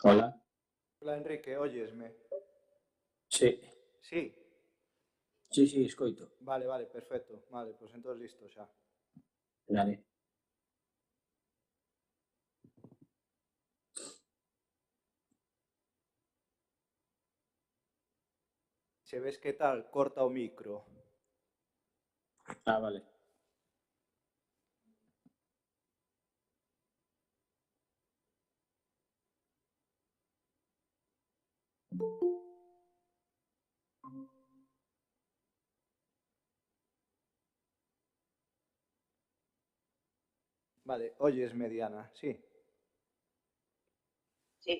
Hola. Hola Enrique, óyesme. Sí, Sí, sí, sí, escoito. vale, vale, perfecto. Vale, pues entonces listo xa. Dale. Se ves que tal, corta o micro. Ah, vale. Vale, óyesme Diana, sí. Sí,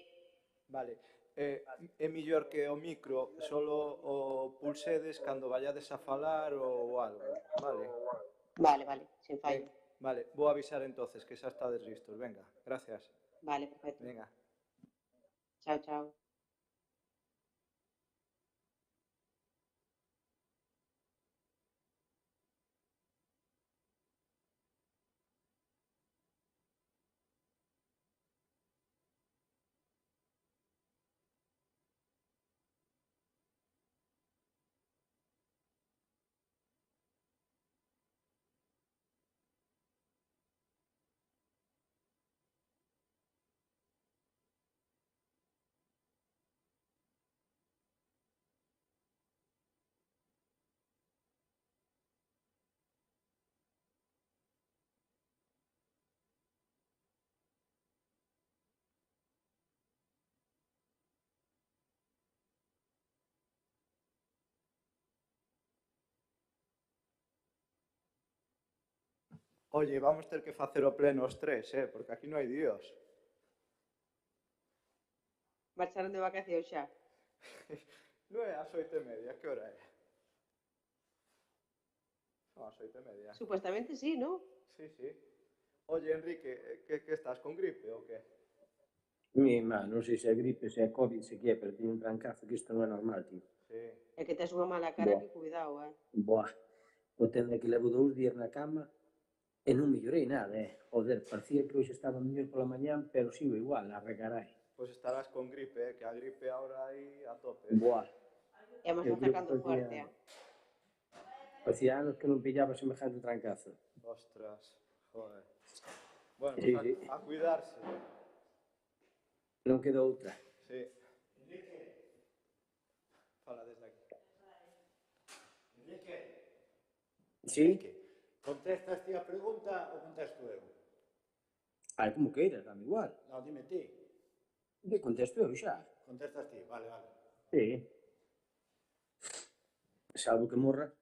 Vale. É mellor que o micro solo o pulsedes cando vayades a falar ou algo. Vale. vale, vale, sin Ben, fallo. vale, vou avisar entonces que xa estades listos. Venga, gracias. Vale, perfecto. Venga. Chao, chao. Oye, vamos ter que facer o pleno os tres, porque aquí non hai Dios. Marcharon de vacacións xa. Non é ás 8:30, que hora é? Son ás 8:30. Supuestamente sí, ¿no? Sí, sí. Oye, Enrique, que estás con gripe ou que? Non sei se é gripe, se é Covid, se que é, pero teño un trancazo que isto non é normal, tío. Sí. É que tes unha mala cara Boa, que cuidado, boa. O tema é que levo 2 días na cama e non mellorei nada, eh. Joder, parecía que hoxe estaba mellor pola mañán, pero sigo igual, a regarai. Pois estarás con gripe, que a gripe ahora aí a tope. Boa. E me Eu está creo que atacando fuerte, facía anos que non pillaba semejante trancazo. Ostras, joder. Bueno, pues Sí, sí, a cuidarse. non queda outra. Sí. Fala desde aquí. Enrique, Sí? Enrique, contestas ti a pregunta ou contesto eu? Ai, como queiras, dame igual. Non, dime ti. Que contesto eu xa. Contestas ti, vale, vale. Sí. Salvo que morra.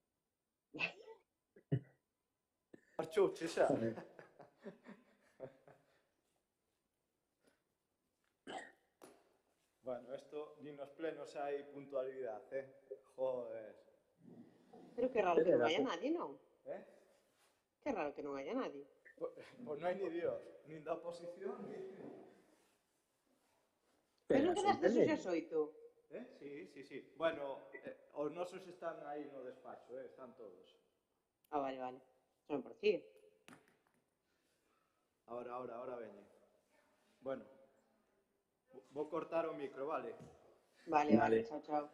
Marchouche xa. Joder. Bueno, esto nin nos plenos hai puntualidade, Joder. Pero que raro Pero que non era haya nadie, non? Eh? Que raro que non haya nadie. Pois non hai ni Dios, nin da oposición, nin... Pero Pero non a quedaste hoxe sorprender. ás 8. Sí, sí, sí. Bueno, os nosos están aí no despacho, están todos. Ah, vale, vale. Só me parecía. Ahora veñen. Bueno, vou cortar o micro, vale? Vale, vale, Vale. chao, chao.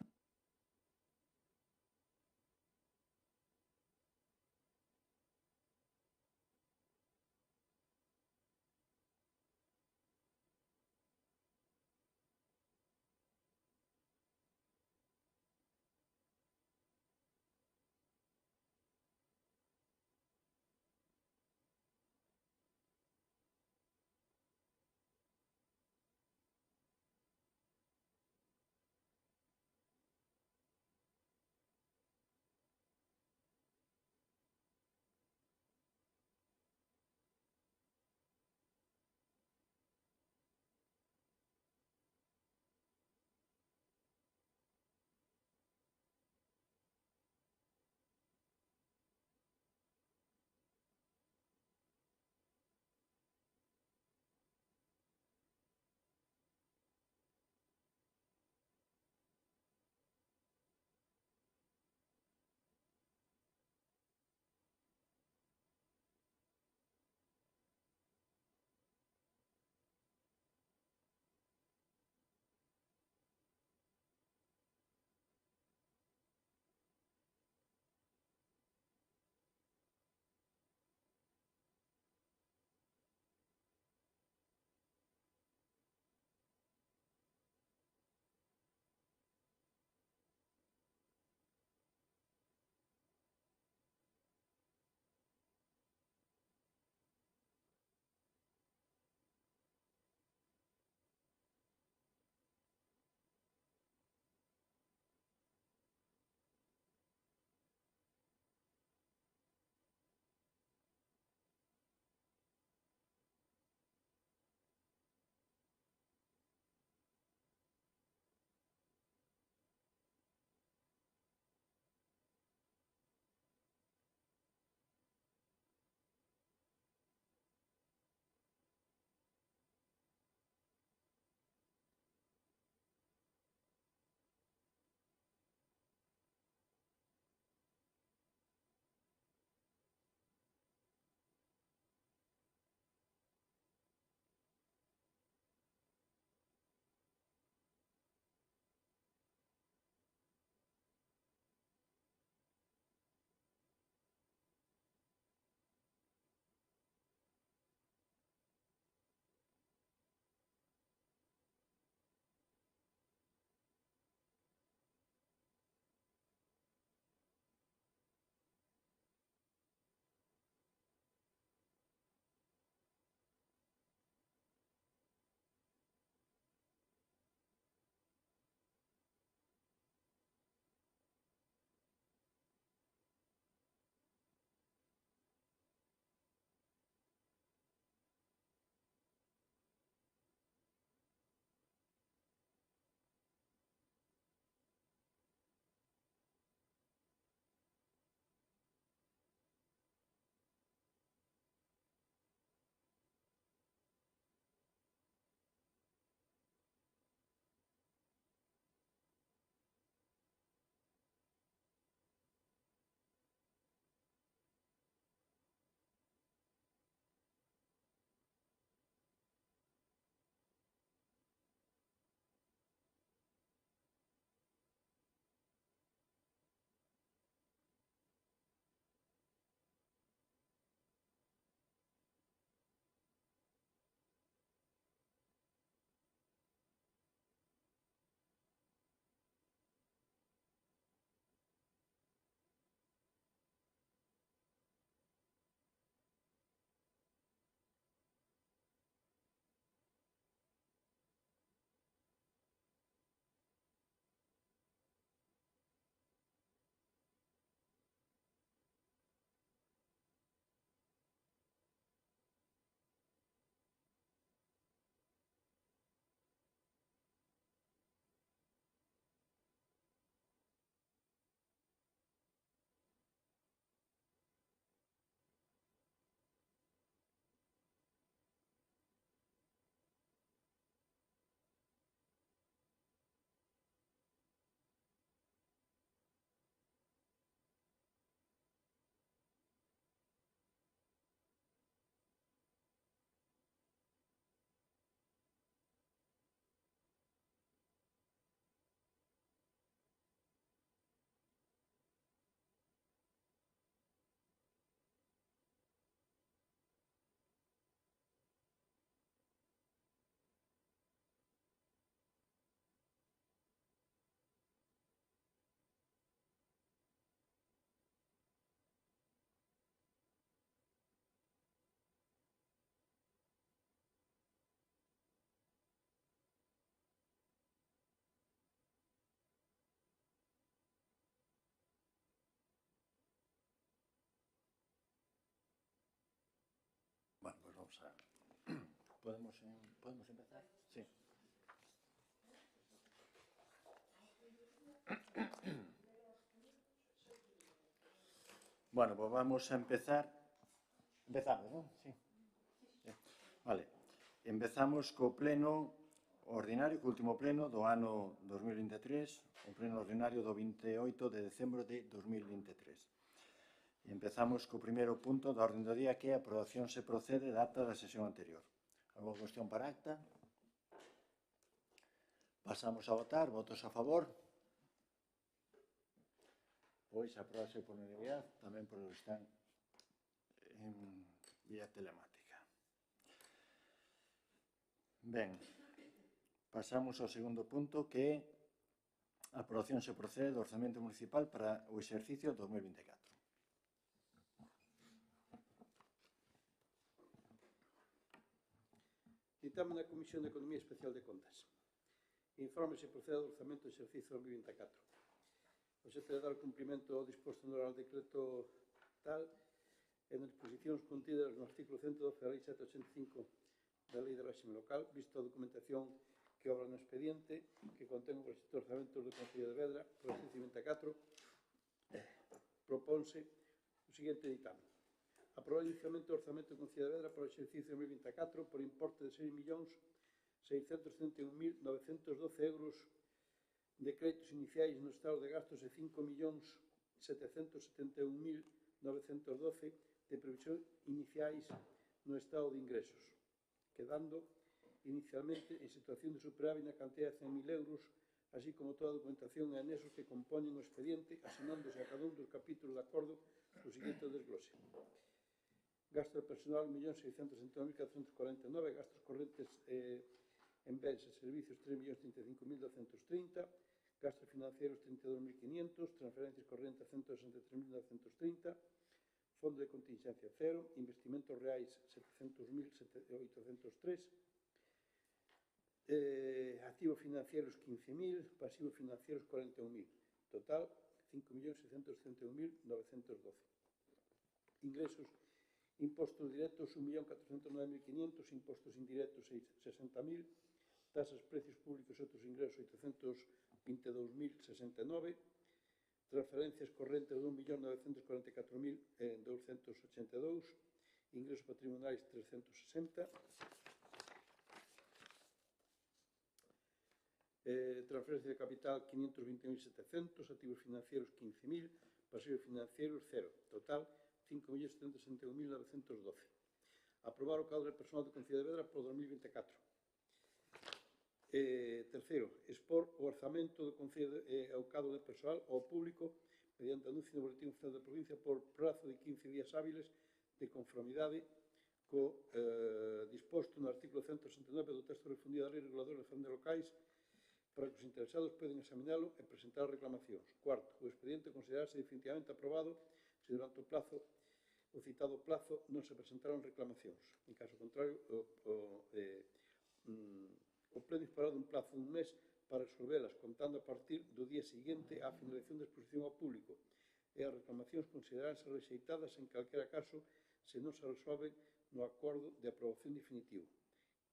Podemos empezar? Sí. Bueno, pues vamos a empezar. Empezamos, non? Sí. Vale. Empezamos co pleno ordinario, co último pleno do ano 2023, o pleno ordinario do 28 de decembro de 2023. E empezamos co primeiro punto da orden do día, que é a aprobación se procede da acta da sesión anterior. Alguna cuestión para acta? Pasamos a votar. Votos a favor? Pois aprobase por unanimidade, tamén por os que están en vía telemática. Ben, pasamos ao segundo punto, que é a aprobación se procede do orzamento municipal para o exercicio 2024. Ditame na Comisión de Economía Especial de Contas. Informe se procede do orzamento do exercicio 2024. O se te dar cumprimento ao disposto no Real Decreto tal en disposicións contidas no artículo 112 da Lei 785 da Lei de Réxime Local, visto a documentación que obra no expediente que contén o proxecto de orzamentos do Concello de Vedra para o exercicio 24, propónse o seguinte ditame. Aprobar o iniciamento do orzamento do Concello de Vedra para o exercicio 2024 por importe de 6.631.912 euros de créditos iniciais no estado de gastos e 5.771.912 de previsión iniciais no estado de ingresos, quedando inicialmente en situación de superávit na cantidad de 100.000 euros, así como toda a documentación e anexos que compoñen o expediente, asinándose a cada un dos capítulos de acordo co seguinte desglose. Gasto de personal 1.669.449, gastos correntes en bens e servicios 3.035.230, gastos financieros 32.500, transferencias correntes 163.930, fondo de contingencia 0, investimentos reais 700.803, activos financieros 15.000, pasivos financieros 41.000, total 5.671.912. Ingresos, impostos directos 1.409.500, impostos indirectos 60.000, tasas, precios públicos e outros ingresos 822.069, transferencias correntes de 1.944.282, ingresos patrimoniais 360, transferencia de capital 521.700, activos financieros 15.000, pasivos financieros 0, total 5.761.912. Aprobar o cadro de personal do Concello de Vedra para o 2024. Terceiro, expor o orzamento do Concello e o cadro de persoal ao público mediante anuncio no Boletín Oficial da Provincia por prazo de 15 días hábiles de conformidade co disposto no artículo 169 do texto refundido da Lei Reguladora de Fazendas Locais para que os interesados poden examinalo e presentar reclamacións. Cuarto, o expediente considerarse definitivamente aprobado se durante o citado plazo non se presentaron reclamacións. En caso contrario, o pleno dispará dun plazo dun mes para resolvelas, contando a partir do día seguinte á finalización da exposición ao público, e as reclamacións consideraránse rexeitadas en calquera caso se non se resolven no acordo de aprobación definitivo.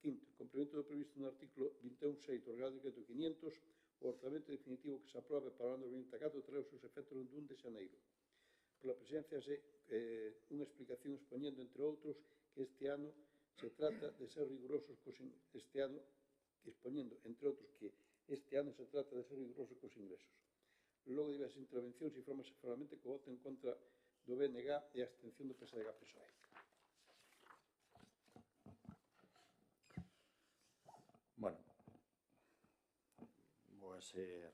Quinto, cumprimento do previsto no artículo 21.6 do Real Decreto 500, o orzamento definitivo que se aprobe para o ano 2024 trae os seus efectos do 1 de xaneiro. Pola presencia unha explicación expoñendo, entre outros, que este ano se trata de ser rigurosos expoñendo, entre outros, que este ano se trata de ser riguroso cos ingresos. Logo de diversas intervencións, informase formalmente co voto en contra do BNG e a abstención do PSDG-PSOE. Bueno, vou a ser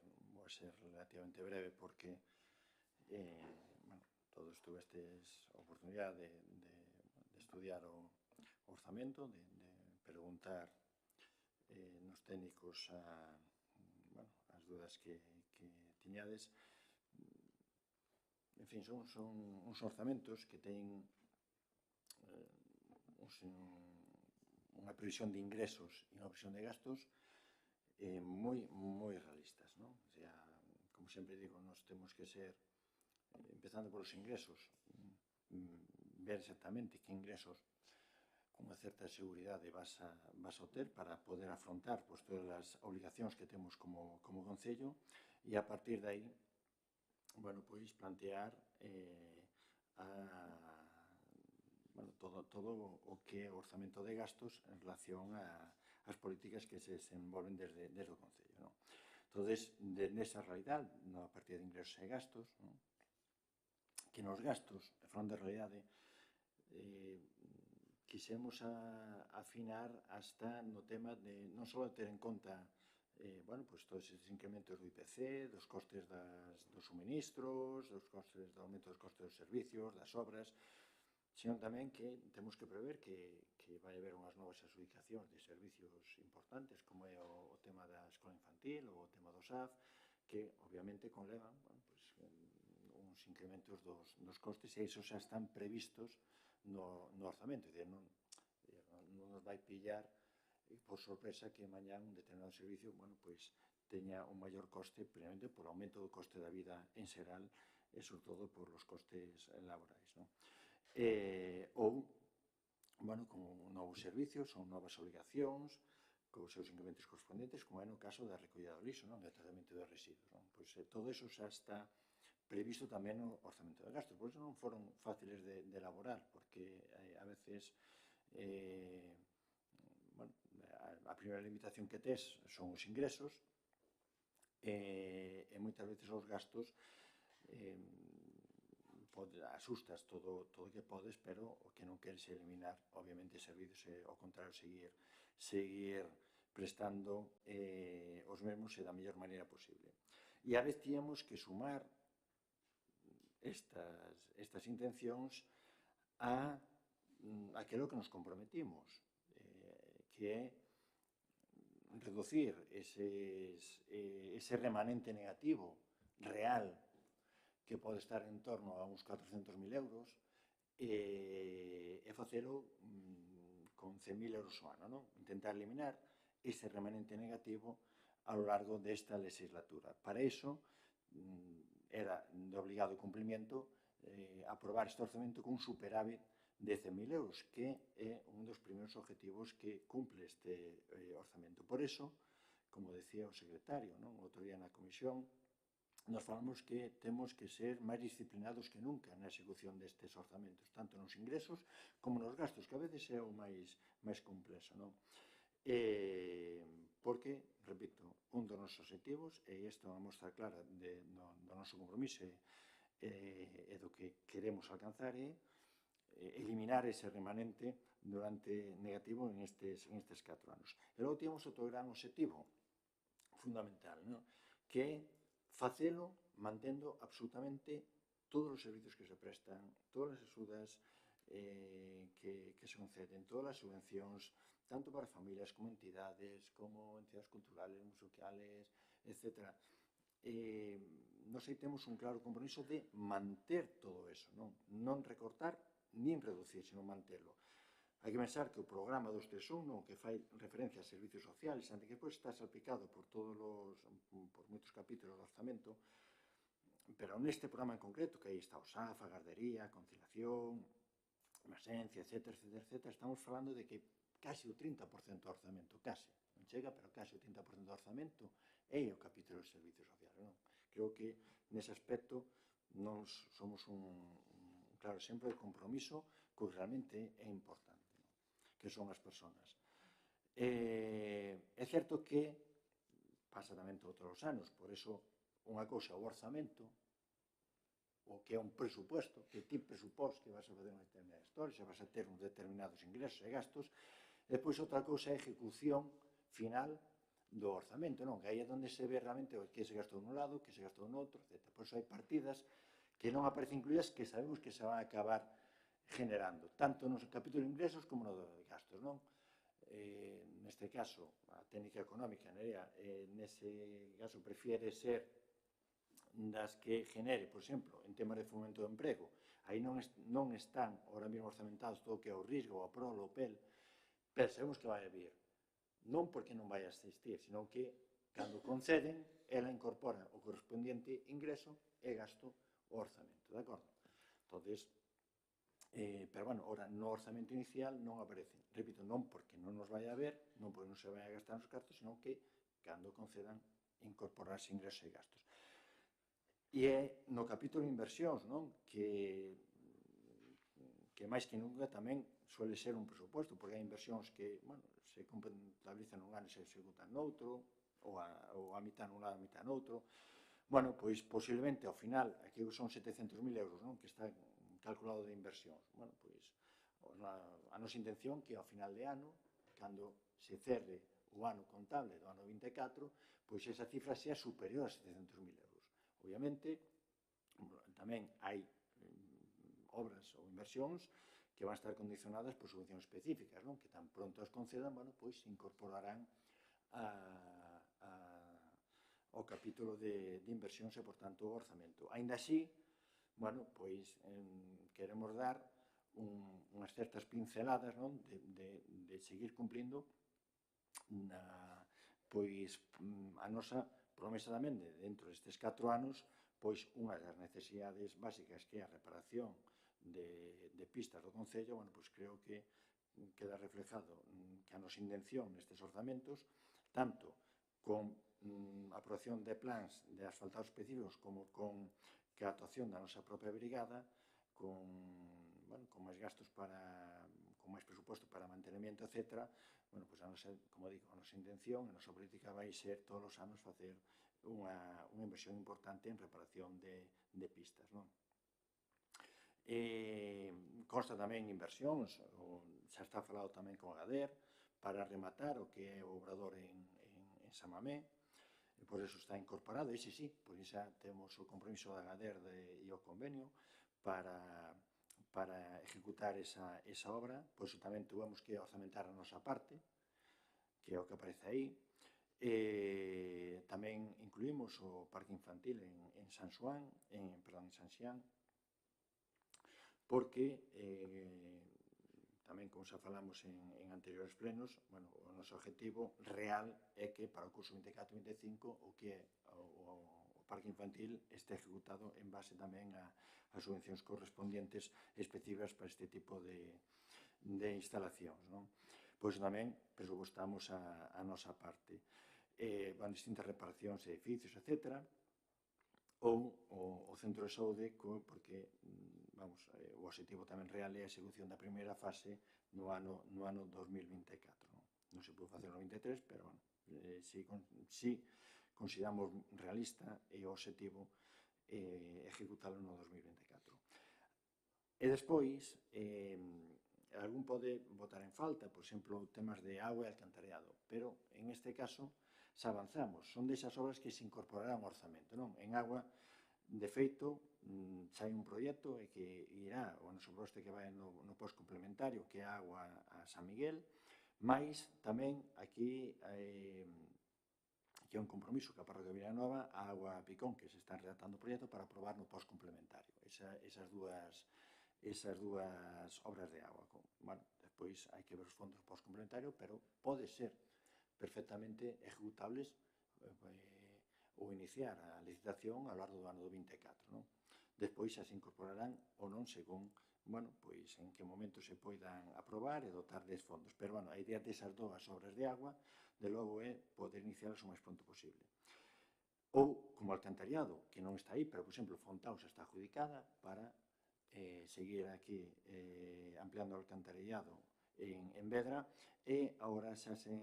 relativamente breve porque todos tuvestes oportunidade de estudiar o orzamento, de preguntar nos técnicos as dudas que tiñades. En fin, son uns orzamentos que teñen unha previsión de ingresos e unha previsión de gastos moi realistas, non? O sea, como sempre digo, nos temos que ser, empezando por os ingresos, ver exactamente que ingresos cunha certa seguridade vas a ter para poder afrontar pois, todas as obligacións que temos como Concello e a partir de aí bueno, pois plantear todo o que é o orzamento de gastos en relación ás políticas que se desenvolven desde o Concello. Non? Entón, nesa realidade, na partida de ingresos e gastos, non? Que nos gastos, falando de realidade, quixemos afinar hasta no tema de non só ter en conta pues todos estes incrementos do IPC, dos costes dos suministros, dos costes do aumento dos costes dos servicios, das obras, sino tamén que temos que prever que vai haber unhas novas adjudicacións de servicios importantes, como é o tema da escola infantil ou o tema do SAF, que obviamente conlevan uns incrementos dos costes e isos xa están previstos no orzamento, non nos vai pillar por sorpresa que mañá un determinado servicio teña un maior coste primeramente por aumento do coste da vida en xeral e sobre todo por los costes laborais. Ou con novos servicios ou novas obligacións cos seus incrementos correspondentes, como é no caso da recollida do lixo, do tratamento de residuos. Todo iso xa está previsto tamén no orzamento de gastos. Por iso non foron fáciles de elaborar, porque a veces a primeira limitación que tes son os ingresos e moitas veces os gastos asustas todo o que podes, pero o que non queres é eliminar, obviamente, servicios e, ao contrario, seguir prestando os mesmos e da mellor maneira posible. E a vez tíamos que sumar estas intencións a aquilo que nos comprometimos, que é reducir ese remanente negativo real que pode estar en torno a uns 400.000 euros e facelo con 100.000 euros ao ano, intentar eliminar ese remanente negativo a lo largo desta legislatura. Para iso, era de obligado cumprimento aprobar este orzamento con un superávit de 100.000 euros, que é un dos primeiros objetivos que cumple este orzamento. Por iso, como decía o secretario, outro día na comisión, nos falamos que temos que ser máis disciplinados que nunca na execución destes orzamentos, tanto nos ingresos como nos gastos, que a veces é o máis complexo. Porque, repito, un dos nosos objetivos, e isto é unha mostra clara do noso compromiso e do que queremos alcanzar, é eliminar ese remanente durante negativo en estes 4 anos. E logo temos outro gran objetivo fundamental, que é facelo mantendo absolutamente todos os servicios que se prestan, todas as axudas que se conceden, todas as subvencións, tanto para familias como entidades culturales, musicales, etc. Nós aí temos un claro compromiso de manter todo eso, non recortar nin reducir, sino mantelo. Hai que pensar que o programa 231, que fai referencia a servicios sociales, ante que depois está salpicado por moitos capítulos do orzamento, pero neste programa en concreto, que aí está o SAF, a gardería, a conciliación, emerxencia, etc., estamos falando de que casi o 30% do orzamento, casi, non chega, pero casi o 30% do orzamento é o capítulo de servicios sociales. Creo que nese aspecto nós somos un claro exemplo de compromiso que realmente é importante, que son as persoas. É certo que pasa tamén todos os anos, por iso unha cousa o orzamento, o que é un presupuesto, que ti presupós que vas a fazer unha determinada historia, se vas a ter uns determinados ingresos e gastos, e depois outra cousa é a ejecución final do orzamento, que aí é onde se ve realmente o que se gastou nun lado, o que se gastou no outro, etc. Por iso hai partidas que non aparecen incluídas que sabemos que se van a acabar generando, tanto no capítulo de ingresos como no de gastos. Neste caso, a técnica económica, nese caso, prefiere ser das que genere, por exemplo, en temas de fomento do emprego, aí non están ahora mesmo orzamentados todo o que é o risco, o PROL, o PEL, pero sabemos que vai a vir. Non porque non vai a existir, sino que, cando conceden, ela incorpora o correspondiente ingreso e gasto o orzamento, de acordo? Entón, pero, bueno, ora, no orzamento inicial non aparecen. Repito, non porque non nos vai a ver, non porque non se vai a gastar nos cartos, senón que, cando concedan, incorporarse ingresos e gastos. E é no capítulo de inversións, non? Que máis que nunca tamén suele ser un presupuesto, porque hai inversións que, bueno, se contabilizan nun ano e se executan noutro, ou a mitad nun lado, a mitad noutro. Bueno, pois posiblemente ao final, aquí son 700.000 euros, non? Que está calculado de inversións. Bueno, pois a nosa intención que ao final de ano, cando se cerre o ano contable do ano 24, pois esa cifra sea superior a 700.000 euros. Obviamente, tamén hai obras ou inversións que van a estar condicionadas por subvencións específicas, non? Que tan pronto as concedan, bueno, pois se incorporarán ao capítulo de inversións e, por tanto, o orzamento. Ainda así, bueno, pois queremos dar unhas certas pinceladas, non? De seguir cumplindo pois a nosa promesa tamén de dentro destes 4 anos, pois unha das necesidades básicas que é a reparación de pistas do Concello, bueno, pois creo que queda reflejado que a nosa intención nestes orzamentos, tanto con a aprobación de plans de asfaltados específicos como con que a actuación da nosa propia brigada, con máis gastos con máis presuposto para mantenimiento, etc. Bueno, pois a nosa, como digo, a nosa intención, a nosa política vai ser todos os anos facer unha inversión importante en reparación de pistas, non? Consta tamén inversións, xa está falado tamén con Agader, para rematar o que é o obrador en Samamé, e por eso está incorporado, e sí, por iso temos o compromiso da Agader e o convenio para ejecutar esa obra, por iso tamén tuvemos que orzamentar a nosa parte, que é o que aparece aí. Tamén incluímos o parque infantil en San Xoán, en San Xián, porque tamén, como xa falamos en anteriores plenos, bueno, o noso objetivo real é que para o curso 24-25 o que é o parque infantil este ejecutado en base tamén a subvencións correspondientes específicas para este tipo de instalacións, non? Pois tamén presupuestamos a nosa parte. Van distintas reparacións de edificios, etc., ou o centro de saúde, porque, vamos, o objetivo tamén real é a execución da primeira fase no ano 2024. Non se pode facer no 23, pero, bueno, si consideramos realista e o objetivo ejecutalo no 2024. E despois, algún pode votar en falta, por exemplo, temas de agua e alcantarillado, pero en este caso xa avanzamos, son desas obras que se incorporarán ao orzamento, non? En agua, de feito, xa hai un proxecto e que irá, o noso proxecto que vai no post complementario, que é a agua a San Miguel, mais tamén aquí que é un compromiso que a parroquia de Vilanova, a agua a Picón, que se está redactando o proxecto para aprobar no post complementario. Esas dúas obras de agua. Bueno, despois hai que ver os fondos post complementario, pero pode ser perfectamente ejecutables ou iniciar a licitación ao largo do ano 24, non? Despois xa se incorporarán ou non según, bueno, pois en que momento se poidan aprobar e dotar des fondos. Pero, bueno, a idea desas dúas obras de agua, de logo, é poder iniciarlas o máis pronto posible. Ou, como alcantarillado, que non está aí, pero, por exemplo, Fontao xa está adjudicada para seguir aquí ampliando o alcantarillado en Vedra, e agora xa se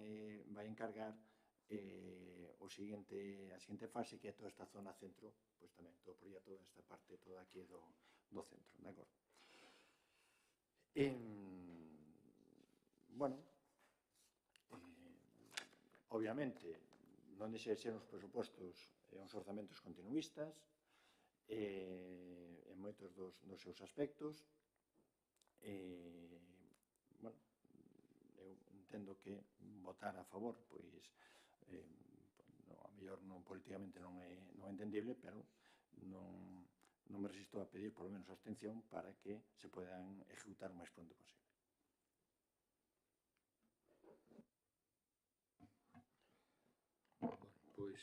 vai encargar a seguinte fase, que é toda esta zona centro, pois tamén todo o proxecto desta parte toda aquí do centro, de acordo? Bueno, obviamente non deixe de ser uns presupostos e uns orzamentos continuistas en moitos dos seus aspectos. Bueno, eu entendo que votar a favor, pois, a mellor non políticamente non é entendible, pero non me resisto a pedir, por lo menos, a abstención para que se podan ejecutar o máis pronto posible. Pois,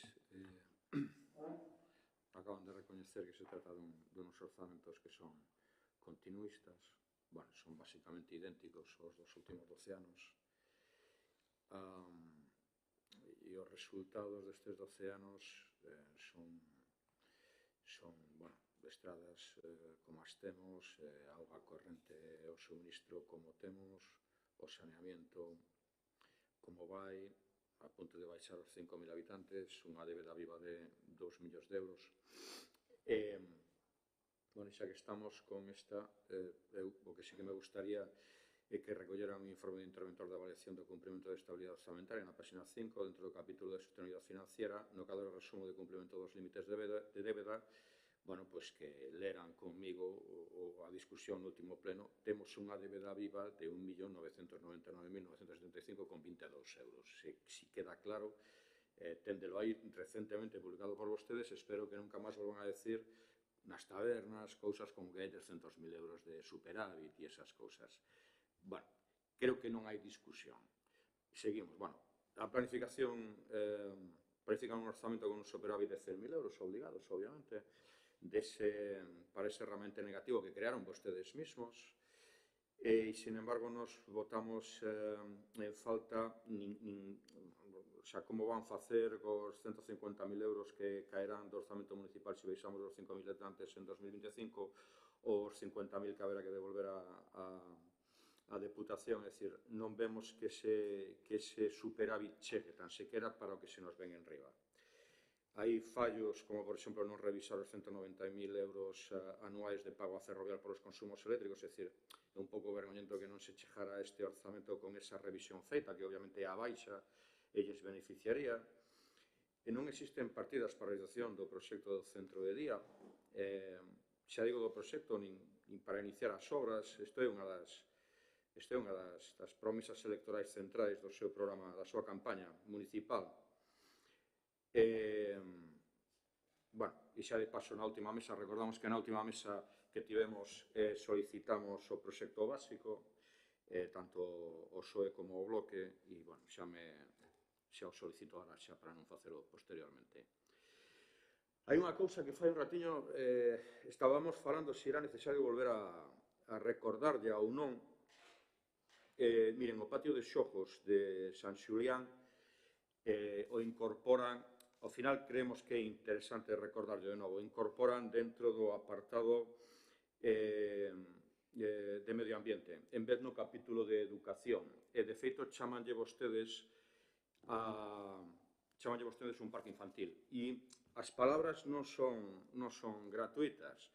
acaban de recoñecer que se trata duns orzamentos que son continuistas, bueno, son basicamente idénticos aos dos últimos 12 anos. E os resultados destes 12 anos son, bueno, estradas como as temos, auga corrente e o suministro como temos, o saneamiento como vai, a punto de baixar os 5.000 habitantes, unha débeda viva de 2 millóns de euros. Bueno, xa que estamos con esta, o que sí que me gustaría é que recolleran un informe de interventor de avaliación do cumprimento de estabilidade orzamentaria na página 5, dentro do capítulo de sostenibilidade financiera, no cadro de resumo de cumprimento dos límites de débeda, bueno, pois que leran conmigo a discusión no último pleno. Temos unha débeda viva de 1.999.975,22 euros. Si queda claro, téndelo aí recentemente publicado por vostedes, espero que nunca máis volvan a decir nas tabernas, cousas como que hai 300.000 euros de superávit e esas cousas. Bueno, creo que non hai discusión. Seguimos. Bueno, a planificación planifican un orzamento con un superávit de 100.000 euros obligados, obviamente, para ese realmente negativo que crearon vostedes mismos. E, sin embargo, nos votamos en falta xa como van facer cos 150.000 euros que caerán do orzamento municipal se baixamos os 5.000 habitantes en 2025 ou os 50.000 que haberá que devolver a Deputación. É dicir, non vemos que ese superávit chegue tan sequera para o que se nos ven en riba. Hai fallos, como por exemplo non revisar os 190.000 euros anuais de pago a Ferrovial por os consumos eléctricos, é dicir, é un pouco vergoñento que non se chegara este orzamento con esa revisión feita, que obviamente é a baixa e lles beneficiaría. E non existen partidas para a realización do proxecto do centro de día, xa digo do proxecto, nin para iniciar as obras. Isto é unha das promesas electorais centrais do seu programa, da súa campaña municipal. Bueno, e xa de paso na última mesa, recordamos que na última mesa que tivemos solicitamos o proxecto básico, tanto o PSOE como o Bloque, e, bueno, xa o solicito ahora xa para non facelo posteriormente. Hai unha cousa que fai un ratiño, estábamos falando se era necesario volver a recordarlle ou non. Miren, o patio de xogos de San Xulián o incorporan. Ao final, creemos que é interesante recordarlo de novo. Incorporan dentro do apartado de medio ambiente, en vez no capítulo de educación. E, de feito, chamanlle vostedes un parque infantil. E as palabras non son gratuitas.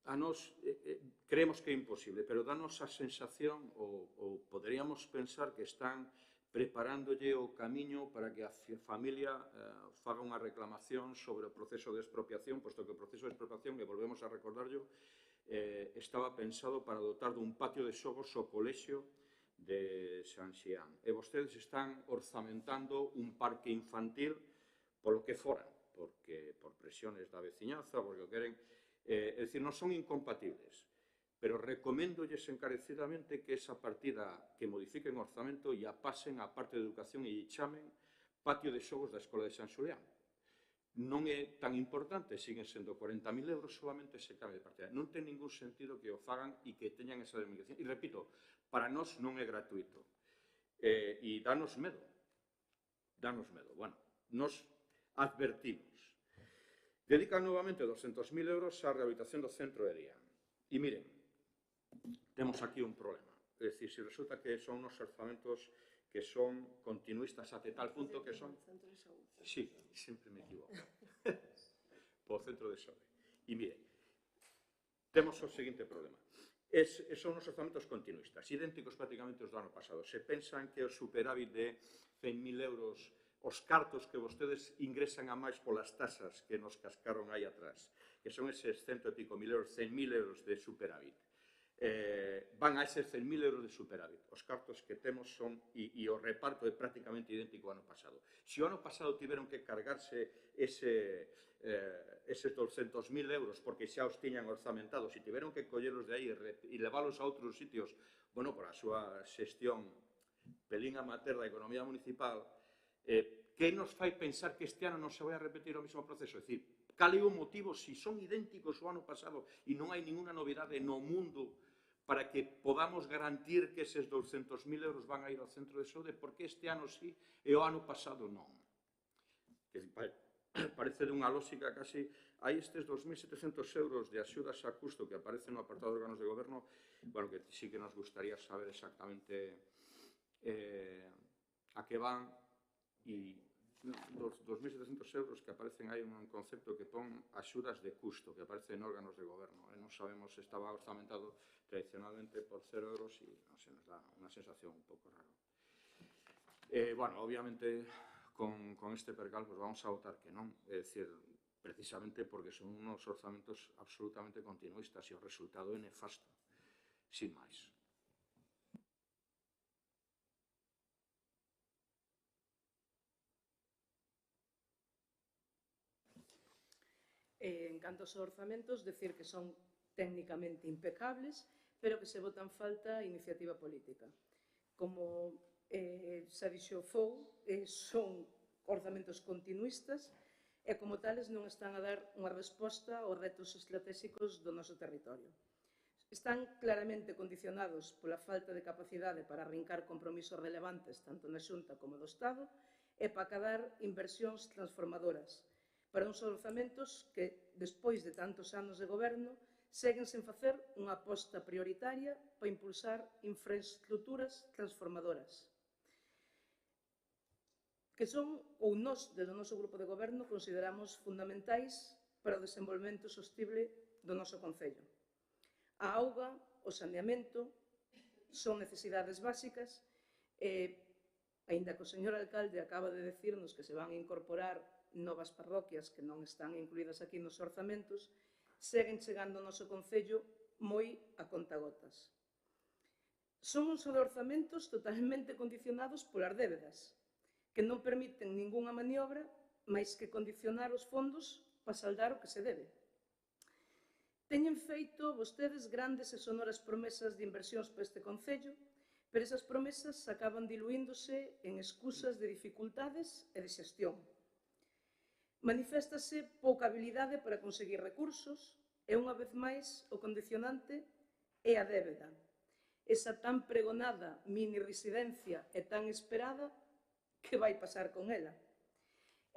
A nós creemos que é imposible, pero danos a sensación, ou poderíamos pensar que están preparándolle o camiño para que a familia faga unha reclamación sobre o proceso de expropiación, posto que o proceso de expropiación, e volvemos a recordarlo, estaba pensado para dotar dun patio de xogos ao colexio de San Xián. E vostedes están orzamentando un parque infantil polo que fora, porque por presiones da veciñanza, porque o queren. É dicir, non son incompatibles. Pero recoméndolles encarecidamente que esa partida que modifiquen o orzamento e a pasen á parte de educación e chamen patio de xogos da Escola de San Xulián. Non é tan importante, siguen sendo 40.000 euros, solamente se cambia de partida. Non ten ningún sentido que o fagan e que teñan esa denominación. E repito, para nós non é gratuito. E danos medo. Danos medo. Bueno, nos advertimos. Dedican novamente 200.000 euros á rehabilitación do centro de día. E miren, temos aquí un problema. É dicir, se resulta que son unos orzamentos que son continuistas até tal punto que son... Sí, sempre me equivoco. Po centro de saúde. E mire, temos o seguinte problema. Son unos orzamentos continuistas, idénticos prácticamente os do ano pasado. Se pensan que o superávit de 100.000 euros, os cartos que vostedes ingresan a máis polas tasas que nos cascaron aí atrás, que son eses 100 e pico mil euros, 100.000 euros de superávit, van a eses 100.000 euros de superávit. Os cartos que temos son, e o reparto é prácticamente idéntico ao ano pasado. Se o ano pasado tiveron que cargarse eses 200.000 euros porque xa os tiñan orzamentados e tiveron que collelos de aí e leválos a outros sitios, bueno, por a súa xestión pelín amateur da economía municipal, Que nos fai pensar que este ano non se vai a repetir o mesmo proceso? É dicir, cal é o motivo, se son idénticos ao ano pasado e non hai ninguna novidade no mundo para que podamos garantir que eses 200.000 euros van a ir ao centro de saúde, porque este ano sí e o ano pasado non. Parece de unha lógica casi, hai estes 2.700 euros de axudas a custo que aparecen no apartado de órganos de goberno, bueno, que sí que nos gustaría saber exactamente a que van, e dos 2.700 euros que aparecen aí un concepto que pon axudas de custo, que aparece en órganos de goberno, e non sabemos se estaba orzamentado tradicionalmente por 0 euros e non se nos dá unha sensación un pouco raro. Bueno, obviamente, con este percal, pues vamos a votar que non, é dicir, precisamente porque son unos orzamentos absolutamente continuistas e o resultado é nefasto, sin máis. En canto aos orzamentos, decir que son técnicamente impecables, pero que se botan falta iniciativa política. Como xa dixo Fou, son orzamentos continuistas e, como tales, non están a dar unha resposta aos retos estratégicos do noso territorio. Están claramente condicionados pola falta de capacidade para arrincar compromisos relevantes tanto na Xunta como do Estado e para acadar inversións transformadoras para uns orzamentos que, despois de tantos anos de goberno, seguen sen facer unha aposta prioritaria para impulsar infraestructuras transformadoras que son, ou nós, desde o noso grupo de goberno, consideramos fundamentais para o desenvolvemento sostible do noso concello. A auga, o saneamento, son necesidades básicas e, aínda que o señor alcalde acaba de decirnos que se van a incorporar novas parroquias que non están incluídas aquí nos orzamentos, seguen chegando ao noso concello moi a contagotas. Son uns orzamentos totalmente condicionados polas débedas, que non permiten ningunha maniobra máis que condicionar os fondos para saldar o que se debe. Teñen feito vostedes grandes e sonoras promesas de inversións para este concello, pero esas promesas acaban diluíndose en excusas de dificultades e de xestión. Maniféstase pouca habilidade para conseguir recursos e, unha vez máis, o condicionante é a débeda. Esa tan pregonada mini-residencia e tan esperada, que vai pasar con ela?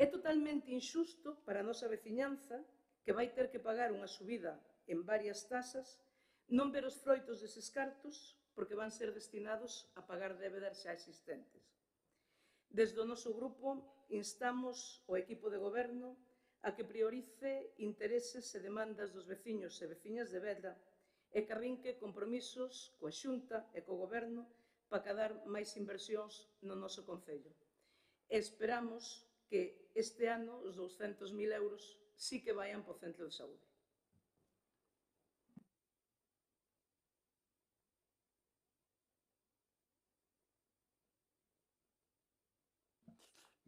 É totalmente injusto para a nosa veciñanza, que vai ter que pagar unha subida en varias tasas, non ver os froitos deses cartos porque van ser destinados a pagar débedas xa existentes. Desde o noso grupo instamos o equipo de goberno a que priorice intereses e demandas dos veciños e veciñas de Vedra e que arrinque compromisos coa Xunta e co goberno para acadar máis inversións no noso concello. E esperamos que este ano os 200.000 euros sí que vayan para o centro de saúde.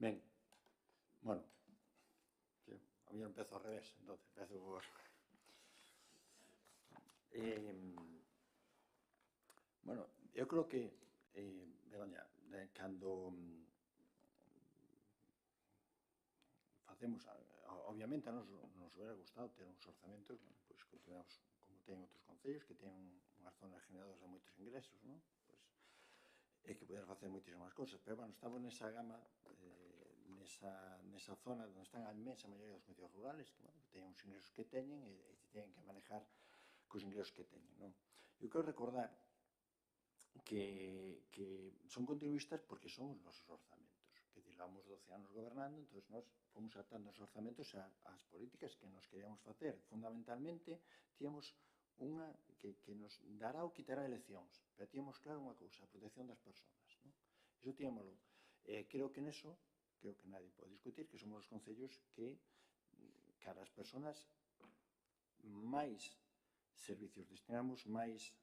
Ben, bueno, a mí empezo ao revés, entonces empezo por... bueno, eu creo que, Begoña, cando facemos, obviamente a nos hubiera gustado ter uns orzamentos, bueno, pois continuamos como ten outros concellos, que ten unhas zonas generadoras de moitos ingresos, non? Pois, e que poder facer moitísimas cousas, pero, bueno, estamos nesa gama, nesa zona onde están a inmensa maioría dos concellos rurales, que, bueno, que teñen os ingresos que teñen e que teñen que manejar cos ingresos que teñen, non? Eu quero recordar que son continuistas porque son os nosos orzamentos, que digamos 12 anos gobernando, entón nós fomos adaptando os orzamentos ás políticas que nos queríamos facer. Fundamentalmente, tíamos unha que nos dará ou quitará eleccións, pero tíamos claro unha cousa, a protección das persoas, non? Iso tíamoslo. Creo que neso, creo que nadie pode discutir, que somos os concellos que, cara as persoas, máis servicios destinamos, máis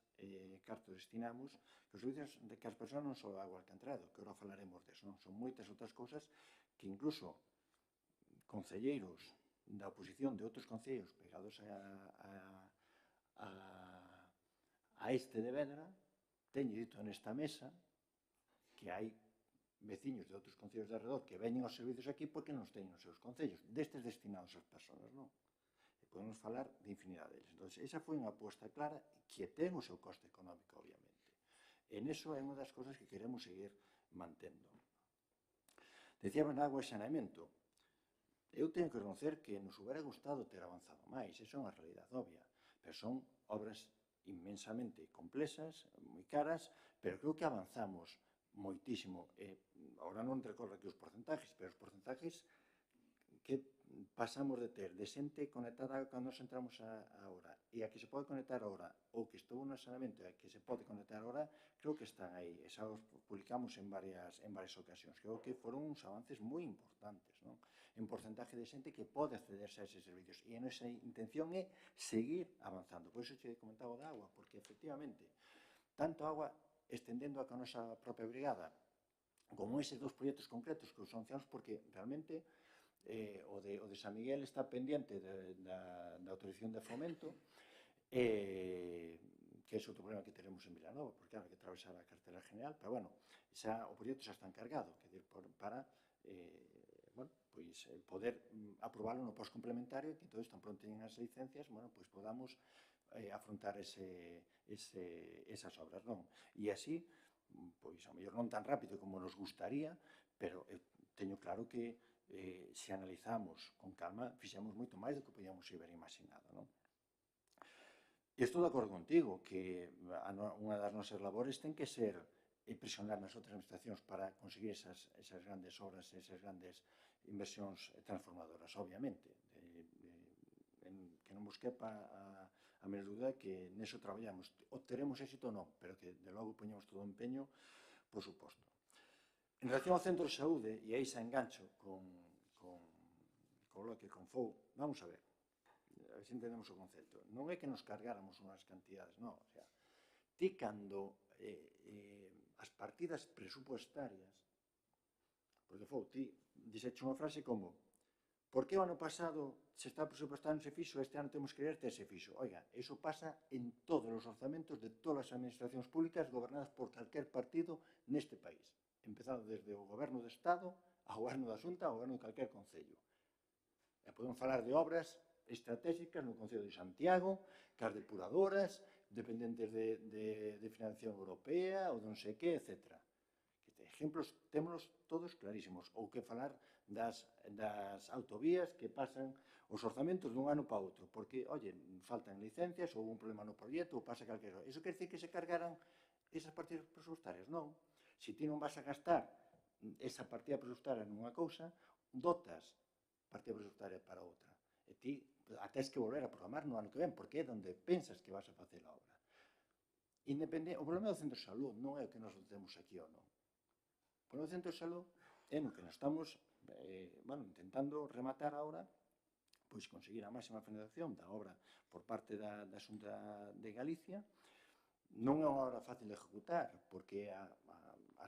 cartos destinamos, que os servicios de que as persoas non só agua alcantarado, que agora falaremos deso, non? Son moitas outras cousas que incluso concelleiros da oposición de outros concellos pegados a este de Vedra teñen dito nesta mesa que hai veciños de outros concellos de alrededor que veñen aos servicios aquí porque non os teñen nos seus concellos, destes destinados ás persoas, non? E podemos falar de infinidade deles. Entón, esa foi unha aposta clara que ten o seu coste económico, obviamente. E neso é unha das cousas que queremos seguir mantendo. Decíamos na agua e saneamento. Eu teño que reconocer que nos hubiera gustado ter avanzado máis, eso é unha realidade obvia, pero son obras inmensamente complexas, moi caras, pero creo que avanzamos moitísimo. Ahora non recordo aquí os porcentajes, pero os porcentajes que pasamos de ter de xente conectada cando nos entramos agora e a que se pode conectar agora ou que estou no saneamento e a que se pode conectar agora, creo que están aí. Esa os publicamos en varias ocasións. Creo que foron uns avances moi importantes, non? En porcentaje de xente que pode accederse a eses servicios. E a nosa intención é seguir avanzando. Por iso che comentaba da agua, porque efectivamente, tanto agua estendendo a nosa propia brigada, como eses dos proxectos concretos que os anunciamos, porque realmente o de San Miguel está pendiente da autorización de fomento, que é outro problema que teremos en Vilanova, porque hai que atravesar a cartera general, pero bueno, o proxecto xa está encargado, para poder aprobarlo no postcomplementario, que entonces tan pronto teñen as licencias, podamos afrontar esas obras, non? E así, a mellor non tan rápido como nos gustaría, pero teño claro que se analizamos con calma, fixemos moito máis do que podíamos haber imaginado, non? E estou de acordo contigo que unha das nosas labores ten que ser presionar nas outras administracións para conseguir esas grandes obras, esas grandes inversións transformadoras, obviamente. Que non vos quepa a menos dúda que neso traballamos. Teremos éxito ou non, pero que de logo poñemos todo o empeño, por suposto. En relación ao centro de saúde, e aí xa engancho con lo que con FOU, vamos a ver se entendemos o concepto. Non é que nos cargáramos unhas cantidades, non. O sea, ti cando as partidas presupuestarias, porque FOU, ti dixeche unha frase como: por que o ano pasado se está presupuestando se fixo, este ano temos que querer se fixo? Oiga, iso pasa en todos os orzamentos de todas as administracións públicas gobernadas por calquer partido neste país, empezado desde o goberno do Estado ao goberno da Xunta, ao goberno de calquer concello. E podemos falar de obras estratégicas no Concello de Santiago, cas depuradoras, dependentes de financiación europea ou non sei que, etc. Exemplos témonos todos clarísimos. Ou que falar das autovías que pasan os orzamentos dun ano para outro, porque, faltan licencias, ou un problema no proxecto, ou pasa calquera cosa. Iso quer dizer que se cargaran esas partidas presupuestarias? Non. Se ti non vas a gastar esa partida presupuestaria nunha cousa, dotas partida presupuestaria para outra. E ti tens que volver a programar no ano que ven, porque é onde pensas que vas a facer a obra. O problema do centro de salud non é o que nos temos aquí ou non. O problema do centro de salud é no que nos estamos intentando rematar agora, pois conseguir a máxima financiación da obra por parte da Xunta de Galicia. Non é unha obra fácil de ejecutar, porque a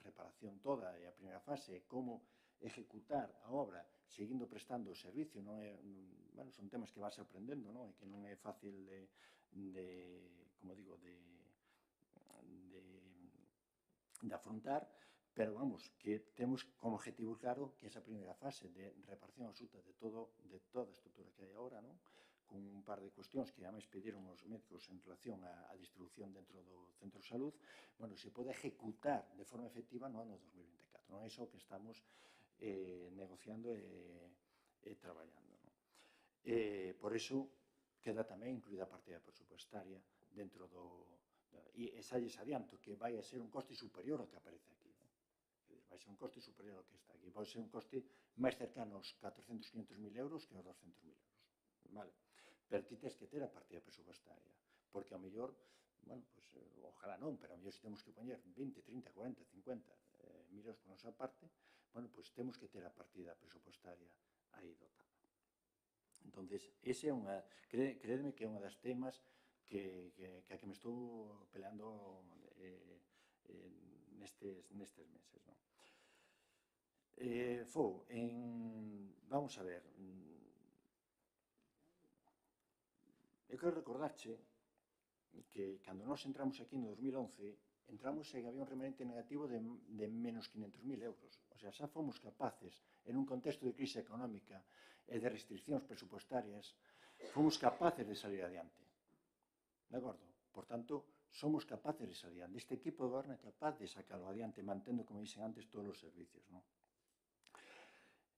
reparación toda e a primeira fase é como ejecutar a obra seguindo prestando o servicio, non é, son temas que vas aprendendo, non? E que non é fácil de afrontar, pero vamos, que temos como objetivo claro que esa primeira fase de reparación absoluta de toda a estrutura que hai agora, non? Con un par de cuestións que ademais pediron os médicos en relación á distribución dentro do centro de salud, se pode ejecutar de forma efectiva no ano 2024. Non é iso que estamos negociando e traballando. Por iso queda tamén incluída a partida presupuestaria dentro e xa lles adianto que vai a ser un coste superior ao que aparece aquí. Vai ser un coste superior ao que está aquí. Vai ser un coste máis cercano aos 400.000-500.000 euros que aos 200.000 euros. Vale? Pero ti tens que ter a partida presupuestaria, porque ao mellor, ojalá non, pero ao mellor se temos que poñer 20, 30, 40, 50 mil euros por nosa parte, temos que ter a partida presupuestaria aí dotada. Entonces, ese é créeme que é unha das temas que a que me estou peleando nestes meses, non? Vamos a ver, eu quero recordarche que cando nós entramos aquí no 2011 entramos e había un remanente negativo de menos 500.000 euros. O sea, xa fomos capaces, en un contexto de crise económica e de restriccións presupuestarias, fomos capaces de salir adiante. De acordo? Por tanto, somos capaces de salir adiante. Este equipo de goberno é capaz de sacarlo adiante, mantendo, como dixen antes, todos os servicios, non?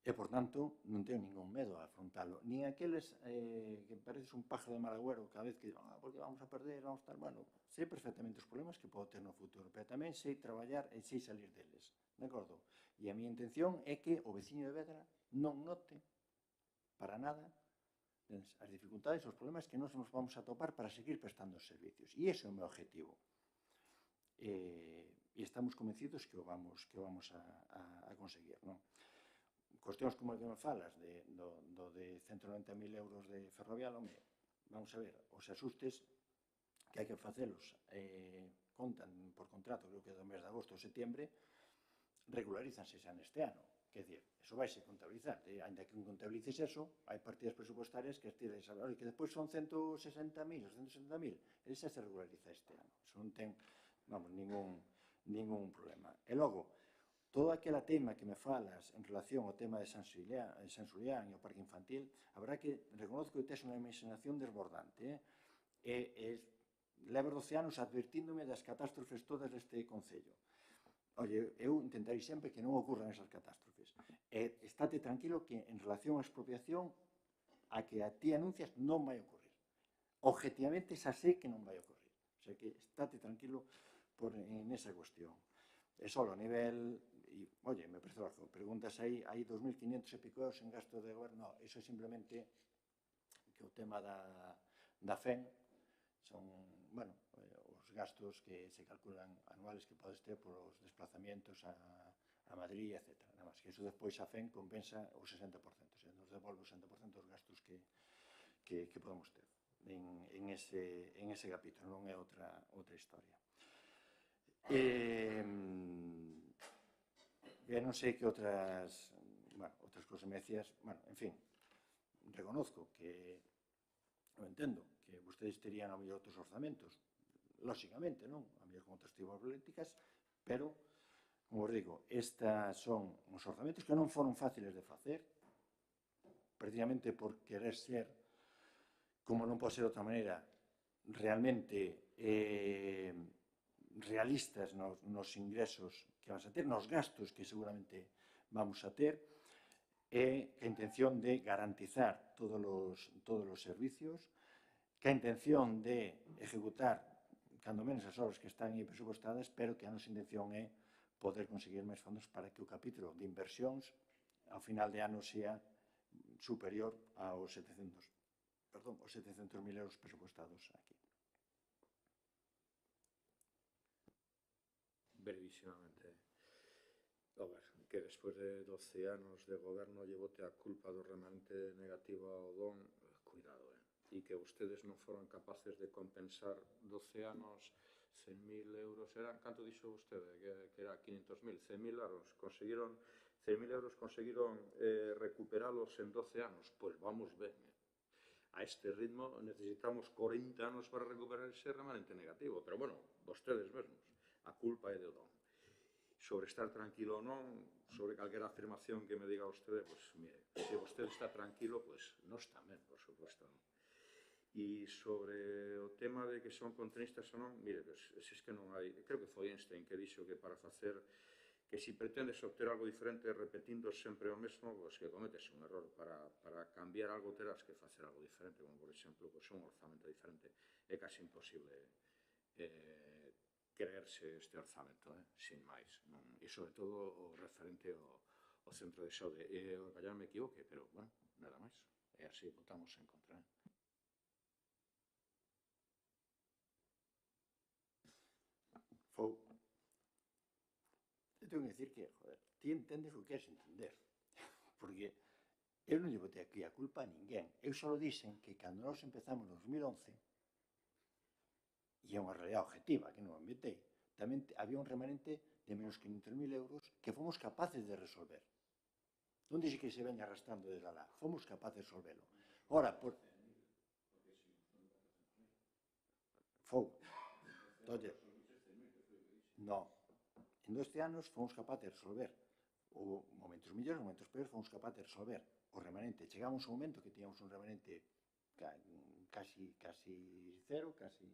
E, por tanto, non teño ningún medo a afrontalo. Nin aqueles que pareces un pájaro de mal agüero cada vez que porque vamos a perder, vamos a estar... Bueno, sei perfectamente os problemas que podo ter no futuro, pero tamén sei traballar e sei salir deles. De acordo? E a miña intención é que o veciño de Vedra non note para nada as dificultades, os problemas que nos vamos a topar para seguir prestando os servicios. E ese é o meu objetivo. E estamos convencidos que o vamos a conseguir, non? Cuestións como a que me falas de 190.000 euros de ferrovial, home, vamos a ver, os asustes que hai que facelos contan por contrato, creo que do mes de agosto ou setembro, regularízanse xa neste ano. Quer dizer, eso vai se contabilizar. Ainda que non contabilices eso, hai partidas presupuestarias que estides a ver, que despois son 160.000 ou 170.000, esa se regulariza este ano. Eso non ten, vamos, ningún problema. E logo, todo aquela tema que me falas en relación ao tema de San Xulián e o parque infantil, a verdad que reconozco que tes unha imaginación desbordante. Levo 12 anos advertíndome das catástrofes todas deste concello. Oye, eu intentarei sempre que non ocurran esas catástrofes. Estate tranquilo que en relación á expropiación a que a ti anuncias non vai ocurrir. Objetivamente xa sei que non vai ocurrir. O sea que estate tranquilo en esa cuestión. E só a nivel... Oye, me parece razón. Preguntas aí, hai 2.500 e pico euros en gasto de goberno. No, iso é simplemente que o tema da FEN son, bueno, os gastos que se calculan anuales que podes ter por os desplazamientos a Madrid, etc. Nada máis que iso despois a FEN compensa o 60%, o sea, nos devolve o 60% dos gastos que podemos ter en ese capítulo, non é outra historia. Non sei que outras cousas me decías, bueno, en fin, reconozco que non entendo que vostedes terían a mellor outros orzamentos, lóxicamente, non? A mellor con outras tipos políticas, pero, como vos digo, estas son uns orzamentos que non foron fáciles de facer, precisamente por querer ser, como non pode ser de outra maneira, realmente realistas nos ingresos que vamos a ter, nos gastos que seguramente vamos a ter, e a intención de garantizar todos os servicios, que a intención de ejecutar cando menos as obras que están aí presupostadas, pero que a nosa intención é poder conseguir máis fondos para que o capítulo de inversións ao final de ano sea superior aos 700.000 euros presupostados aquí. Brevísimamente. A ver, que despois de 12 anos de goberno llevote a culpa do remanente negativo ao don, cuidado, e que vostedes non foron capaces de compensar 12 anos 100.000 euros, canto dixo vostede, que era 500.000, 100.000 euros, conseguiron 100.000 euros conseguiron recuperalos en 12 anos, pois vamos ben. A este ritmo necesitamos 40 anos para recuperar ese remanente negativo, pero bueno, vostedes mesmos, a culpa é do don. Sobre estar tranquilo ou non, sobre calquera afirmación que me diga vostede, pois, mire, se vostede está tranquilo, pois, nós tamén, por suposto, non? E sobre o tema de que son continuistas ou non, mire, pois, es que non hai, creo que foi Einstein que dixo que para facer, que si pretendes obter algo diferente repetindo sempre o mesmo, pois que cometes un error. Para cambiar algo terás que facer algo diferente, como por exemplo, pois, un orzamento diferente. É casi imposible creerse este orzamento, sin máis. E, sobre todo, o referente ao centro de saúde. O callar me equivoque, pero, bueno, nada máis. E así votamos en contra. Fou. Eu tengo que decir que, joder, ti entendes o que queres entender. Porque eu non lle botei aquí a culpa a ninguén. Eu só dixen que cando nós empezamos no 2011, e é unha realidade objetiva, que non me metei, tamén había un remanente de menos 500.000 euros que fomos capaces de resolver. Non dixe que se veña arrastrando desde alá, fomos capaces de resolverlo. Ora, por... Fou. En 12 anos fomos capaces de resolver, ou momentos mellores, momentos peores, fomos capaces de resolver o remanente. Chegamos a un momento que tíamos un remanente casi cero, casi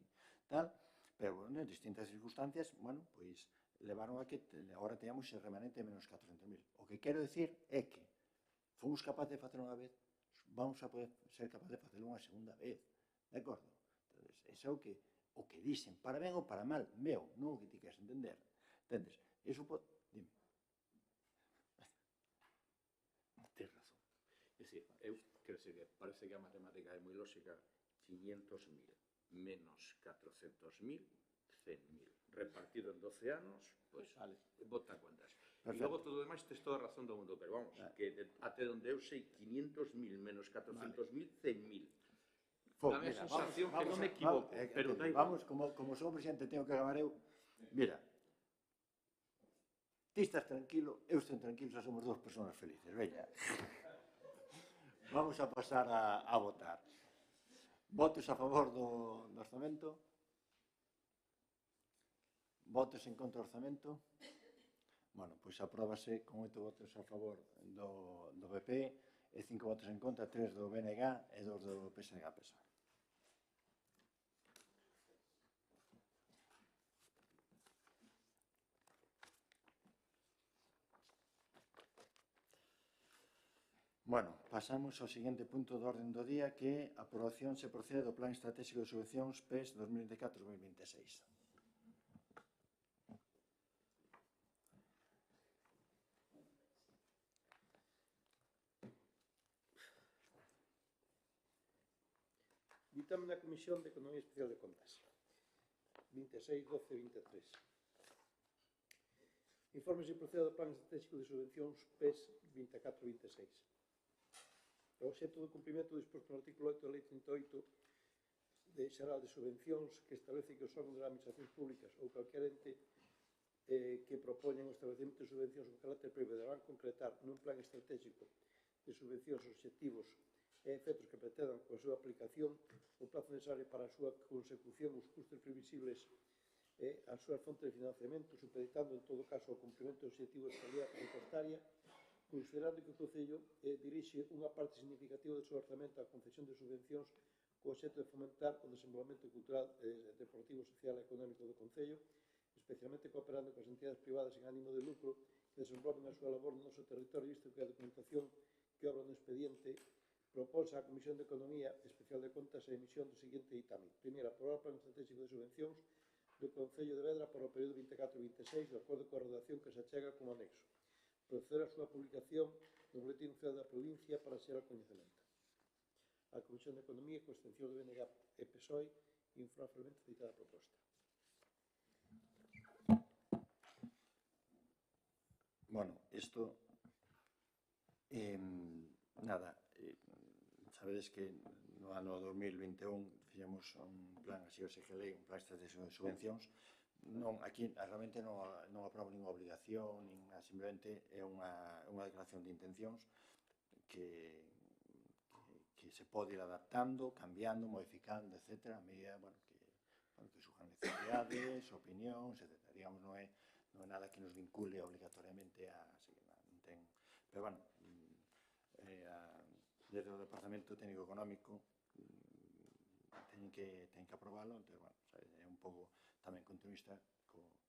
tal, pero, bueno, en distintas circunstancias, bueno, pois, levaron a que agora teñamos ese remanente de menos 400.000. O que quero decir é que fomos capaces de facelo unha vez, vamos a poder ser capaces de facelo unha segunda vez, de acordo? Entonces, ese é o que dicen, para ben ou para mal, meu, non o que ti queres entender, entendes? Iso pode... Dime. Tens razón. É dicir, eu quero dicir que parece que a matemática é moi lógica. 500.000 menos 400.000, 100.000. Repartido en 12 anos, pois, Vale. bota cuentas. E Perfecto. logo todo o demais tes toda a razón do mundo, pero vamos, que até onde eu sei, 500.000 menos 400.000, 100.000. Dame a sensación que non me equivoco, pero da igual. Vamos, como sou presidente, tengo que acabar eu. Mira, ti estás tranquilo, eu estou tranquilo, xa somos dous persoas felices, veña. Vamos a pasar a votar. Votos a favor do orzamento? Votos en contra do orzamento? Bueno, pois apróbase con 8 votos a favor do PP e 5 votos en contra, 3 do BNG e 2 do PSG-PSOE. Bueno, pasamos ao seguinte punto do orden do día, que é a aprobación se procede do Plan Estratégico de Subvencións PES 2024-2026. Ditame da Comisión de Economía Especial de Contas. 26-12-23. Informe se procede do Plan Estratégico de Subvencións PES 24-26. O obxecto do cumprimento disposto no artículo 8 da Lei 38 de Xeral de Subvencións, que establece que os órgãos das administracións públicas ou calquer ente que propoñen o establecemento de subvencións con carácter previo deberán concretar nun plan estratégico de subvencións obxectivos e efectos que pretendan coa súa aplicación o plazo necesario para a súa consecución, os custos previsibles e as súas fontes de financiamento, supeditando en todo caso o cumprimento do obxectivo de estabilidade presupuestaria, considerando que o Concello dirixe unha parte significativa do seu orzamento á concesión de subvencións co obxecto de fomentar o desenvolvemento cultural, deportivo, social e económico do Concello, especialmente cooperando coas entidades privadas sen ánimo de lucro que desenvolven a súa labor no noso territorio, visto que a documentación que obra no expediente propónse á Comisión de Economía Especial de Contas a emisión do seguinte ditame. Primeiro, aprobar o Plan Estratégico de Subvencións do Concello de Vedra para o período 24-26, de acordo coa redacción que se achega como anexo. Proceder a súa publicación no Boletín Oficial da Provincia para ser ao coñecemento. A Comisión de Economía, con extensión do BNG e PSOE, informa finalmente citada proposta. Bueno, isto... nada, sabedes que no ano 2021 fixemos un plan, así o SGLEI, un plan estratégico de subvencións. Non, aquí realmente non aprobo ninguna obligación, simplemente é unha declaración de intencións que se pode ir adaptando, cambiando, modificando, etc. a medida, bueno, que surjan necesidades, opinións, etc. Digamos, non é nada que nos vincule obligatoriamente a seguir, non ten... Pero, bueno, desde o Departamento Técnico Económico teñen que aprobalo, entón, bueno, é un pouco tamén continuista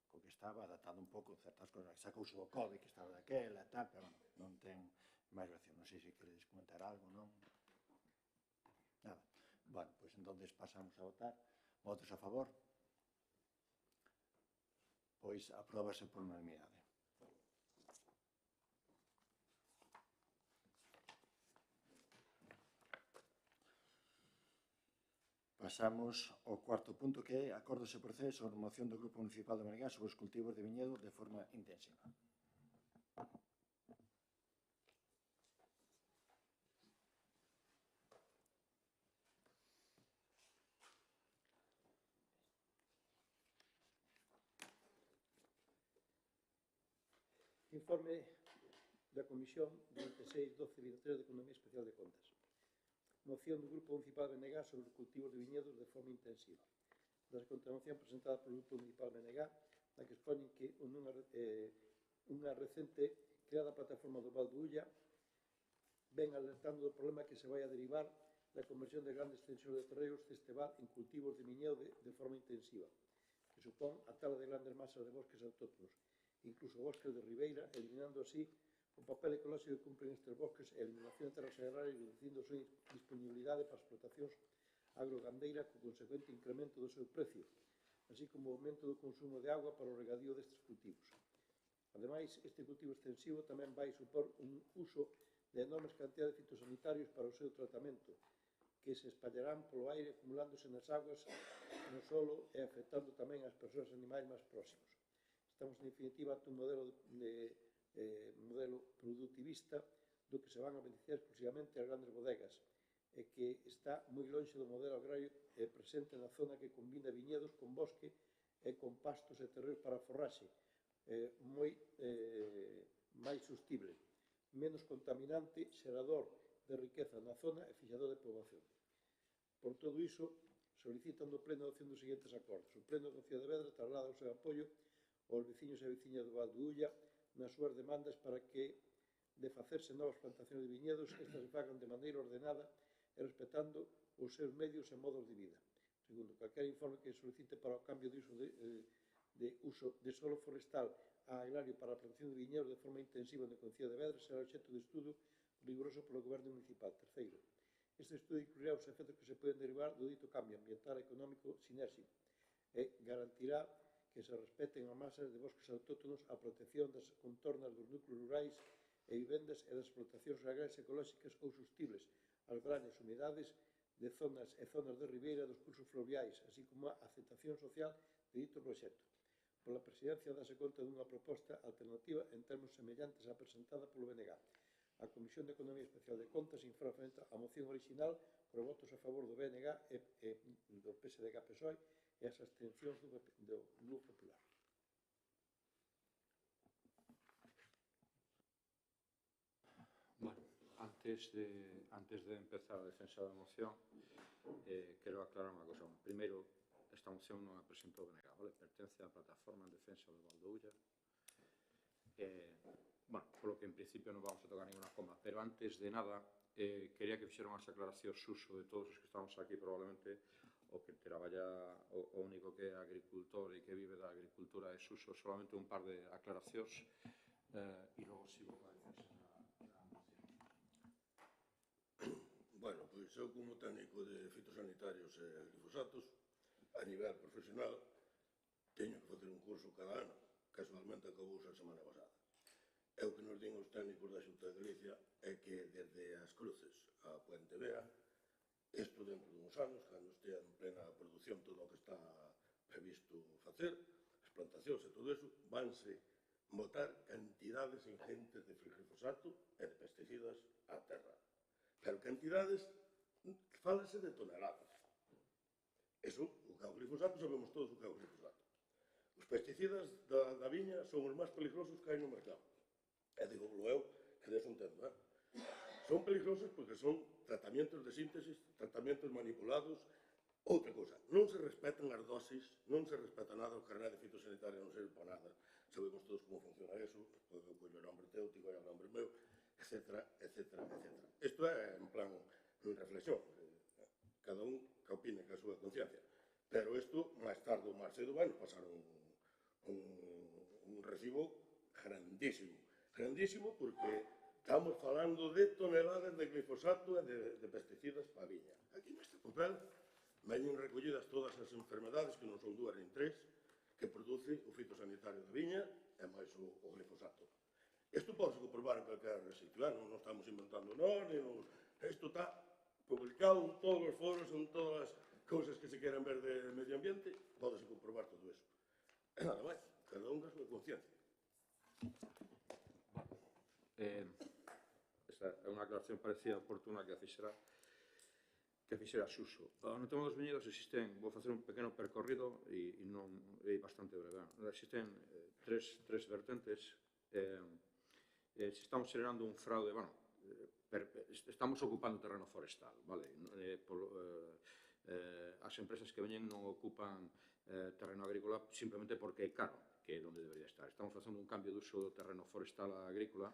co que estaba, adaptado un pouco certas cosas, sacouse o COVID que estaba daquela e tal, pero, bueno, non ten máis relación. Non sei se queredes comentar algo, non? Nada. Bueno, pois entonces pasamos a votar. Votos a favor? Pois apróbase por unanimidade. Pasamos ao cuarto punto, que é acordo se procede sobre a moción do Grupo Municipal de Manegá sobre os cultivos de viñedo de forma intensiva. Informe da Comisión 26-12-23 de Economía Especial de Contas. Moción do Grupo Municipal BNG sobre os cultivos de viñedos de forma intensiva. Das contramoción presentada polo Grupo Municipal BNG, na que expoñen que unha recente creada plataforma do Val do Ulla ven alertando do problema que se vai a derivar da conversión de grandes extensións de terreos deste val en cultivos de viñedo de forma intensiva, que supón a tala de grandes masas de bosques autóctonos, incluso bosques de ribeira, eliminando así o papel ecolóxico que cumplen estes bosques e a eliminación de terras agrarias, reducindo a súa disponibilidade para explotacións agrogandeiras co consecuente incremento do seu precio, así como o aumento do consumo de agua para o regadío destes cultivos. Ademais, este cultivo extensivo tamén vai supor un uso de enormes cantidades de fitosanitarios para o seu tratamento, que se espallarán polo aire acumulándose nas aguas, no solo e afectando tamén as persoas e animais máis próximos. Estamos, en definitiva, ante un modelo productivista do que se van a beneficiar exclusivamente as grandes bodegas e que está moi lonxe do modelo agrario presente na zona que combina viñedos con bosque e con pastos e terreos para forraxe, moi máis sostible, menos contaminante, xerador de riqueza na zona e fixador de poboación. Por todo iso, solicitan do Pleno a adopción dos seguintes acordos. O Pleno da Cidade de Vedra traslada o seu apoio aos veciños e veciñas do Val do Ulla nas súas demandas para que, de facerse novas plantacións de viñedos, estas se fagan de maneira ordenada e respetando os seus medios e modos de vida. Segundo, calquer informe que solicite para o cambio de uso de solo forestal a agrario para a plantación de viñedos de forma intensiva no Concello de Vedra será obxecto de estudo riguroso polo Goberno Municipal. Terceiro, este estudo incluirá os efectos que se poden derivar do dito cambio ambiental e económico sinérxico e garantirá que se respeten as masas de bosques autóctonos, a protección das contornas dos núcleos rurais e vivendas e das explotacións agrarias ecolóxicas ou sostibles, as grandes humedades de zonas e zonas de ribeira dos cursos fluviais, así como a aceptación social de dito proxecto. Pola Presidencia dase conta dunha proposta alternativa en termos semellantes á presentada polo BNG. A Comisión de Economía Especial de Contas infrafrenta a moción original por votos a favor do BNG e do PSDG-PSOE e as abstencións do Grupo Popular. Bueno, antes de empezar a defensa da moción, quero aclarar unha cosa. Primeiro, esta moción non a presentou o BNG, vale? Pertence á plataforma en defensa do Val do Ulla. Bueno, polo que en principio non vamos a tocar ninguna coma, pero antes de nada, quería que fixeran as aclaracións uso de todos os que estamos aquí, probablemente o que traballa o único que é agricultor e que vive da agricultura é Suso, solamente un par de aclaracións e logo sigo con a defensa da moción. Bueno, pois eu como técnico de fitosanitarios e glifosatos, a nivel profesional, teño que facer un curso cada ano, casualmente acabou a semana pasada. E o que nos din os técnicos da Xunta de Galicia é que desde as Cruces a Puente Vea, isto dentro de uns anos, cando estea en plena produción todo o que está previsto facer, as plantacións e todo eso, vanse botar cantidades ingentes de glifosato e de pesticidas á terra. Pero cantidades, fálase de toneladas. Eso, o que é o glifosato, sabemos todos o que é o glifosato. Os pesticidas da viña son os máis peligrosos que hai no mercado. E digo, eu, que des un tendo, son peligrosos porque son tratamientos de síntesis, tratamientos manipulados. Outra cousa, non se respetan as dosis, non se respeta nada, o carné de fitosanitaria non serve para nada. Sabemos todos como funciona eso, eu collo o nombre teu, ti collo o nombre meu, etcétera, etcétera, etcétera. Isto é en plan reflexión, cada un que opine que a súa conciencia. Pero isto, máis tarde ou máis cedo, vai nos pasar un recibo grandísimo. Grandísimo porque estamos falando de toneladas de glifosato e de pesticidas para a viña. Aquí neste papel veñen recollidas todas as enfermedades, que non son dúas nin tres, que produce o fitosanitario da viña e máis o glifosato. Isto pode comprobar en calquera sitio, non estamos inventando nós, isto está publicado en todos os foros, en todas as cousas que se queran ver de medio ambiente, pode comprobar todo iso. E nada máis, cada un da súa conciencia. Esta é unha aclaración parecida oportuna que a fixera Suso. No tema dos viñedos existen, vou facer un pequeno percorrido e non é bastante breve. Existen tres vertentes. Estamos generando un fraude, bueno, estamos ocupando terreno forestal, vale? As empresas que veñen non ocupan terreno agrícola simplemente porque é caro. que é onde debería estar. Estamos facendo un cambio de uso do terreno forestal a agrícola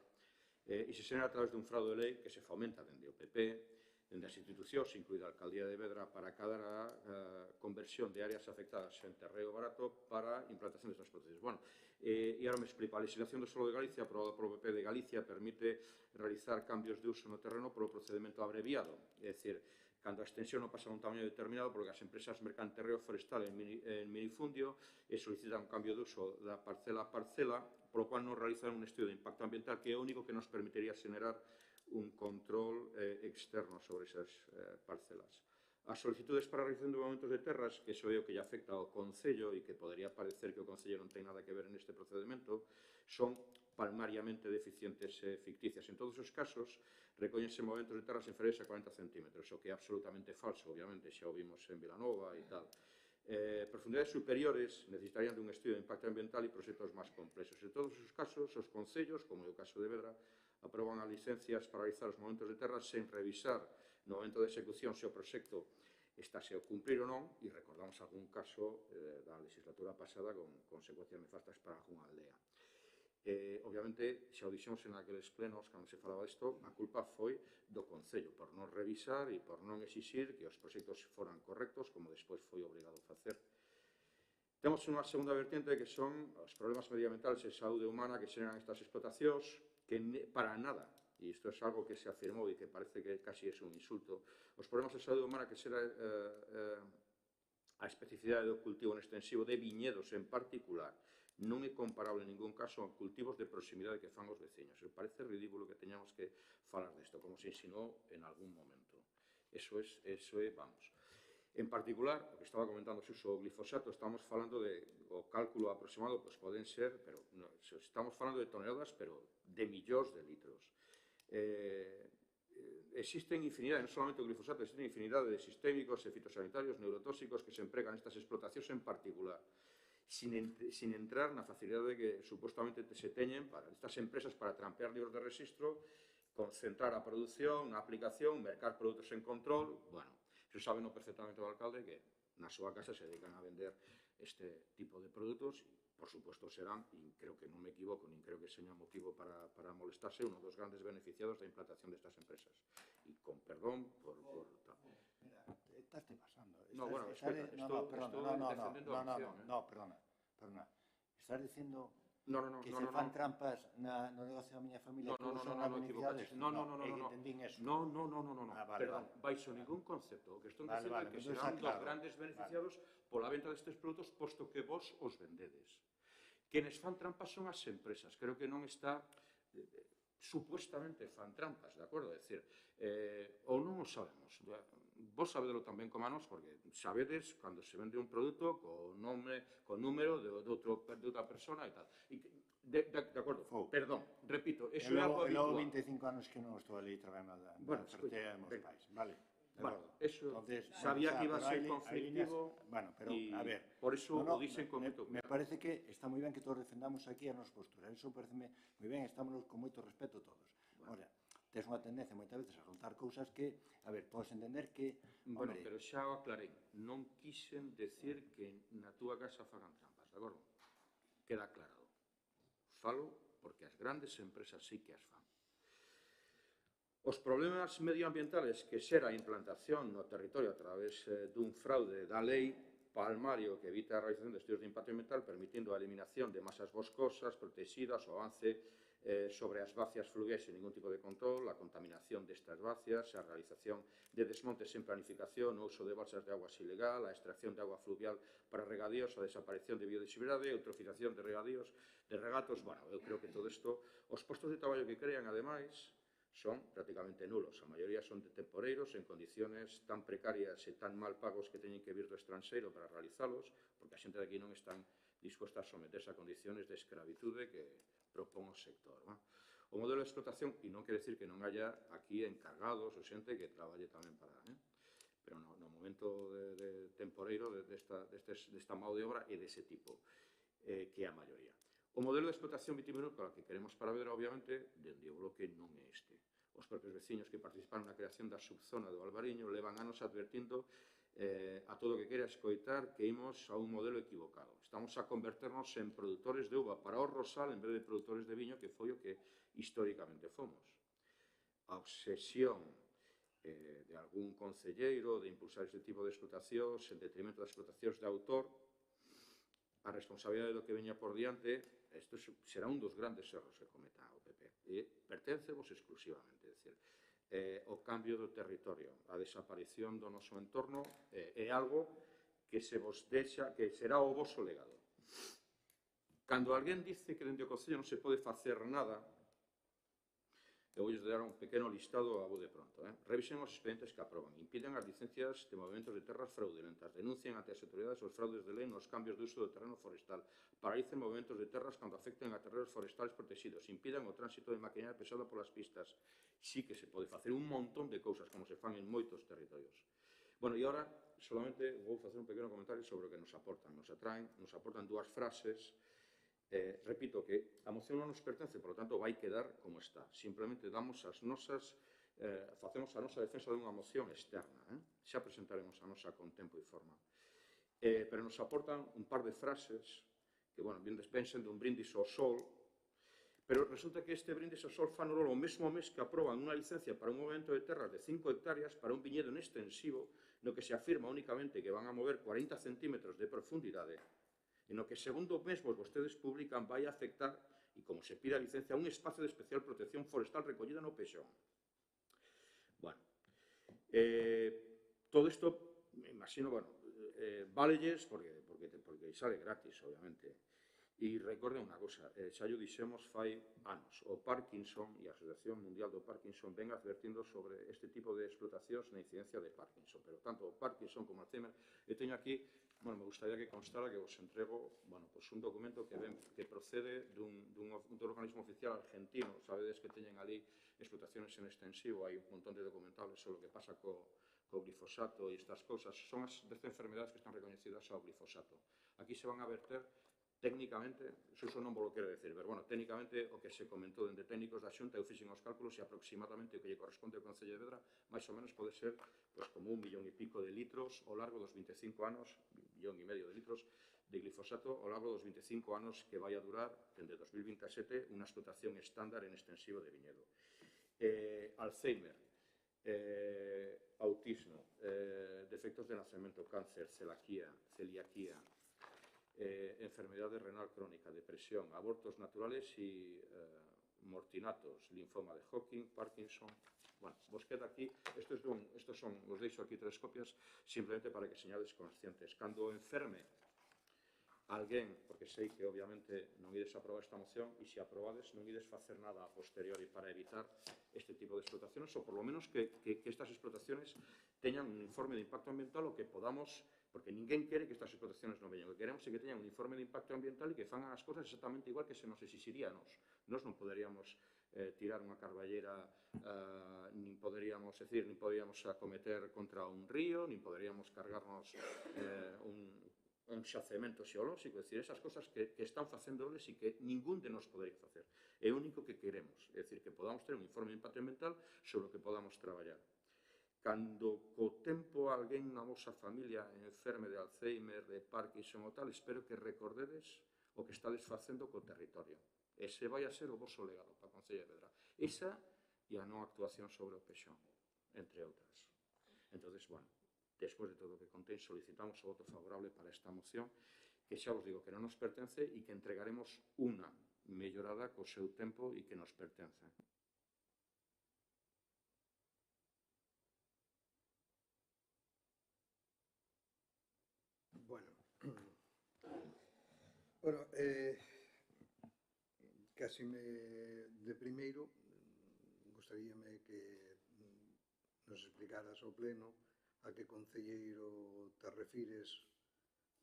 e se xenera a través dun fraude de lei que se fomenta dende o PP, dende as institucións, incluída a Alcaldía de Vedra, para cadar a conversión de áreas afectadas en terreo barato para implantación destas proteínas. Bueno, e agora me explico. A legislación do solo de Galicia, aprobada polo PP de Galicia, permite realizar cambios de uso no terreno polo procedimento abreviado, é dicir, cando a extensión non pasa a un tamaño determinado, porque as empresas mercan terreo forestal en minifundio e solicitan un cambio de uso da parcela a parcela, polo cual non realizan un estudio de impacto ambiental que é o único que nos permitiría xenerar un control externo sobre esas parcelas. As solicitudes para a realización de movimentos de terras, que iso é o que lle afecta ao Concello e que podería parecer que o Concello non ten nada que ver neste procedimento, son palmariamente deficientes e ficticias. En todos os casos, recoñense movimentos de terras inferiores a 40 centímetros, o que é absolutamente falso, obviamente, xa o vimos en Vilanova e tal. Profundidades superiores necesitarían de un estudio de impacto ambiental e proxectos máis complexos. En todos os casos, os concellos, como é o caso de Vedra, aproban as licencias para realizar os movimentos de terras sen revisar no momento de execución se o proxecto estáse a cumprir ou non, e recordamos algún caso da legislatura pasada con consecuencias nefastas para algunha aldea. Obviamente, xa o dixemos en aqueles plenos, cando se falaba disto, a culpa foi do Concello por non revisar e por non exixir que os proxectos foran correctos, como despois foi obrigado a facer. Temos unha segunda vertiente que son os problemas medioambientales e saúde humana que xeran estas explotacións, que para nada, e isto é algo que se afirmou e que parece que casi é un insulto, os problemas de saúde humana que xera a especificidade do cultivo en extensivo de viñedos en particular non é comparable en ningún caso a cultivos de proximidade que fan os veciños. Me parece ridículo que teñamos que falar disto, como se insinuou en algún momento. Eso é, vamos. En particular, o que estaba comentando Suso, o glifosato, estamos falando de, o cálculo aproximado, pois poden ser, pero no, estamos falando de toneladas, pero de millóns de litros. Existen infinidade, non solamente o glifosato, existen infinidade de sistémicos e fitosanitarios neurotóxicos que se empregan nestas explotacións en particular, sin entrar na facilidade que supostamente se teñen para estas empresas para trampear libros de registro, concentrar a produción, a aplicación, mercar produtos en control. Bueno, iso sabeno perfectamente o alcalde que na súa casa se dedican a vender este tipo de produtos e, por suposto, serán, e creo que non me equivoco, nin creo que seña motivo para molestarse, uno dos grandes beneficiados da implantación destas empresas. E con perdón por Mira, estás pasando. No, bueno, espera, perdona. Estás dicindo que se fan trampas no negocio da miña familia que usan as beneficiades? No. Entendín eso. No. Perdón, vale. baixo ningún concepto. O que estou dicindo é que pues serán claro. dos grandes beneficiados pola venta destes produtos, posto que vos os vendedes. Quenes fan trampas son as empresas. Creo que non está... supuestamente fan trampas, de acordo? É dicir, ou non o sabemos. Vos sabedelo tamén como a nos, porque sabedes cando se vende un produto con nome, con número de outra persona e tal. De acordo, perdón, repito, eso é algo habitual. Logo 25 anos que non estou ali traballando na fertea dos pais, vale? Bueno, eso sabía que iba a ser conflictivo. Bueno, pero, a ver... Por eso o dicen con moito cuidado. Me parece que está moi ben que todos defendamos aquí a nosa postura. Eso pareceme moi ben, estamos con moito respeto todos. Ora, tes unha tendencia moitas veces a soltar cousas que, a ver, podes entender que... Bueno, pero xa o aclarei. Non quixen decir que na túa casa fagan trampas, de acordo? Queda aclarado. Falo porque as grandes empresas sí que as fan. Os problemas medioambientales que xera a implantación no territorio a través dun fraude da lei palmario que evita a realización de estudios de impacto ambiental permitindo a eliminación de masas boscosas protegidas, o avance sobre as vacias fluviais sen ningún tipo de control, a contaminación destas vacias, a realización de desmontes sen planificación, o uso de balsas de aguas ilegal, a extracción de agua fluvial para regadíos, a desaparición de biodiversidade, a eutrofización de regadíos, de regatos. Bueno, eu creo que todo isto, os postos de traballo que crean, ademais, son prácticamente nulos. A maioría son de temporeiros en condiciones tan precarias e tan mal pagos que teñen que vir do estranxeiro para realizalos, porque a xente de aquí non están disposta a someterse a condiciones de escravitude que propón o sector. O modelo de explotación, e non quere decir que non haya aquí encargados ou xente que traballe tamén para... Pero no momento de temporeiro desta mão de obra é dese tipo, que é a maioría. O modelo de explotación vitivinícola que queremos para Vedra, obviamente, dende o bloque non é este. Os propios veciños que participaron na creación da subzona do Albariño levan anos advertindo a todo o que queira escoitar que imos a un modelo equivocado. Estamos a converternos en produtores de uva para o rosal en vez de produtores de viño, que foi o que históricamente fomos. A obsesión de algún concelleiro de impulsar este tipo de explotacións en detrimento das explotacións de autor, a responsabilidade do que veña por diante, isto será un dos grandes erros que cometa o PP. E perténcevos exclusivamente, é dicir, o cambio do territorio, a desaparición do noso entorno é algo que se vos deixa, que será o voso legado. Cando alguén dice que dende o Concello non se pode facer nada, eu vou dar un pequeno listado a bo de pronto. Revisen os expedientes que aproban, impiden as licencias de movimentos de terras fraudulentas, denuncien ante as autoridades os fraudes de lei nos cambios de uso do terreno forestal, paralicen movimentos de terras cando afecten a terrenos forestales protegidos, impidan o tránsito de maquinaria pesada polas pistas. Sí que se pode facer un montón de cousas, como se fan en moitos territorios. Bueno, e agora, solamente vou facer un pequeno comentario sobre o que nos aportan. Nos aportan dúas frases. Repito que a moción non nos pertence, por lo tanto, vai quedar como está. Simplemente damos as nosas, facemos a nosa defensa dunha moción externa. Xa presentaremos a nosa con tempo e forma. Pero nos aportan un par de frases que, bueno, bien despensen dun brindis ao sol, pero resulta que este brindis ao sol fan o mesmo mes que aproban unha licencia para un movimento de terras de 5 hectáreas para un viñedo en extensivo no que se afirma únicamente que van a mover 40 centímetros de profundidade e no que, segundo mesmos vostedes publican, vai a afectar, e como se pide a licencia, un espacio de especial protección forestal recollida no Pexón. Bueno, todo isto, me imagino, bueno, válelles porque sale gratis, obviamente. E recorden unha cosa, xa yo dixemos fai anos, o Parkinson e a Asociación Mundial do Parkinson ven advertindo sobre este tipo de explotacións na incidencia de Parkinson, pero tanto o Parkinson como o Alzheimer, eu teño aquí, bueno, me gustaría que constara que vos entrego, bueno, pues un documento que procede dun organismo oficial argentino, sabedes que teñen ali explotacións en extensivo, hai un montón de documentables sobre o que pasa co glifosato e estas cousas, son as 10 enfermedades que están recoñecidas ao glifosato. Aquí se van a verter técnicamente, iso non vos lo quero decir, pero, bueno, técnicamente o que se comentou dende técnicos da Xunta, eu fixen os cálculos e aproximadamente o que lle corresponde ao Concello de Vedra, máis ou menos pode ser como 1,5 millón de litros ao largo dos 25 anos, 1,5 millón de litros de glifosato ao largo dos 25 anos que vai a durar, dende 2027, unha explotación estándar en extensivo de viñedo. Alzheimer, autismo, defectos de nacemento, cáncer, celiaquía, enfermedade renal crónica, depresión, abortos naturales e mortinatos, linfoma de Hodgkin, Parkinson. Bueno, vos queda aquí, os deixo aquí 3 copias, simplemente para que señades conscientes. Cando enferme alguén, porque sei que obviamente non ides aprobar esta moción, e se aprobades non ides facer nada a posteriori para evitar este tipo de explotaciones, ou por lo menos que estas explotaciones teñan un informe de impacto ambiental o que podamos, porque ninguén quere que estas explotaciones non veñan, o que queremos é que teñan un informe de impacto ambiental e que fagan as cousas exactamente igual que se nos exixiría a nos. Nos non poderíamos tirar unha carballera, nin poderíamos acometer contra un río, nin poderíamos cargarnos un xacemento xeolóxico, é dicir, esas cosas que están facendo eles e que ningún de nos podería facer. É o único que queremos, é dicir, que podamos ter un informe de impacto ambiental sobre o que podamos traballar. Cando co tempo alguén na vosa familia enferme de Alzheimer, de Parkinson ou tal, espero que recordedes o que estades facendo co territorio. Ese vai a ser o voso legado para o Concello de Vedra. Esa e a non actuación sobre o Pexón, entre outras. Entón, bueno, despois de todo o que contén, solicitamos o voto favorable para esta moción, que xa vos digo que non nos pertence e que entregaremos unha mellorada co seu tempo e que nos pertence. Bueno, casi de primeiro gostaríame que nos explicaras ao pleno a que concelleiro te refires,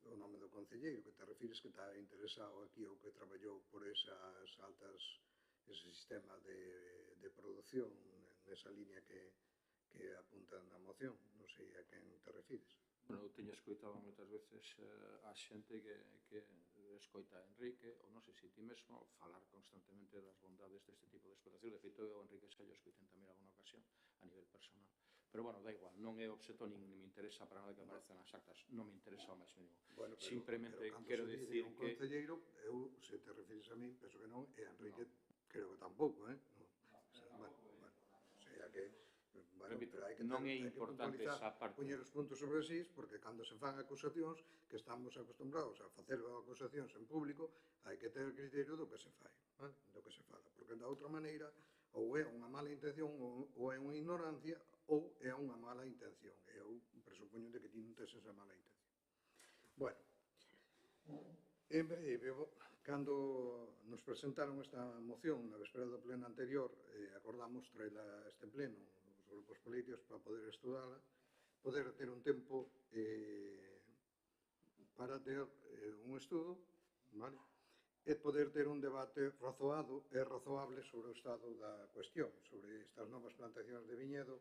o nome do concelleiro que te refires que está interesado aquí ou que traballou por ese sistema de produción nesa línea que apunta na moción. Non sei a quen te refires. Bueno, eu teño escoitado moitas veces a xente que escoita a Enrique, ou non sei se ti mesmo, falar constantemente das bondades deste tipo de explotación. De feito, eu Enrique xa yo escoitei tamén alguna ocasión a nivel personal. Pero, bueno, da igual, non é obxecto nin me interesa para nada que apareza nas actas, non me interesa o máis mínimo. Bueno, Simplemente cando quero se dice dicir un que... concelleiro, eu, se te refires a mí, penso que non, e a Enrique creo que tampouco, non. Bueno, o sea que, bueno, Repito, pero hai que non é hai que importante puntualizar, esa parte. poñer os puntos sobre as is, porque cando se fan acusacións, que estamos acostumbrados a facer acusacións en público, hai que ter criterio do que se fai, vale? Do que se fala, porque da outra maneira, ou é unha mala intención, ou é unha ignorancia, ou é unha mala intención. Eu presupoño de que ti non tes esa mala intención. Bueno, en principio, cando nos presentaron esta moción na véspera do pleno anterior, acordamos traela a este pleno, os grupos políticos, para poder estudala, poder ter un tempo para ter un estudo, vale? E poder ter un debate razoado e razoable sobre o estado da cuestión, sobre estas novas plantacións de viñedo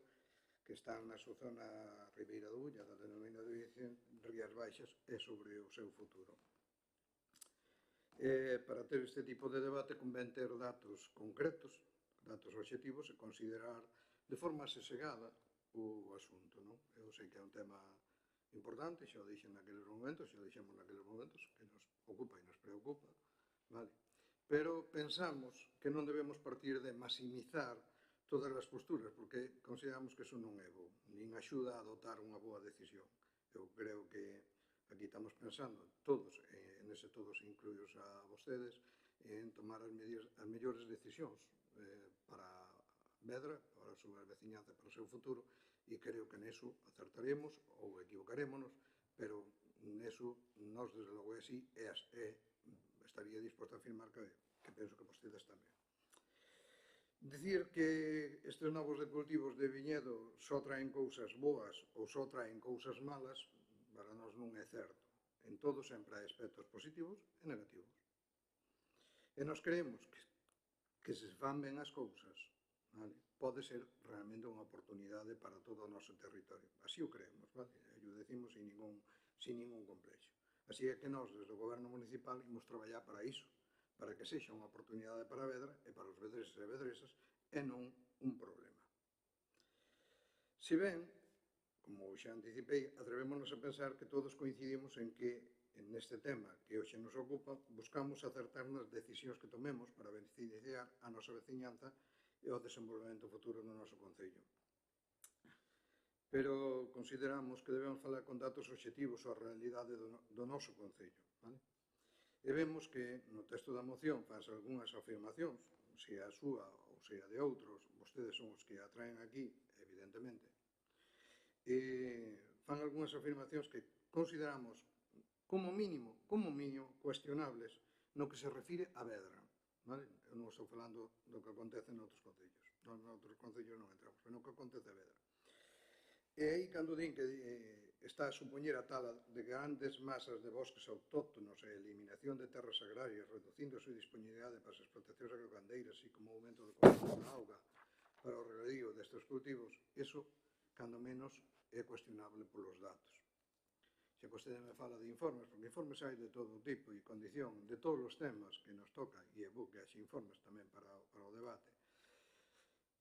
que están na súa zona Ribeira do Ulla, da denominación Rías Baixas, e sobre o seu futuro. Para ter este tipo de debate convén ter datos concretos, datos obxectivos, e considerar de forma sesegada o asunto, non? Eu sei que é un tema importante, xa o dixen naqueles momentos, xa o dixemos naqueles momentos, que nos ocupa e nos preocupa, vale? Pero pensamos que non debemos partir de maximizar todas as posturas, porque consideramos que eso non é bo, nin axuda a adoptar unha boa decisión. Eu creo que aquí estamos pensando todos, en ese todos incluídos a vostedes, en tomar as mellores decisións para Vedra, para a súa veciñanza, para o seu futuro, e creo que neso acertaremos ou equivocarémonos, pero neso nós, desde logo, é así, e estaría disposto a afirmar que penso que vostedes tamén. Dicir que estes novos cultivos de viñedo só traen cousas boas ou só traen cousas malas, para nós non é certo. En todo sempre hai aspectos positivos e negativos. E nós creemos que se fan ben as cousas, vale? Pode ser realmente unha oportunidade para todo o noso territorio. Así o creemos, vale? E o decimos sin ningún complexo. Así é que nós, desde o Goberno Municipal, imos traballar para iso, para que sexa unha oportunidade para Vedra e para os vedreses e vedresas, e non un problema. Si ben, como xa anticipei, atrevémonos a pensar que todos coincidimos en que, neste tema que hoxe nos ocupa, buscamos acertar nas decisións que tomemos para beneficiar a nosa veciñanza e o desenvolvemento futuro do noso concello. Pero consideramos que debemos falar con datos obxectivos á realidade do noso concello, vale? E vemos que no texto da moción faz algunhas afirmacións, sea a súa ou sea de outros, vostedes son os que a traen aquí, evidentemente, e fan algunhas afirmacións que consideramos como mínimo, cuestionables no que se refire a Vedra, vale? Eu non estou falando do que acontece noutros concellos, noutros concellos non entramos, pero no que acontece a Vedra. E aí, cando din que está a supoñer a tala de grandes masas de bosques autóctonos e a eliminación de terras agrarias, reducindo a súa disponibilidade para as explotacións agrogandeiras, así como o aumento do consumo da auga para o regadío destes cultivos, iso, cando menos, é cuestionable polos datos. Se vostede me fala de informes, porque informes hai de todo tipo e condición, de todos os temas que nos toca, e é bo que haxe informes tamén para o debate.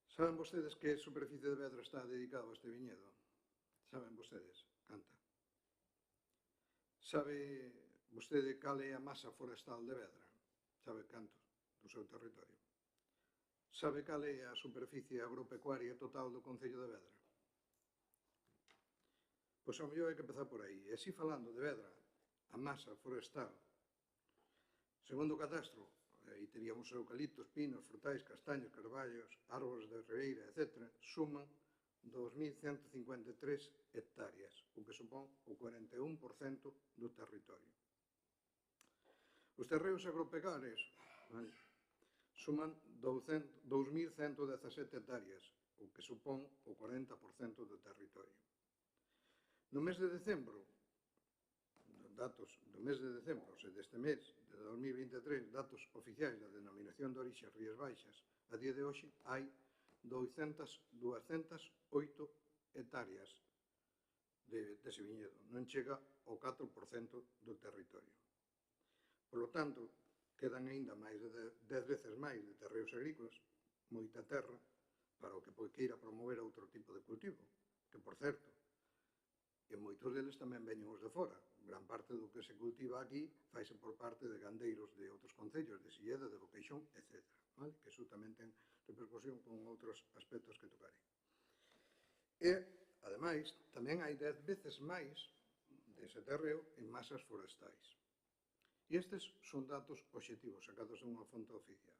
Saben vostedes que superficie de Vedra está dedicado a este viñedo? Saben vostedes? Canta. Sabe vostede cal é a masa forestal de Vedra? Sabe canto do seu territorio? Sabe cal é a superficie agropecuaria total do concello de Vedra? Pois ao mellor hai que empezar por aí. E así falando de Vedra, a masa forestal, segundo o catastro, aí teríamos eucaliptos, pinos, frutais, castaños, carballos, árbores de ribeira, etc., suman 2.153 hectáreas, o que supón o 41% do territorio. Os terreos agropecuarios suman 2.117 hectáreas, o que supón o 40% do territorio. No mes de decembro, datos do mes de decembro, ou sea, deste mes de 2023, datos oficiais da denominación de orixe Rías Baixas, a día de hoxe hai 208 hectáreas dese viñedo, non chega ao 4% do territorio. Por lo tanto, quedan aínda máis de 10 veces máis de terreos agrícolas, moita terra, para o que queira promover outro tipo de cultivo, que, por certo, e moitos deles tamén veñen os de fora. Gran parte do que se cultiva aquí faise por parte de gandeiros de outros concellos, de Silleda, de Boqueixón, etc. Vale? Que iso tamén ten repercusión con outros aspectos que tocarei. E, ademais, tamén hai 10 veces máis dese terreo en masas forestais. E estes son datos obxectivos, sacados de unha fonte oficial.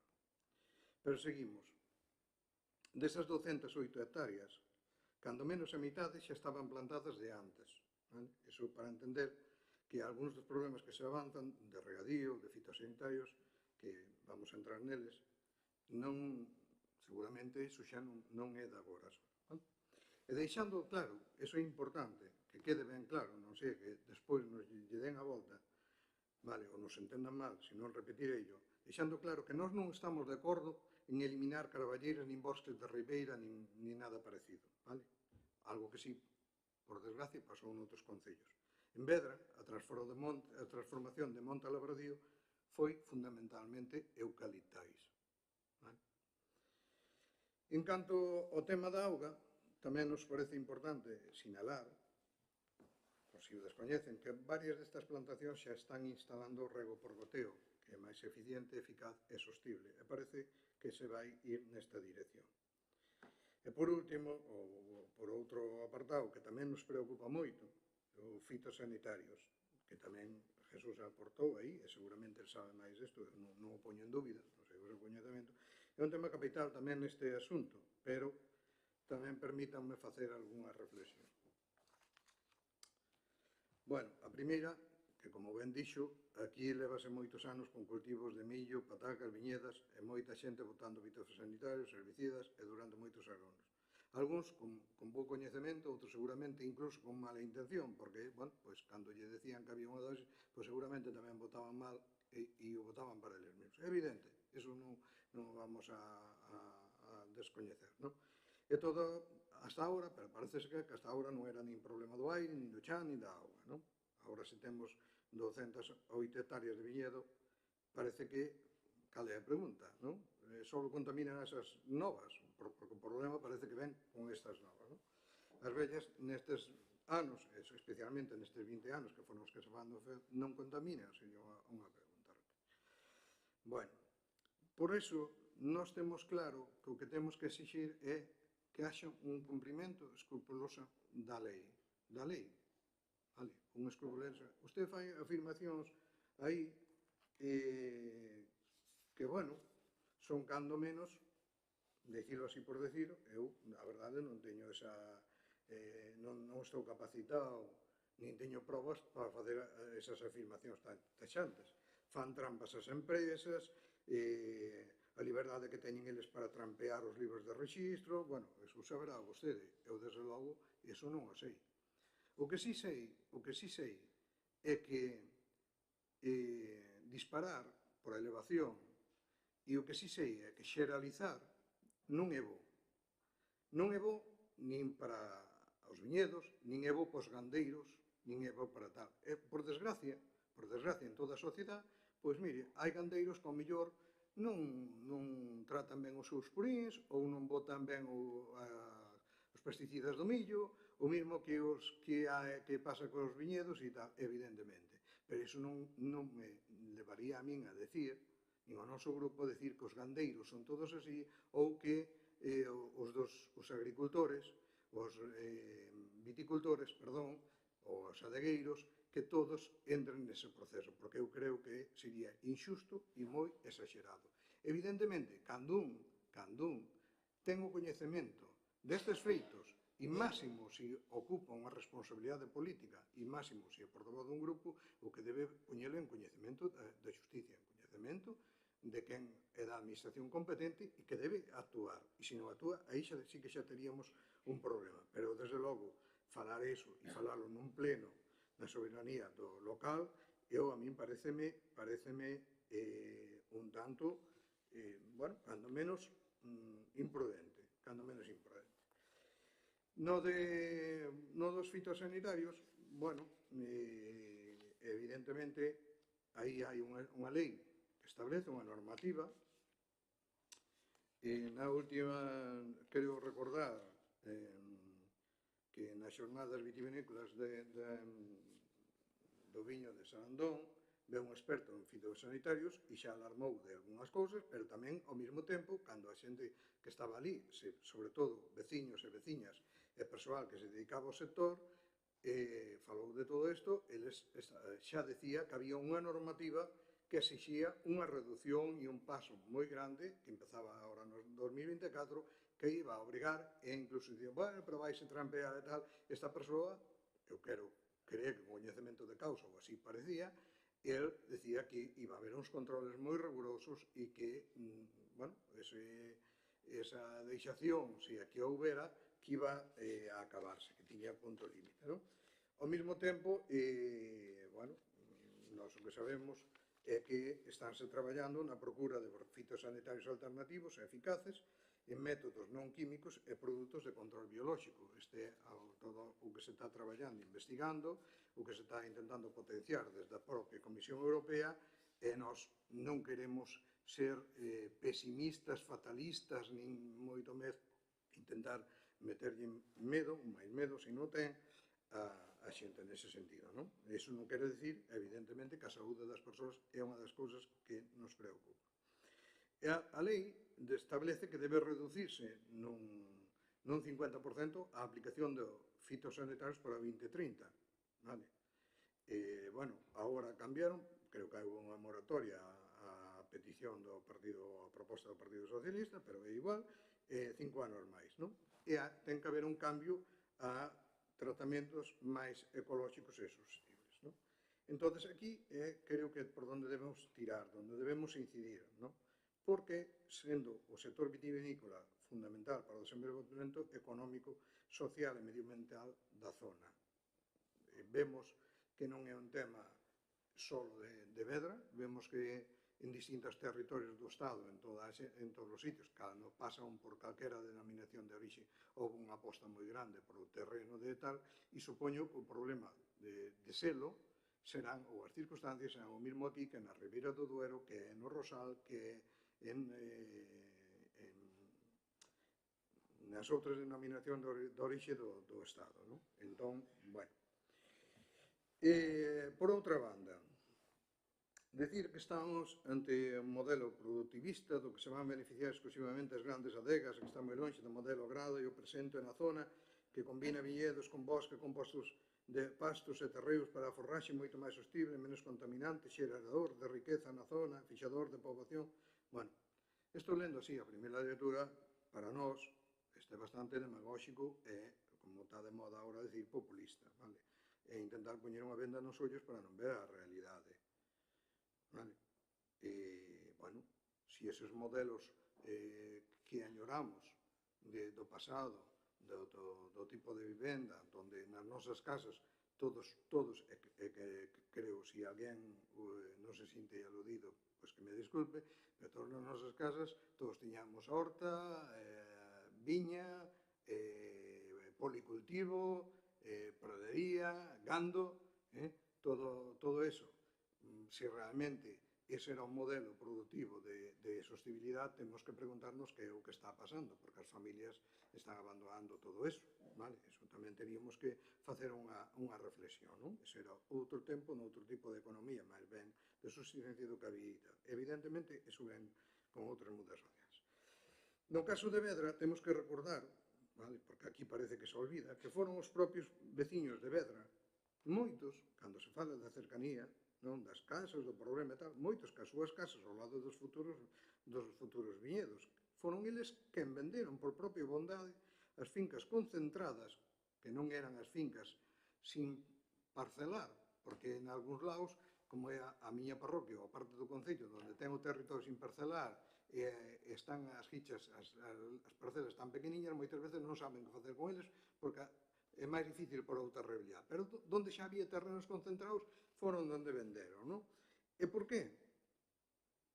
Pero seguimos. Desas 208 hectáreas, cando menos a mitade xa estaban plantadas de antes. Vale? Iso para entender que algúns dos problemas que se avanzan de regadío, de fitosanitarios, que vamos a entrar neles, non, seguramente, iso xa non é de agora. Vale? E deixando claro, iso é importante, que quede ben claro, non sei, que despois nos lle den a volta, vale, ou nos entendan mal, se non repetirello, deixando claro que nós non estamos de acordo en eliminar carballeiras, nin bosques de ribeira, nin nada parecido, vale? Algo que sí, por desgracia, pasou noutros concellos. En Vedra, a transformación de monte a labradío foi fundamentalmente eucaliptais. Vale? En canto ao tema da auga, tamén nos parece importante sinalar, por si o descoñecen, que varias destas plantacións xa están instalando o rego por goteo, que é máis eficiente, eficaz e sostible. E parece que se vai ir nesta dirección. E por último, ou por outro apartado que tamén nos preocupa moito, os fitosanitarios, que tamén Jesús aportou aí, e seguramente ele sabe máis desto, non o poño en dúbida, non sei o seu coñecemento, é un tema capital tamén neste asunto, pero tamén permítanme facer algunha reflexión. Bueno, a primeira, que como ben dixo, aquí levase moitos anos con cultivos de millo, patacas, viñedas e moita xente botando fitosanitarios, herbicidas e durante moitos anos. Algúns con bo coñecemento, outros seguramente incluso con mala intención, porque, bueno, pois cando lle decían que había unha dosis, pois seguramente tamén votaban mal e o votaban para eles mesmos. É evidente, iso non vamos a descoñecer, non? E todo, hasta ahora, pero parece que hasta ahora non era nin problema do aire, nin do chan, nin da auga, non? Agora, se temos 208 hectáreas de viñedo, parece que, cal é a pregunta, non? Só contaminan esas novas, porque o problema parece que ven con estas novas, non? As vellas, nestes anos, especialmente nestes 20 anos, que foron os que se van non contaminan, sería unha pregunta. Bueno, por iso, nós temos claro que o que temos que exixir é que haxa un cumprimento escrupuloso da lei. Da lei. Vale, un escrupuloso. Usted fai afirmacións aí que, bueno, son cando menos, decirlo así por decir, eu, a verdade, non teño esa... non estou capacitado, nin teño probas para facer esas afirmacións tan taxantes. Fan trampas as empresas, a liberdade que teñen eles para trampear os libros de rexistro, bueno, eso saberá vostede, eu desde logo, eso non o sei. O que sí sei é que disparar por a elevación e o que sí sei é que xeralizar non é bo. Non é bo nin para os viñedos, nin é bo para os gandeiros, nin é bo para tal. E, por desgracia, en toda a sociedade, pois mire, hai gandeiros que ao mellor non tratan ben os seus puríns ou non botan ben os pesticidas do millo, o mesmo que pasa cos viñedos e tal, evidentemente. Pero iso non me levaría a min a decir, nin ao noso grupo, decir que os gandeiros son todos así ou que os agricultores, os viticultores, perdón, os adegueiros, que todos entren nese proceso, porque eu creo que sería injusto e moi exagerado. Evidentemente, cando un ten o coñecemento destes feitos, e máximo se ocupa unha responsabilidade política, e máximo se é portavoz dun grupo, o que debe poñelo en coñecemento da justicia, en coñecemento de quen é da administración competente e que debe actuar. E se non actúa, aí sí que xa teríamos un problema. Pero, desde logo, falar iso e falalo nun pleno na soberanía do local, a min pareceme un tanto, bueno, cando menos imprudente, No dos fitosanitarios, bueno, evidentemente, aí hai unha lei que establece unha normativa, e na última, creo recordar, que nas xornadas vitivinícolas do viño de Sarandón ve un experto en fitosanitarios e xa alarmou de algunhas cousas, pero tamén, ao mesmo tempo, cando a xente que estaba ali, sobre todo veciños e veciñas e persoal que se dedicaba ao sector, falou de todo isto, eles xa decía que había unha normativa que exixía unha reducción e un paso moi grande, que empezaba agora no 2024, que iba a obrigar, e incluso dicía, bueno, pero vaise trampear e tal, esta persoa, eu quero creer que con coñecemento de causa, ou así parecía, el decía que iba a haber uns controles moi rigurosos e que, bueno, esa deixación, se aquí houbera, que iba a acabarse, que tiña punto límite, non? Ao mesmo tempo, bueno, nós o que sabemos é que estánse traballando na procura de fitosanitarios alternativos e eficaces en métodos non químicos e produtos de control biolóxico. Este é todo o que se está traballando, investigando, o que se está intentando potenciar desde a propia Comisión Europea, e nós non queremos ser pesimistas, fatalistas, nin moito máis intentar meterlle medo, máis medo, se non ten, a xente nese sentido, non? Iso non quere dicir, evidentemente, que a saúde das persoas é unha das cousas que nos preocupa. E a lei establece que debe reducirse nun 50% a aplicación de fitosanitarios para 2030, vale? Bueno, agora cambiaron, creo que hai unha moratoria a petición do partido, a proposta do Partido Socialista, pero é igual, 5 anos máis, non? E ten que haber un cambio a tratamentos máis ecolóxicos e sostenibles, non? Entón, aquí creo que é por onde debemos tirar, onde debemos incidir, non? Porque, sendo o sector vitivinícola fundamental para o desenvolvemento económico, social e medioambiental da zona. Vemos que non é un tema só de Vedra, vemos que en distintos territorios do Estado, en todos os sitios, cando pasan por calquera denominación de orixe, houve unha aposta moi grande por o terreno de tal, e supoño que o problema de selo serán, ou as circunstancias serán o mesmo aquí que na Ribeira do Duero, que no Rosal, que nas outras denominacións de orixe do Estado, non? Entón, bueno. Por outra banda, decir que estamos ante un modelo productivista do que se van beneficiar exclusivamente as grandes adegas, que está moi longe do modelo agrado e o presente na zona, que combina viñedos con bosque, compostos de pastos e terreos para a forraxe moito máis sostible, menos contaminante, xerador de riqueza na zona, fixador de poboación. Bueno, estou lendo así a primeira lectura, para nós, este é bastante demagóxico e, como está de moda agora decir, populista, vale? E intentar poñer unha venda nos ollos para non ver a realidade, vale? E, bueno, se eses modelos que añoramos do pasado, do tipo de vivenda, onde nas nosas casas todos, creo, se alguén non se sinte aludido, pois que me disculpe, pero todas nas nosas casas todos tiñamos horta, viña, policultivo, pradería, gando, todo eso. Se realmente ese era un modelo productivo de sostenibilidade, temos que preguntarnos que é o que está pasando, porque as familias están abandonando todo eso, vale? Eso tamén teríamos que facer unha reflexión, non? Ese era outro tempo, noutro tipo de economía, máis ben de subsistencia do que había. Evidentemente, eso ven con outras mudas sociais. No caso de Vedra, temos que recordar, vale? Porque aquí parece que se olvida, que foron os propios veciños de Vedra, moitos, cando se fala da cercanía, non, das casas, do problema e tal, moitos que as súas casas ao lado dos futuros viñedos, foron eles quen venderon por propia bondade as fincas concentradas, que non eran as fincas sin parcelar, porque en algúns lados, como é a miña parroquia, ou a parte do concello, onde ten o territorio sin parcelar, e están as fichas, as parcelas tan pequeniñas, moitas veces non saben que facer con eles, porque é máis difícil por outra rebeliar. Pero onde xa había terrenos concentrados, foron onde venderon, non? E por qué?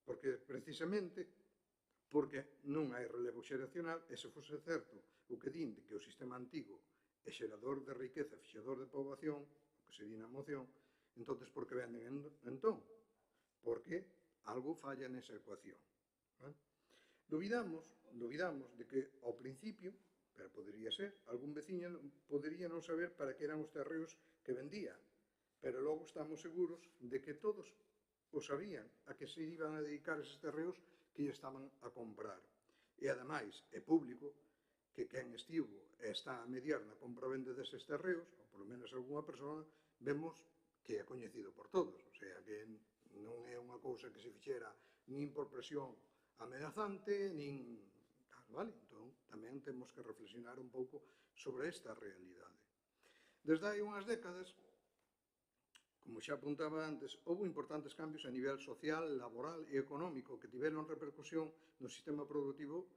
Porque, precisamente, porque non hai relevo xeracional, e se fose certo o que din de que o sistema antigo é xerador de riqueza, fixador de poboación, o que se di na moción, entón, por que venden entón? Porque algo falla nesa ecuación. Dubidamos de que, ao principio, pero podería ser. Algún veciño podería non saber para que eran os terreos que vendía, pero logo estamos seguros de que todos o sabían a que se iban a dedicar eses terreos que lle estaban a comprar. E, ademais, é público que quen estivo e está a mediar na compra-venda deses terreos, ou polo menos algunha persona, vemos que é coñecido por todos. O sea, que non é unha cousa que se fixera nin por presión amenazante, nin tal, vale? Entón, tamén temos que reflexionar un pouco sobre esta realidade. Desde hai unhas décadas, como xa apuntaba antes, houve importantes cambios a nivel social, laboral e económico que tiveron repercusión no sistema productivo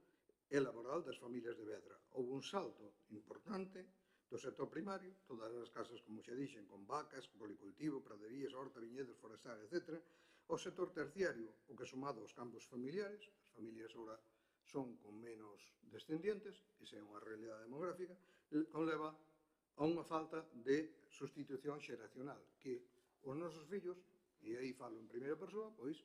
e laboral das familias de Vedra. Houve un salto importante do sector primario, todas as casas, como xa dixen, con vacas, policultivo, praderías, horta, viñedos, forestal, etc. O sector terciario, o que sumado aos campos familiares, as familias agora son con menos descendientes, esa é unha realidade demográfica, conleva a unha falta de sustitución xeracional, que os nosos fillos, e aí falo en primeira persoa, pois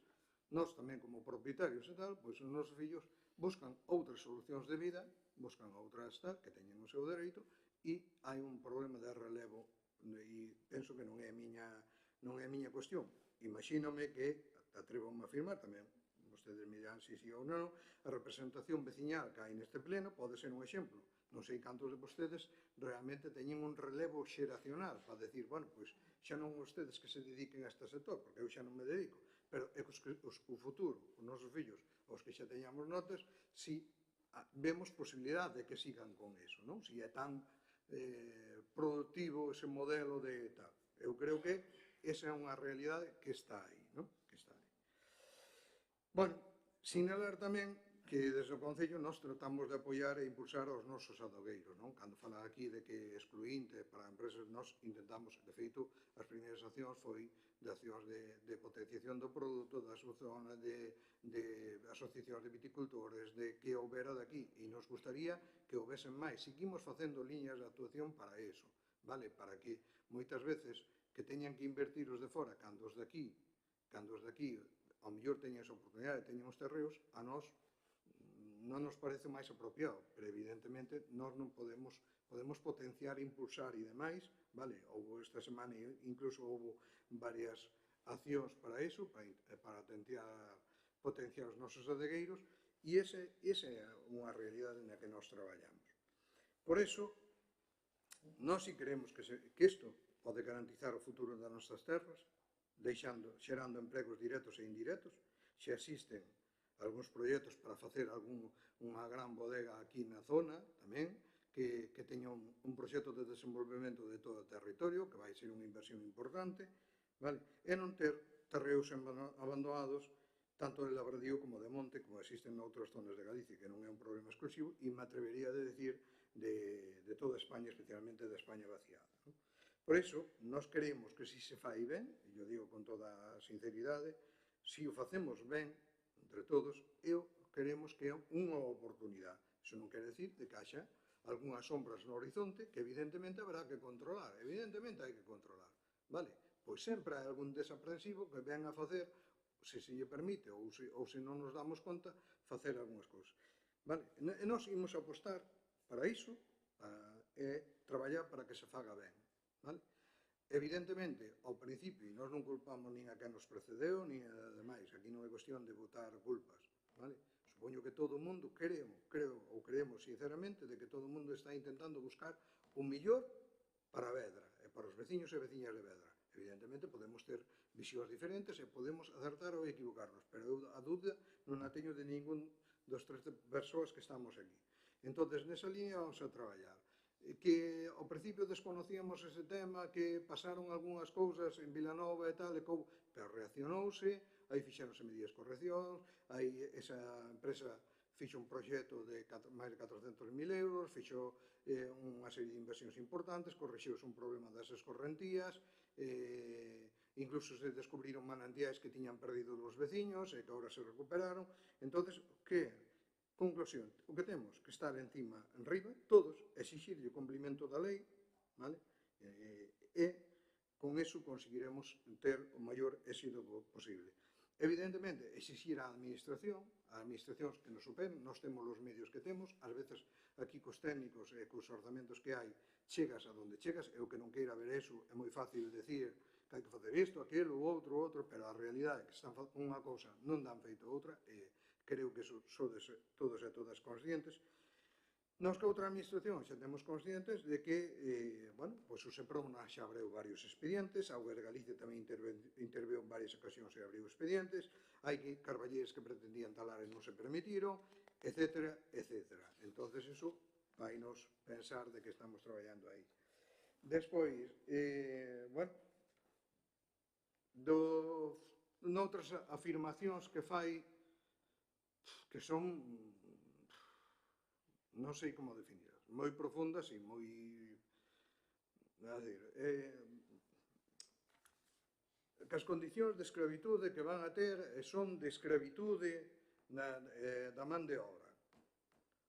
nós tamén como propietarios e tal, pois os nosos fillos buscan outras solucións de vida, buscan outras tal, que teñen o seu dereito, e hai un problema de relevo, e penso que non é a miña cuestión. Imagínome que, atrevo-me a afirmar tamén, vostedes me dirán si sí ou non, a representación veciñal que hai neste pleno pode ser un exemplo. Non sei cantos de vostedes realmente teñen un relevo xeracional para decir, bueno, pois xa non vostedes que se dediquen a este sector, porque eu xa non me dedico, pero é que o futuro, os nosos fillos, os que xa teñamos notas, si vemos posibilidade de que sigan con eso, non? Si é tan productivo ese modelo de tal. Eu creo que esa é unha realidade que está aí, non? Que está aí. Bueno, sinalar tamén que desde o Concello nós tratamos de apoiar e impulsar os nosos adogueiros, non? Cando falan aquí de que excluinte para empresas, nós intentamos, de feito, as primeiras accións foi de accións de potenciación do produto, da zona de asociacións de viticultores, de que houbera daqui, e nos gustaría que houbesen máis. Seguimos facendo liñas de actuación para eso, vale? Para que moitas veces que teñan que invertir os de fora, cando os de aquí, ao mellor teñen esa oportunidade, teñen os terreos, a nós non nos parece máis apropiado, pero evidentemente nós non podemos potenciar, impulsar e demais, vale? Houve esta semana, incluso houve varias accións para iso, para potenciar os nosos adegueiros, e esa é unha realidade na que nós traballamos. Por iso, nós si queremos que isto pode garantizar o futuro das nosas terras, xerando empregos directos e indirectos, xa existen algúns proxectos para facer unha gran bodega aquí na zona tamén, que teña un proxecto de desenvolvemento de todo o territorio, que vai ser unha inversión importante, vale? E non ter terreos abandonados, tanto de labradío como de monte, como existen noutras zonas de Galicia, que non é un problema exclusivo, e me atrevería a decir de toda España, especialmente de España vaciada, non? Por iso, nós queremos que si se fai ben, e eu digo con toda a sinceridade, si o facemos ben, entre todos, queremos que é unha oportunidade. Iso non quere decir que haxa algunhas sombras no horizonte que evidentemente habrá que controlar. Evidentemente hai que controlar, vale? Pois sempre hai algún desaprensivo que ven a facer, se lle permite ou se non nos damos conta, facer algunhas cousas. Vale? E nós imos apostar para iso e traballar para que se faga ben. Vale? Evidentemente, ao principio, nós non culpamos nin a quen nos precedeu, nin a demais. Aquí non é cuestión de botar culpas. Vale? Supoño que todo o mundo creemos sinceramente de que todo o mundo está intentando buscar o mellor para Vedra e para os veciños e veciñas de Vedra. Evidentemente, podemos ter visións diferentes e podemos acertar ou equivocarnos, pero eu a dúbida non a teño de ningún dos tres persoas que estamos aquí. Entón, nesa línea vamos a traballar. Que ao principio desconocíamos ese tema, que pasaron algunhas cousas en Vilanova e tal, pero reaccionouse, aí fixéronse medidas de corrección, aí esa empresa fixo un proxecto de máis de 400.000 euros, fixo unha serie de inversións importantes, correxiuse un problema das escorrentías, incluso se descubriron manantiais que tiñan perdido os veciños e que agora se recuperaron. Entón, que conclusión, o que temos que estar encima, enriba, todos, exixir o cumprimento da lei, vale? E con eso conseguiremos ter o maior éxito posible. Evidentemente, exixir á administracións que nos superen, nós temos os medios que temos, ás veces aquí cos técnicos e cos orzamentos que hai, chegas a donde chegas, e o que non queira ver eso, é moi fácil decir que hai que facer isto, aquilo, outro, pero a realidade é que están facendo unha cousa, non dan feito outra, e creo que sodes todos e todas conscientes. Nos que outra administración xa temos conscientes de que, pois o Seprona xa abriu varios expedientes, a Augas de Galicia tamén interveu en varias ocasións e abriu expedientes, hai que carballeiras que pretendían talar e non se permitiron, etcétera. Entonces, iso vai nos pensar de que estamos traballando aí. Despois, noutras afirmacións que fai que son, non sei como definirlas, moi profundas e moi, que as condicións de escravitude que van a ter son de escravitude da man de obra.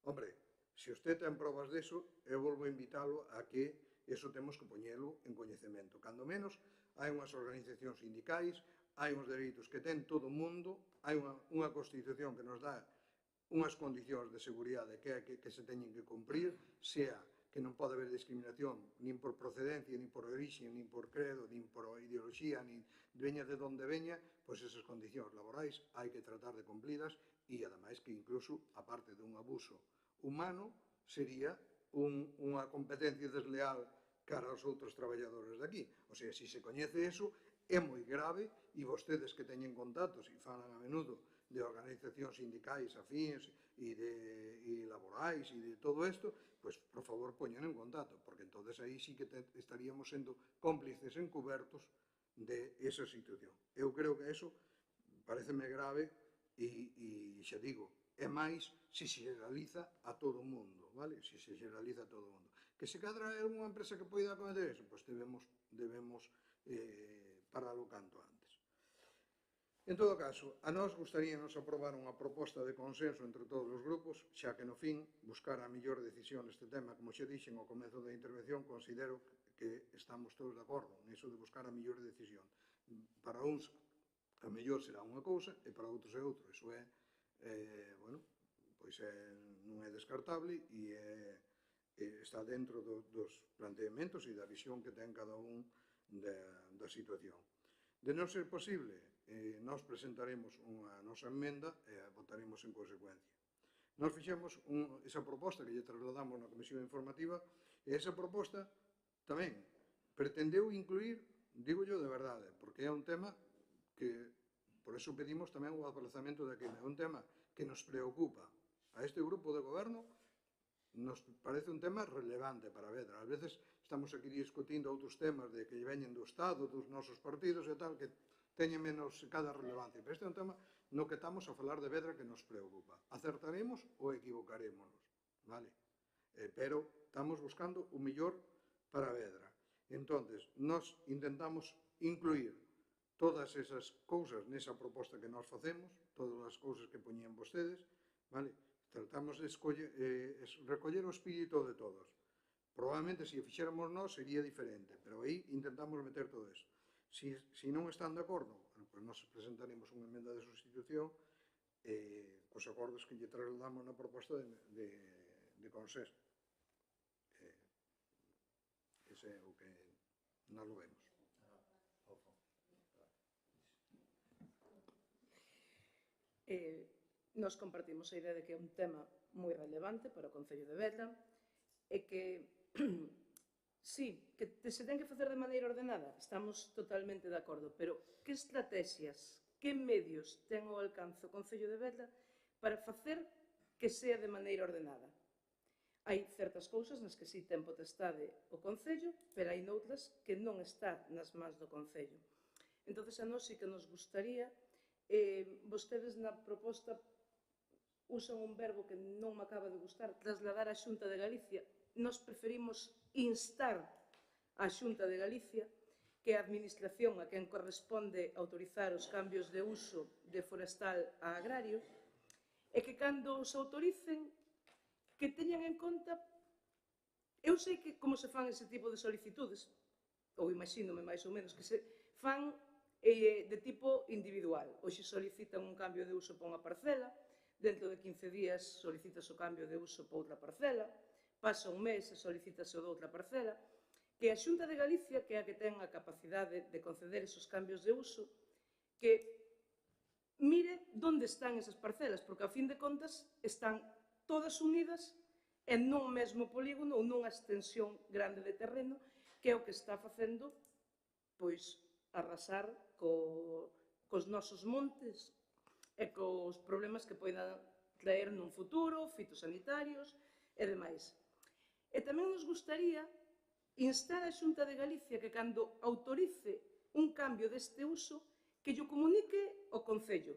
Hombre, se usted ten probas deso, eu volvo a invitalo a que eso temos que poñelo en coñecemento. Cando menos, hai unhas organizacións sindicais, hai uns dereitos que ten todo o mundo, hai unha Constitución que nos dá unhas condicións de seguridade que se teñen que cumprir, sea que non pode haber discriminación nin por procedencia, nin por orixe, nin por credo, nin por ideoloxía, nin veña de donde veña, pois esas condicións laborais hai que tratar de cumplidas e, ademais, que incluso, a parte dun abuso humano, sería unha competencia desleal cara aos outros traballadores de aquí. O sea, se se coñece eso, é moi grave e vostedes que teñen contactos e falan a menudo de organizacións sindicais afíns e laborais e de todo isto, pois, por favor, poñan en contacto, porque entonces aí sí que estaríamos sendo cómplices encubertos de esa situación. Eu creo que eso pareceme grave e xa digo, é máis se xeraliza a todo o mundo, vale? Se xeraliza a todo o mundo. Que se cadra é unha empresa que poida cometer eso, pois debemos paralo canto antes. En todo caso, a nós gustaríanos aprobar unha proposta de consenso entre todos os grupos, xa que no fin buscar a mellor decisión neste tema, como xa dixen ao comezo da intervención, considero que estamos todos de acordo niso de buscar a mellor decisión. Para uns, a mellor será unha cousa e para outros é outra. Iso é, pois non é descartable e está dentro dos planteamentos e da visión que ten cada un da situación. De non ser posible, nós presentaremos unha nosa emenda e votaremos en consecuencia. Nós fixemos esa proposta que lle trasladamos na Comisión Informativa e esa proposta tamén pretendeu incluir, digo yo de verdade, porque é un tema que, por eso pedimos tamén o aplazamento daquilo, é un tema que nos preocupa a este grupo de goberno, nos parece un tema relevante para Vedra. Ás veces estamos aquí discutindo outros temas de que veñen do Estado, dos nosos partidos e tal, que teñen menos cada relevancia. Pero este é un tema no que estamos a falar de Vedra que nos preocupa. Acertaremos ou equivocarémonos, vale? Pero estamos buscando o mellor para Vedra. Entonces, nós intentamos incluir todas esas cousas nesa proposta que nós facemos, todas as cousas que poñían vostedes, vale? Tratamos de recoller o espírito de todos. Probablemente, se o fixéramos nós, sería diferente, pero aí intentamos meter todo eso. Se non están de acordo, pois nós presentaremos unha emenda de sustitución cos acordos que lle trasladamos na proposta de consenso. Ese é o que nós lo vemos. Nós compartimos a idea de que é un tema moi relevante para o Concello de Vedra e que, sí, que se ten que facer de maneira ordenada, estamos totalmente de acordo, pero que estrategias, que medios ten ao alcance o Concello de Vedra para facer que sea de maneira ordenada? Hai certas cousas nas que sí ten potestade o Concello, pero hai noutras que non está nas mans do Concello. Entón, a nós sí que nos gustaría, vostedes na proposta usan un verbo que non me acaba de gustar, trasladar a Xunta de Galicia. Nós preferimos instar a Xunta de Galicia, que é a administración a quen corresponde autorizar os cambios de uso de forestal a agrario, e que cando os autoricen, que teñan en conta, eu sei que como se fan ese tipo de solicitudes, ou imagínome máis ou menos, que se fan de tipo individual. Hoxe solicitan un cambio de uso para unha parcela, dentro de 15 días solicitas o cambio de uso para outra parcela, pasa un mes e solicítase o de outra parcela, que a Xunta de Galicia, que é a que ten a capacidade de conceder esos cambios de uso, que mire onde están esas parcelas, porque, a fin de contas, están todas unidas en nun mesmo polígono ou nunha extensión grande de terreno, que é o que está facendo, pois, arrasar cos nosos montes e cos problemas que poidan traer nun futuro, fitosanitarios e demais. E tamén nos gustaría instar a Xunta de Galicia que cando autorice un cambio deste uso que lle comunique ao Concello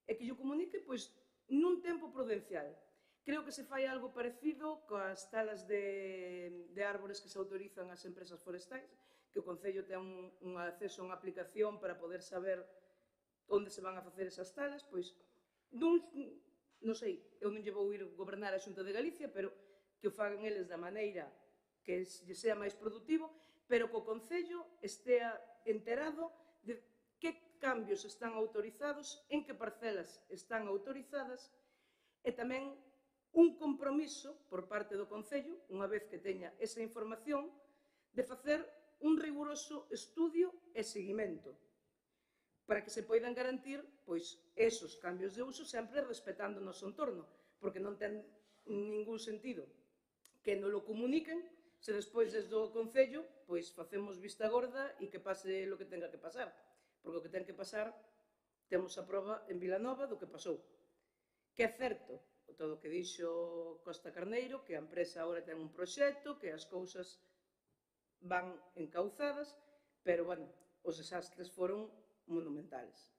e que lle comunique pois nun tempo prudencial. Creo que se fai algo parecido coas talas de árbores que se autorizan ás empresas forestais, que o Concello ten un acceso a unha aplicación para poder saber onde se van a facer esas talas, pois non sei, eu non lle vou ir gobernar a Xunta de Galicia, pero que o fagan eles da maneira que lle sea máis productivo, pero que o Concello estea enterado de que cambios están autorizados, en que parcelas están autorizadas, e tamén un compromiso por parte do Concello, unha vez que teña esa información, de facer un riguroso estudio e seguimento para que se poidan garantir pois, esos cambios de uso sempre respetando o noso entorno, porque non ten ningún sentido que non lo comuniquen se despois desde o Concello pois facemos vista gorda e que pase o que tenga que pasar, porque o que ten que pasar temos a proba en Vilanova do que pasou. Que é certo, todo o que dixo Costa Carneiro, que a empresa agora ten un proxecto, que as cousas van encauzadas, pero, bueno, os desastres foron monumentales.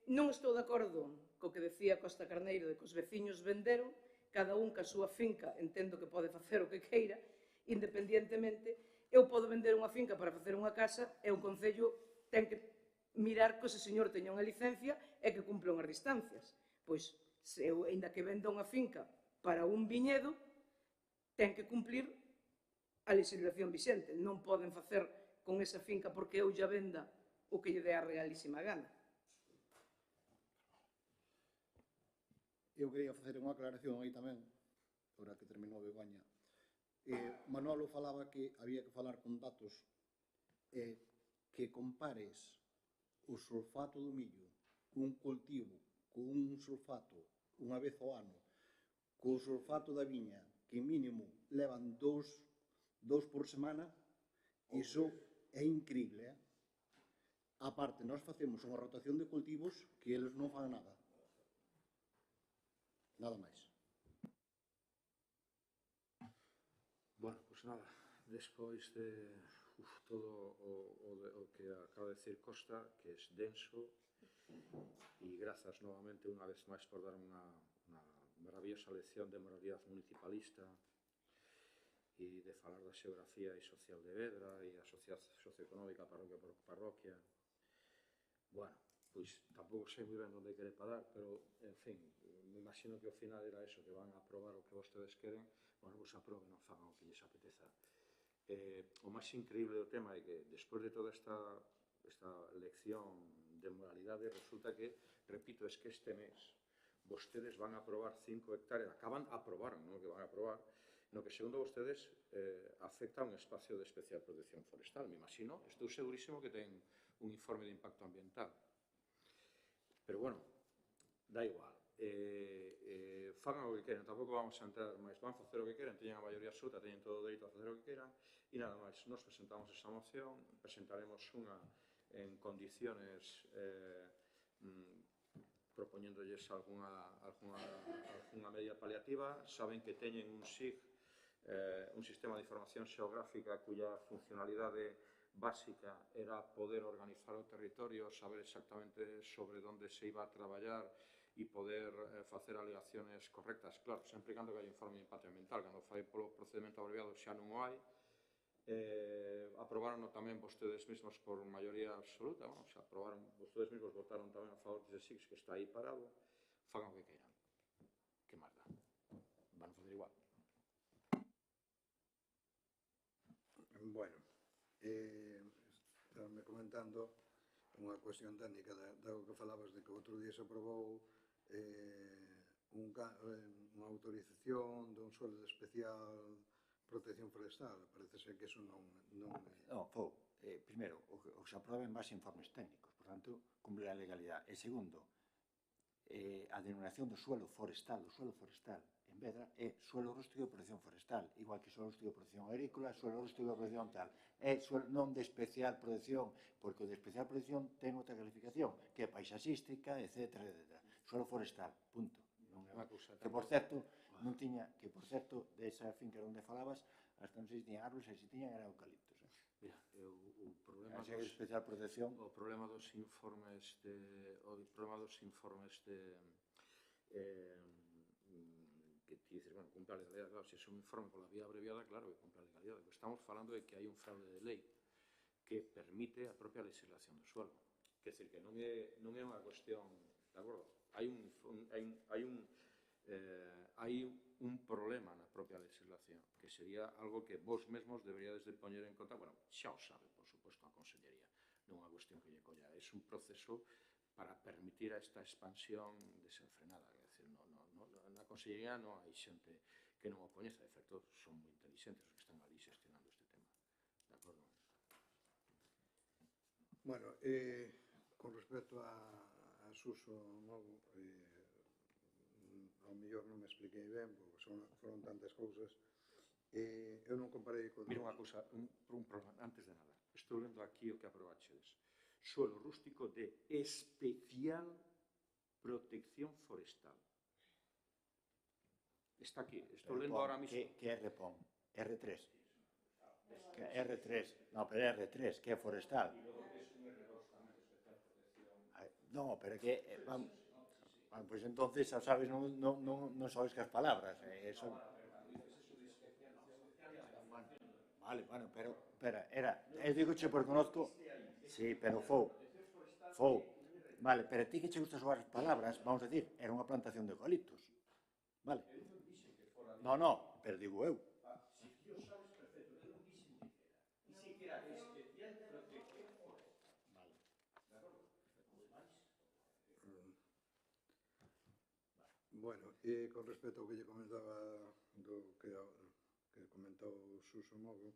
Non estou de acordo co que decía Costa Carneiro de que os veciños venderon, cada un ca súa finca entendo que pode facer o que queira, independientemente, eu podo vender unha finca para facer unha casa e o Concello ten que mirar que ese señor teña unha licencia e que cumpla unhas distancias. Pois, se eu, ainda que venda unha finca para un viñedo, ten que cumplir a legislación vixente. Non poden facer con esa finca porque eu ya venda o que lle dé a realísima gana. Eu quería facer unha aclaración aí tamén, agora que terminou Begoña. Manolo falaba que había que falar con datos que compares o sulfato do millo cun cultivo, con un sulfato unha vez ao ano, co sulfato da viña, que mínimo levan dous por semana, iso é increíble, A parte, nós facemos unha rotación de cultivos que eles non fan nada. Nada máis. Bueno, pois nada, despois de todo o que acaba de decir Costa, que é denso, e grazas novamente unha vez máis por dar unha maravillosa lección de moralidade municipalista e de falar da xeografía e social de Vedra e a socioeconómica parroquia por parroquia. Bueno, pois tampouco sei moi ben onde quere parar, pero, en fin, me imagino que ao final era eso, que van a aprobar o que vostedes queren, bueno, pois aproben, non fagan o que lles apeteza. O máis increíble do tema é que, despois de toda esta lección de moralidade, resulta que, repito, es que este mes vostedes van a aprobar 5 hectáreas, acaban de aprobar, non que van a aprobar, no que, segundo vostedes, afecta a un espacio de especial protección forestal. Me imagino, estou segurísimo que ten un informe de impacto ambiental. Pero, bueno, da igual. Fagan o que queren, tampouco vamos a entrar máis. Van facer o que queren, teñen a maioría absoluta, teñen todo o dereito a facer o que queran, e nada máis. Nos presentamos esta moción, presentaremos unha en condiciones propoñéndolles algunha medida paliativa. Saben que teñen un SIG, un sistema de información xeográfica cuya funcionalidade básica era poder organizar o territorio, saber exactamente sobre onde se iba a traballar e poder facer alegaciones correctas. Claro, sempre cando que hai informe de impacto ambiental, cando fai polo procedimento abreviado xa non o hai. Aprobaron tamén vostedes mesmos por maioría absoluta, bueno, xa aprobaron, vostedes mesmos votaron tamén a favor de SIX, que está aí parado, fagan o que queiran. Que máis dá? Van a facer igual. Bueno, me comentando unha cuestión técnica do que falabas de que outro día se aprobou unha autorización dun suelo de especial protección forestal. Parece ser que eso non é... Non, primeiro, o que se aproba en base a informes técnicos, por tanto, cumpre a legalidade. E segundo, a denominación do suelo forestal, en Vedra, é suelo rústico de protección forestal, igual que suelo rústico de protección agrícola, suelo rústico de protección tal. É suelo non de especial protección, porque o de especial protección ten outra calificación, que é paisaxística, etc. Suelo forestal, punto. Que, por certo, non tiña, que, por certo, desa finca onde falabas, hasta non sei se tiñan árboles, e se tiñan eran eucaliptos. Mira, o problema especial protección. O problema dos informes que ti dices, bueno, cumpre a legalidade, claro, se é un informe pola vía abreviada, claro que cumpre a legalidade. O que estamos falando é que hai un fraude de lei que permite a propia legislación do suelo. Quer dizer, que non é unha cuestión, de acordo? Hai un problema na propia legislación, que sería algo que vos mesmos deberíades de poñer en conta. Bueno, xa o sabe, por suposto, a Consellería. Non é unha cuestión que lle colla. É un proceso para permitir a esta expansión desenfrenada. É dicir, na Consellería non hai xente que non o coñeza. De feito, son moi inteligentes os que están ali xestionando este tema. De acordo? Bueno, con respecto a Suso Novo, ao mellor non me expliquei ben, porque foron tantas cousas. Eu non comparei con... Mira unha cousa, un problema, antes de nada. Estou lendo aquí o que aprobachedes. Suelo rústico de especial protección forestal. Está aquí, estou lendo ahora mismo. Que é RPON? R3. Que é R3. Non, pero é R3, que é forestal. Non, pero é que... Pois entonces, xa sabes, non sabes que as palabras. Vale, bueno, pero, espera, eu digo che porque conozco... Sí, pero fou. Vale, pero ti que che gustas as palabras, vamos a decir, era unha plantación de eucaliptos. Vale. Non, pero digo eu. Si ti o sabes perfecto, eu non dixen que era. Dixen que era de especial protección forestal. Vale. De acordo? Bueno, con respecto ao que lle comentaba do que comentou Suso Novo,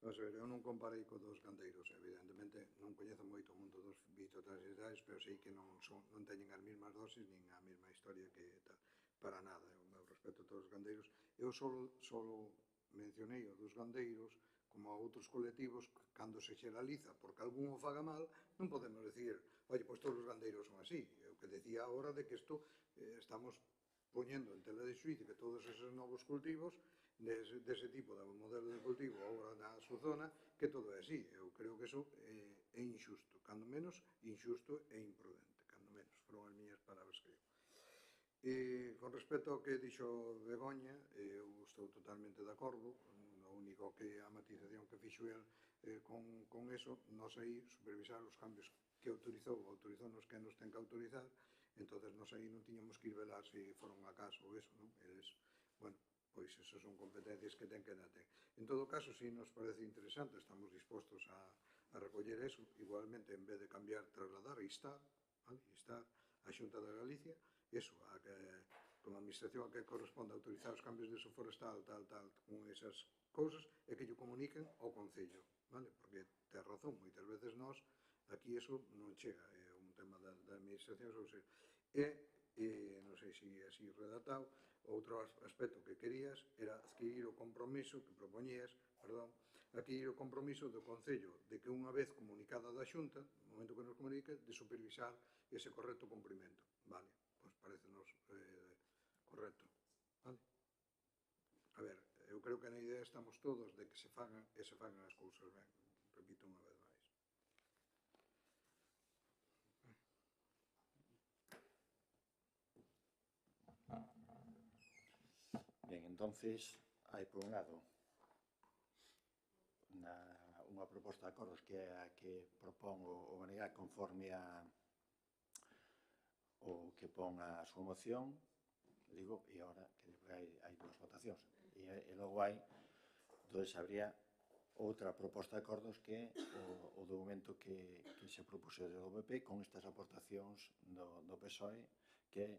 vamos a ver, eu non comparei co dos gandeiros, evidentemente non coñezo moito o mundo dos fitosanitarios, pero sei que non teñen as mesmas dosis nin a mesma historia que tal. Para nada, o meu respeto a todos os gandeiros. Eu solo mencionei o dos gandeiros como a outros colectivos cando se xeraliza, porque algún o faga mal, non podemos decir, oye, pois todos os gandeiros son así. O que decía agora de que isto estamos poñendo en tela de xuízo que todos esos novos cultivos dese tipo de modelo de cultivo agora na súa zona, que todo é así. Eu creo que iso é injusto, cando menos injusto e imprudente, cando menos, foron as miñas palabras, creo. Con respecto ao que dixo Begoña, eu estou totalmente de acordo. O único que a matización que fixo el con eso, nos aí supervisar os cambios que autorizou nos que nos ten que autorizar. Entonces nos aí non tiñamos que ir velar se foron a caso ou eso, non? Eles, bueno, pois esas son competencias que ten que dar. En todo caso, si nos parece interesante, estamos dispostos a recoller eso, igualmente, en vez de cambiar, trasladar, instar a Xunta de Galicia, eso, como administración a que corresponde autorizar os cambios de uso forestal, tal, con esas cousas, e que lle comuniquen ao Concello, vale? Porque ten razón, moitas veces nós, aquí eso non chega, é un tema da administración, non sei se é así redactado. Outro aspecto que querías era adquirir o compromiso que propoñías, adquirir o compromiso do Concello de que unha vez comunicada da Xunta, no momento que nos comunique, de supervisar ese correcto cumprimento. Vale, pois parecenos correcto. Vale? A ver, eu creo que na idea estamos todos de que se fagan as cousas ben. Repito unha vez máis. Ben, entonces, hai por un lado unha proposta de acordos que é a que propón o Manegal conforme o que pon a súa moción, digo, e agora que hai dúas votacións. E logo hai, entonces habría outra proposta de acordos que o documento que se propuse do PP con estas aportacións do PSOE, que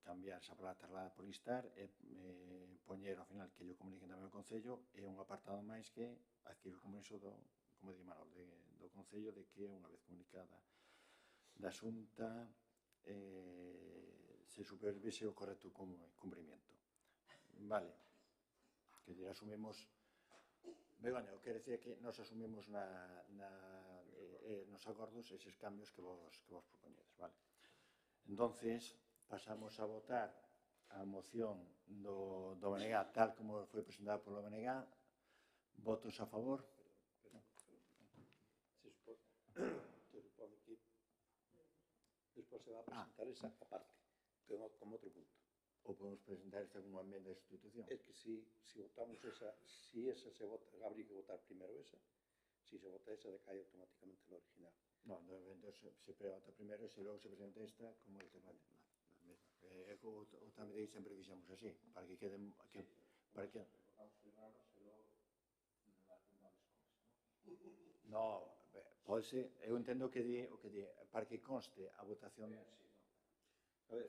cambiar esa palabra trasladada por instar e poñer ao final que yo comuniquen tamén ao Concello e un apartado máis que adquirir o compromiso como di Manol, do Concello de que unha vez comunicada da Xunta se supervise o correcto cumprimento. Vale, que asumimos Begoña, quero dicir que nos asumimos nos acordos eses cambios que vos propoñedes, vale? Entonces, pasamos a votar a moción do BNG tal como foi presentada polo BNG. Votos a favor? Se supone que despois se va a presentar esa aparte, como outro punto. Ou podemos presentar esta como amenda de sustitución? É que si votamos esa, si esa se vota, habría que votar primero esa, si se vota esa decae automáticamente la original. No, entonces se vota primero e se logo se presenta esta como alternativa. É o tamén sempre fixemos así, para que quede... para que... No, pode ser, eu entendo o que di, para que conste a votación... A ver,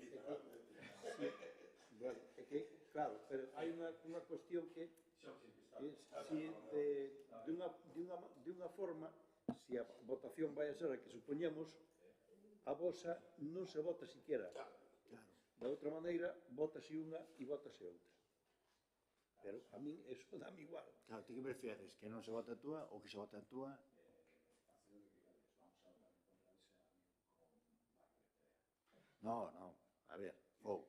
é que, claro, pero hai unha cuestión que si de unha forma, si a votación vai a ser a que supoñemos, a vosa non se vota siquiera. Da outra maneira, votase unha e votase outra. Pero a min eso dame igual. Claro, ti que prefieres? Que non se vota a túa ou que se vota a túa? No, a ver, o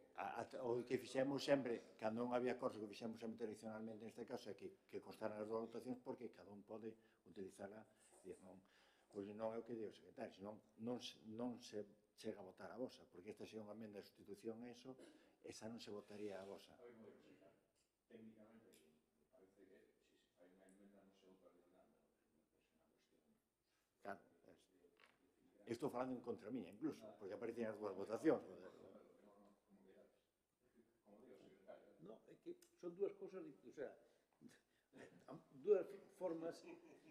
que fixemos sempre, cando non había acordo, que fixemos sempre tradicionalmente neste caso, é que constaran as dúas votacións porque cada un pode utilizarla, pois non é o que di o secretario, senón non se chega a votar a vosa, porque esta é unha amenda de sustitución a eso, esa non se votaría a vosa. Técnicamente, parece que se fai unha emenda non se vota de nada, Claro, estou falando en contra miña, incluso, porque aparecen as dúas votacións. No, é que son dúas cousas, o sea, dúas formas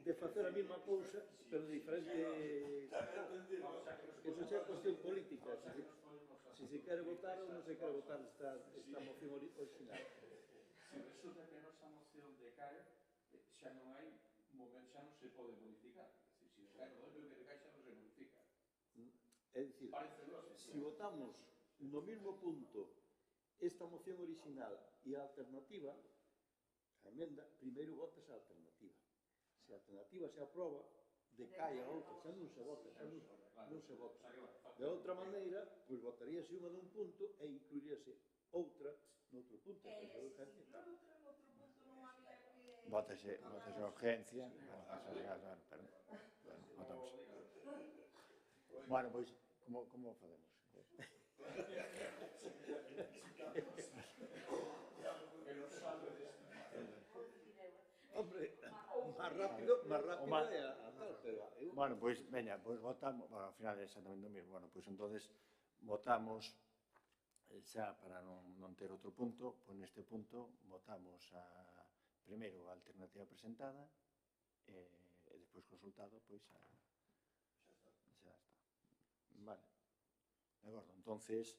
de facer a mesma cousa, pero de diferente... Eso xa é cuestión política. Se se quere votar ou non se quere votar esta moción original. Se resulta que a nosa moción decae, xa non hai momento, xa non se pode modificar. Se decae, o que decae xa non se modifica. É dicir, se votamos no mesmo punto esta moción original e a alternativa, a emenda, primeiro votas a alternativa. Se a alternativa se aproba, decae a outra, xa non se vota, xa non se vota. De outra maneira, pois votaríase unha nun punto e incluiríase outra noutro punto. Votase a urgencia, pero votamos. Bueno, pois, como facemos? Hombre, máis rápido é a tal, pero... Bueno, pois, veña, pois votamos, ao final é exactamente o mesmo, bueno, pois entonces votamos, xa para non ter outro punto, pois neste punto votamos primeiro a alternativa presentada e despois consultado, pois xa está. Vale, de acordo, entonces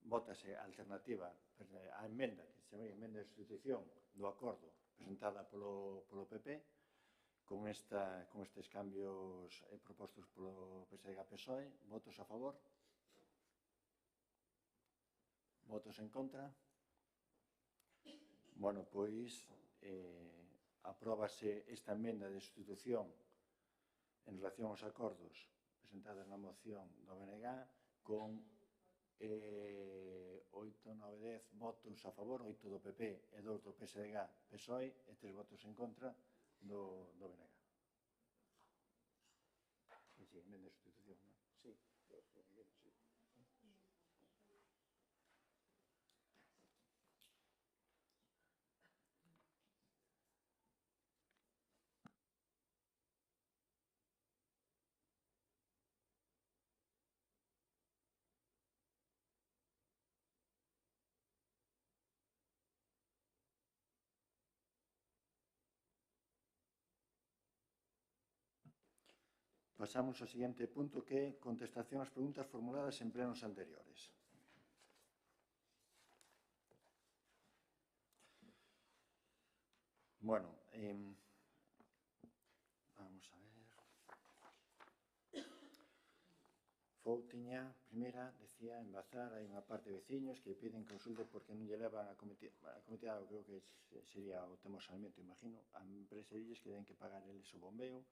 votase a alternativa, a emenda, que se chama emenda de sustitución do acordo presentada polo PP, con estes cambios propostos polo PSDG-PSOE. Votos a favor? Votos en contra? Bueno, pois apróbase esta emenda de sustitución en relación aos acordos presentadas na moción do BNG con 8, 9, 10 votos a favor, 8 do PP e 2 do PSDG, PSOE, e 3 votos en contra do BNG. Sí, emenda de sustitución, non? Sí, Pasamos ao seguinte punto, que é contestación ás preguntas formuladas en plenos anteriores. Bueno, vamos a ver. Foutiña, primeira, decía, en Bazar hai unha parte de veciños que piden consulte porque non lle levan a cometida, creo que sería o tema saneamento, imagino, a empresa illes que deben que pagar eles o bombeo.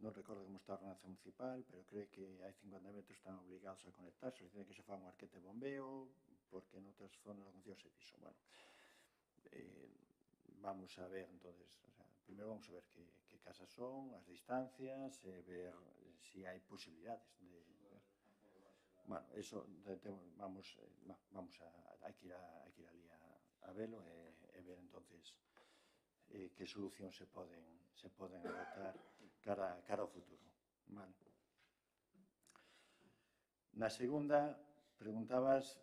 Non recordo como está a ordenanza municipal, pero creo que hai 50 metros están obligados a conectarse, dicen que se fan un arquete de bombeo, porque en outras zonas da Concello se fixo. Bueno, vamos a ver, entonces, o sea, primeiro vamos a ver que casas son, as distancias, ver se hai posibilidades de... Bueno, eso vamos a hai que ir ali a velo e ver entonces que solucións se poden adoptar cara ao futuro. Vale. Na segunda, preguntabas,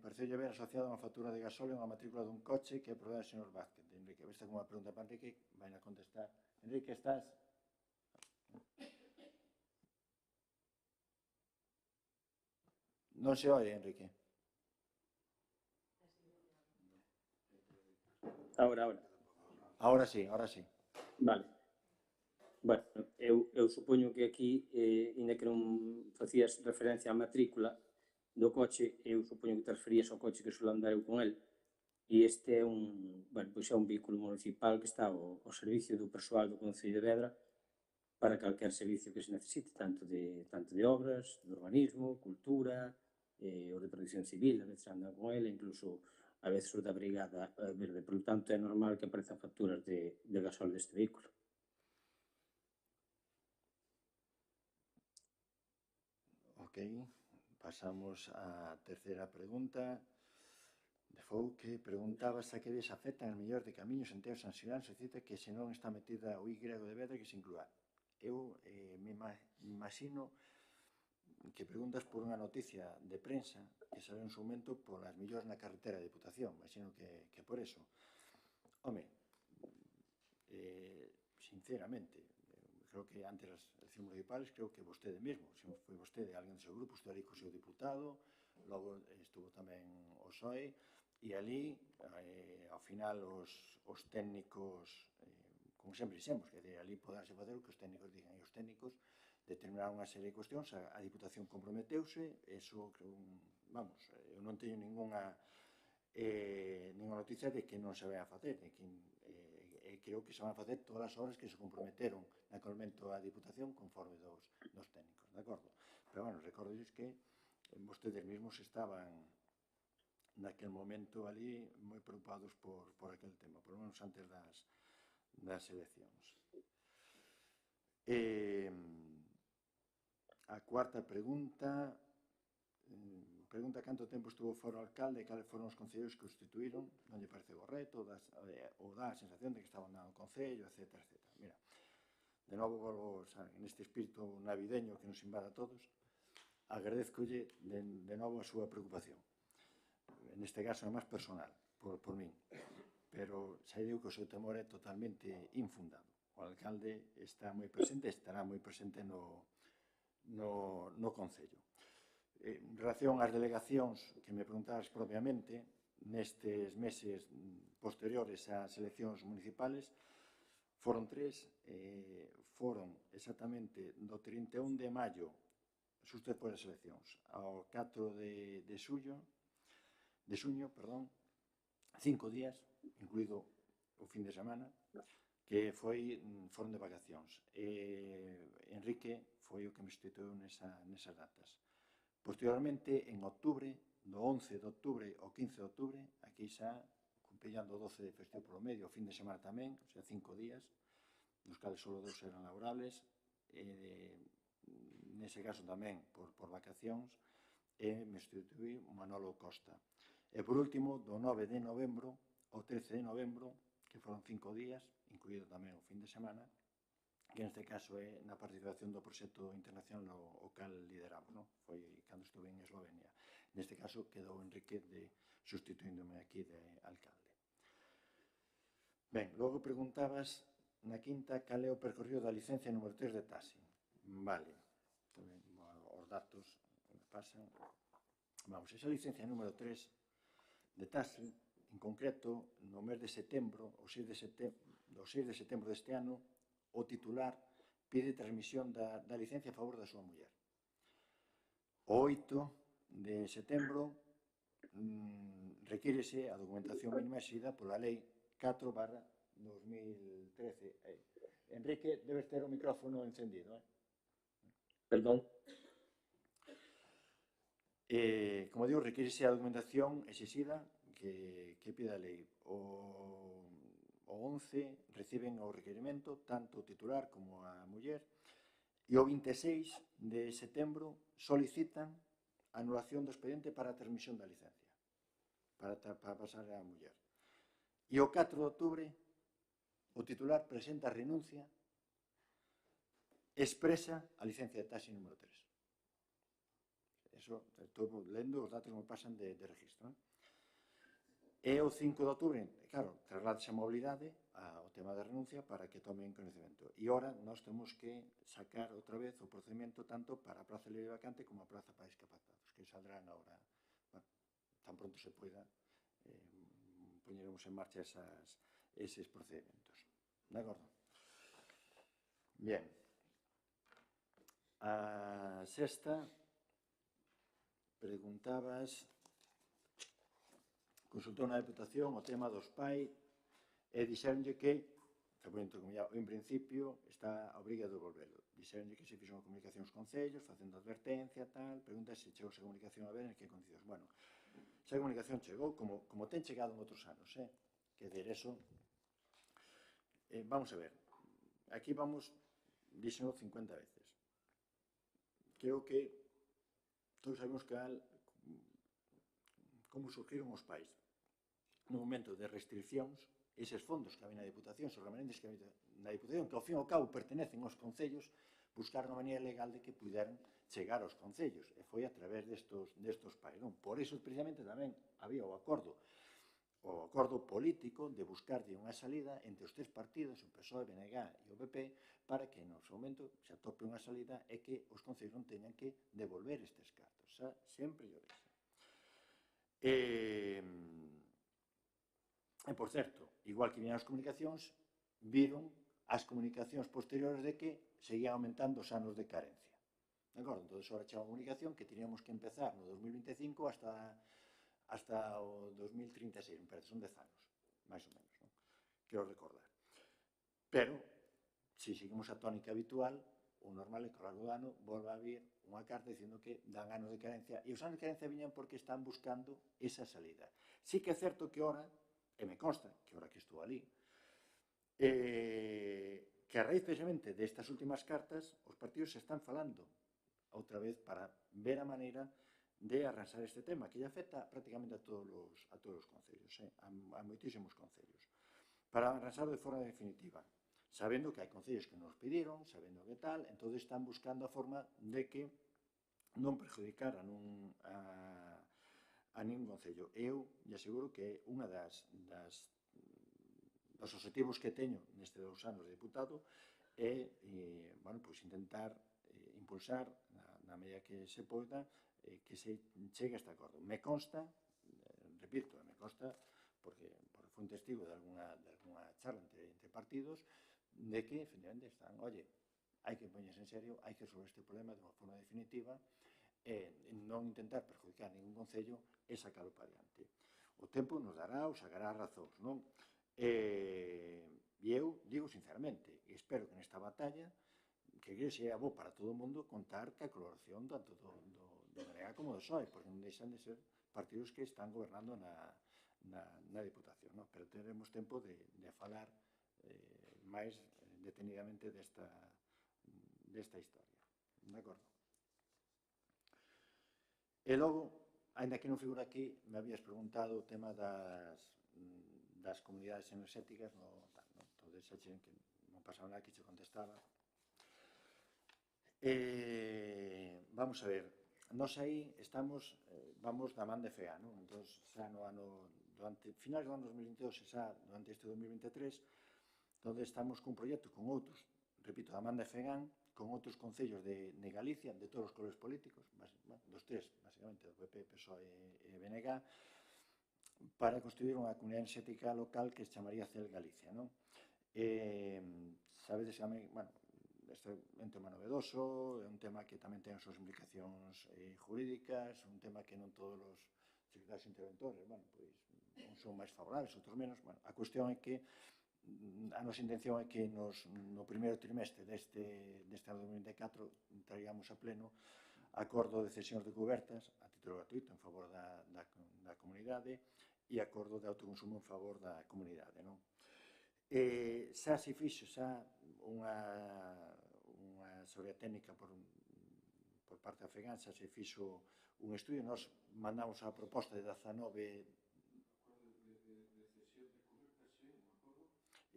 pareceulle ver asociado a unha factura de gasóleo a unha matrícula dun coche que é propiedade do señor Vázquez. Enrique, esta como unha pregunta para Enrique, vai a contestar. Enrique, estás? Non se oye, Enrique. Ahora. Ahora sí, ahora sí. Vale. Bueno, eu supoño que aquí, ainda que non facías referencia á matrícula do coche, eu supoño que te referías ao coche que suelo andar eu con el, e este é un vehículo municipal que está ao servicio do persoal do Concello de Vedra para calquer servicio que se necesite, tanto de obras, de urbanismo, cultura, os de protección civil, a veces andan con ele, incluso a veces os da Brigada Verde. Por lo tanto, é normal que aparezan facturas de gasol deste vehículo. Ok, pasamos á terceira pregunta de Fouque. Preguntabas a que días afectan as mellores de Camiños, Santiago, San Xilán, solicita que se non está metida o Y de Vedra que se inclúa. Eu me imagino que preguntas por unha noticia de prensa que sale en su momento por as millores na carretera de Diputación. Imagino que por eso. Home, sinceramente, creo que antes das eleccións municipales, creo que vostede mesmo, se foi vostede, alguén do seu grupo, estuvo ali co seu diputado, logo estuvo tamén o PSOE, e ali, ao final, os técnicos, como sempre dixemos, que ali poderse facer o que os técnicos digan, e os técnicos determinaron unha serie de cuestións, a Diputación comprometeuse, eso, vamos, eu non teño ningunha noticia de que non se vai a facer, creo que se van a facer todas as obras que se comprometeron naturalmente a Diputación conforme dos técnicos, de acordo? Pero, bueno, recordo que vostedes mesmos estaban naquel momento ali moi preocupados por aquel tema, por lo menos antes das eleccións. A cuarta pregunta canto tempo estuvo fora o alcalde e cales foron os concelleiros que o sustituíron, non lle parece correcto, ou dá a sensación de que estaban no concello, etc. Mira, de novo volvo neste espírito navideño que nos invade a todos, agradezcolle de novo a súa preocupación. Neste caso é máis personal, por min, pero xa digo que o seu temor é totalmente infundado. O alcalde está moi presente, estará moi presente no Concello. En relación ás delegacións que me preguntabas propiamente, nestes meses posteriores ás eleccións municipales, foron 3, foron exactamente do 31 de maio, xusto despois das eleccións, ao 4 de xuño, 5 días, incluído o fin de semana, que foron de vacacións. Enrique foi o que me instituiu nesas datas. Posteriormente, en outubro, do 11 de outubro ao 15 de outubro, aquí xa, pillando 12 de festivo polo medio, o fin de semana tamén, o sea, 5 días, dos cales só 2 eran laborables, nese caso tamén por vacacións, me instituí Manolo Costa. E por último, do 9 de novembro ao 13 de novembro, que foron 5 días, incluído tamén o fin de semana, que neste caso é na participación do proxecto internacional o cal lideramos, foi cando estuve en Eslovenia. Neste caso quedou Enrique sustituíndome aquí de alcalde. Ben, logo preguntabas na quinta cal é o percorrido da licencia número 3 de taxi. Vale. Os datos que pasan. Vamos, esa licencia número 3 de TASE, en concreto, no mes de setembro, o 6 de setembro deste ano, o titular pide transmisión da licencia a favor da súa muller. O 8 de setembro requírese a documentación mínima exigida pola Lei 4/2013. Enrique, debes ter o micrófono encendido, Perdón. Como digo, requírese a documentación exixida que pide a lei. O 11 reciben o requirimento tanto o titular como a muller e o 26 de setembro solicitan a anulación do expediente para a transmisión da licencia para pasar a muller. E o 4 de outubro o titular presenta a renuncia expresa a licencia de taxi número 3. Eso, estou lendo os datos que me pasan de registro. E o 5 de outubro, claro, trasladase a mobilidade ao tema da renuncia para que tomen conhecimento. E ora nós temos que sacar outra vez o procedimento tanto para a Praza Libre Vacante como a Praza para Discapacitados, que saldrán ahora, bueno, tan pronto se pueda, poñeremos en marcha eses procedimentos. De acordo? Bien. A sexta, preguntabas, consultou na Deputación o tema dos PAI e dixeronlle que, en principio, está a obriga de devolverlo. Dixeronlle que se fixo unha comunicación aos concellos, facendo advertencia, tal, pregunta se chegou esa comunicación a ver en que condicións. Bueno, esa comunicación chegou, como ten chegado en outros anos, que dir, eso, vamos a ver, aquí vamos, dixeno 50 veces. Creo que todos sabemos como surgiron os pais. No momento de restriccións, eses fondos que había na Diputación, os remanentes que había na Diputación, que ao fin e ao cabo pertenecen aos concellos, buscar unha maneira legal de que puderan chegar aos concellos, e foi a través destos pais. Por iso, precisamente, tamén había o acordo político de buscarlle unha salida entre os tres partidos, o PSOE, o BNG e o PP, para que no seu momento se atope unha salida e que os concellos non teñan que devolver estes cartos. Sempre yo vexe. E, por certo, igual que viñan as comunicacións, viron as comunicacións posteriores de que seguían aumentando os anos de carencia. De acordo? Entón, ahora chega a comunicación que teníamos que empezar no 2025 hasta o 2036, me parece, son 10 anos, máis ou menos, non? Quero recordar. Pero, se seguimos a tónica habitual, o normal é que ao largo do ano volva a vir unha carta dicindo que dan anos de carencia, e os anos de carencia viñan porque están buscando esa salida. Sí que é certo que ora, e me consta que ora que estou ali, que a raíz precisamente destas últimas cartas, os partidos se están falando outra vez para ver a maneira de arrasar este tema, que lle afecta prácticamente a todos os concellos, a moitísimos concellos, para arrasarlo de forma definitiva, sabendo que hai concellos que nos pediron, sabendo que tal, entón están buscando a forma de que non perjudicar a ningún concello. Eu lle aseguro que unha dos objetivos que teño nestes 2 anos de deputado é intentar impulsar na medida que se poida que se chegue a este acordo. Me consta, repito, porque fui un testigo de alguna charla entre partidos, de que, efectivamente, están, hai que poñerse en serio, hai que resolver este problema de unha forma definitiva e non intentar perjudicar ningún concello e sacarlo para adiante. O tempo nos dará ou sacará razóns, non? E eu digo sinceramente, e espero que nesta batalla, que sea bo para todo o mundo contar ca colaboración tanto do BNG como do PSOE, porque non deixan de ser partidos que están gobernando na Diputación, non? Pero teremos tempo de falar máis detenidamente desta historia. De acordo? E logo, ainda que non figura aquí, me habías preguntado o tema das comunidades enerxéticas, entonces xa che que non pasaba nada que che contestaba. Vamos a ver, nós aí estamos, vamos da man de FEA, non? Entón, xa no ano, durante finais do ano 2022 e xa durante este 2023, onde estamos cun proxecto con outros, repito, da man de FEGAN, con outros concellos de Galicia, de todos os colores políticos, dos tres, basicamente, do PP, PSOE e BNG, para construir unha comunidade enerxética local que se chamaría CEL Galicia, non? Sabedes, bueno, este é un tema novedoso, é un tema que tamén ten as súas implicacións jurídicas, un tema que non todos os secretarios interventores, bueno, pois, uns son máis favorables, outros menos. Bueno, a cuestión é que a nosa intención é que no primeiro trimestre deste ano 2024 traíamos a pleno acordo de cesións de cubertas a título gratuito en favor da comunidade e acordo de autoconsumo en favor da comunidade, non? Xa se fixo unha sabedoria técnica por parte afegán, xa se fixo un estudio, nós mandamos a proposta de 19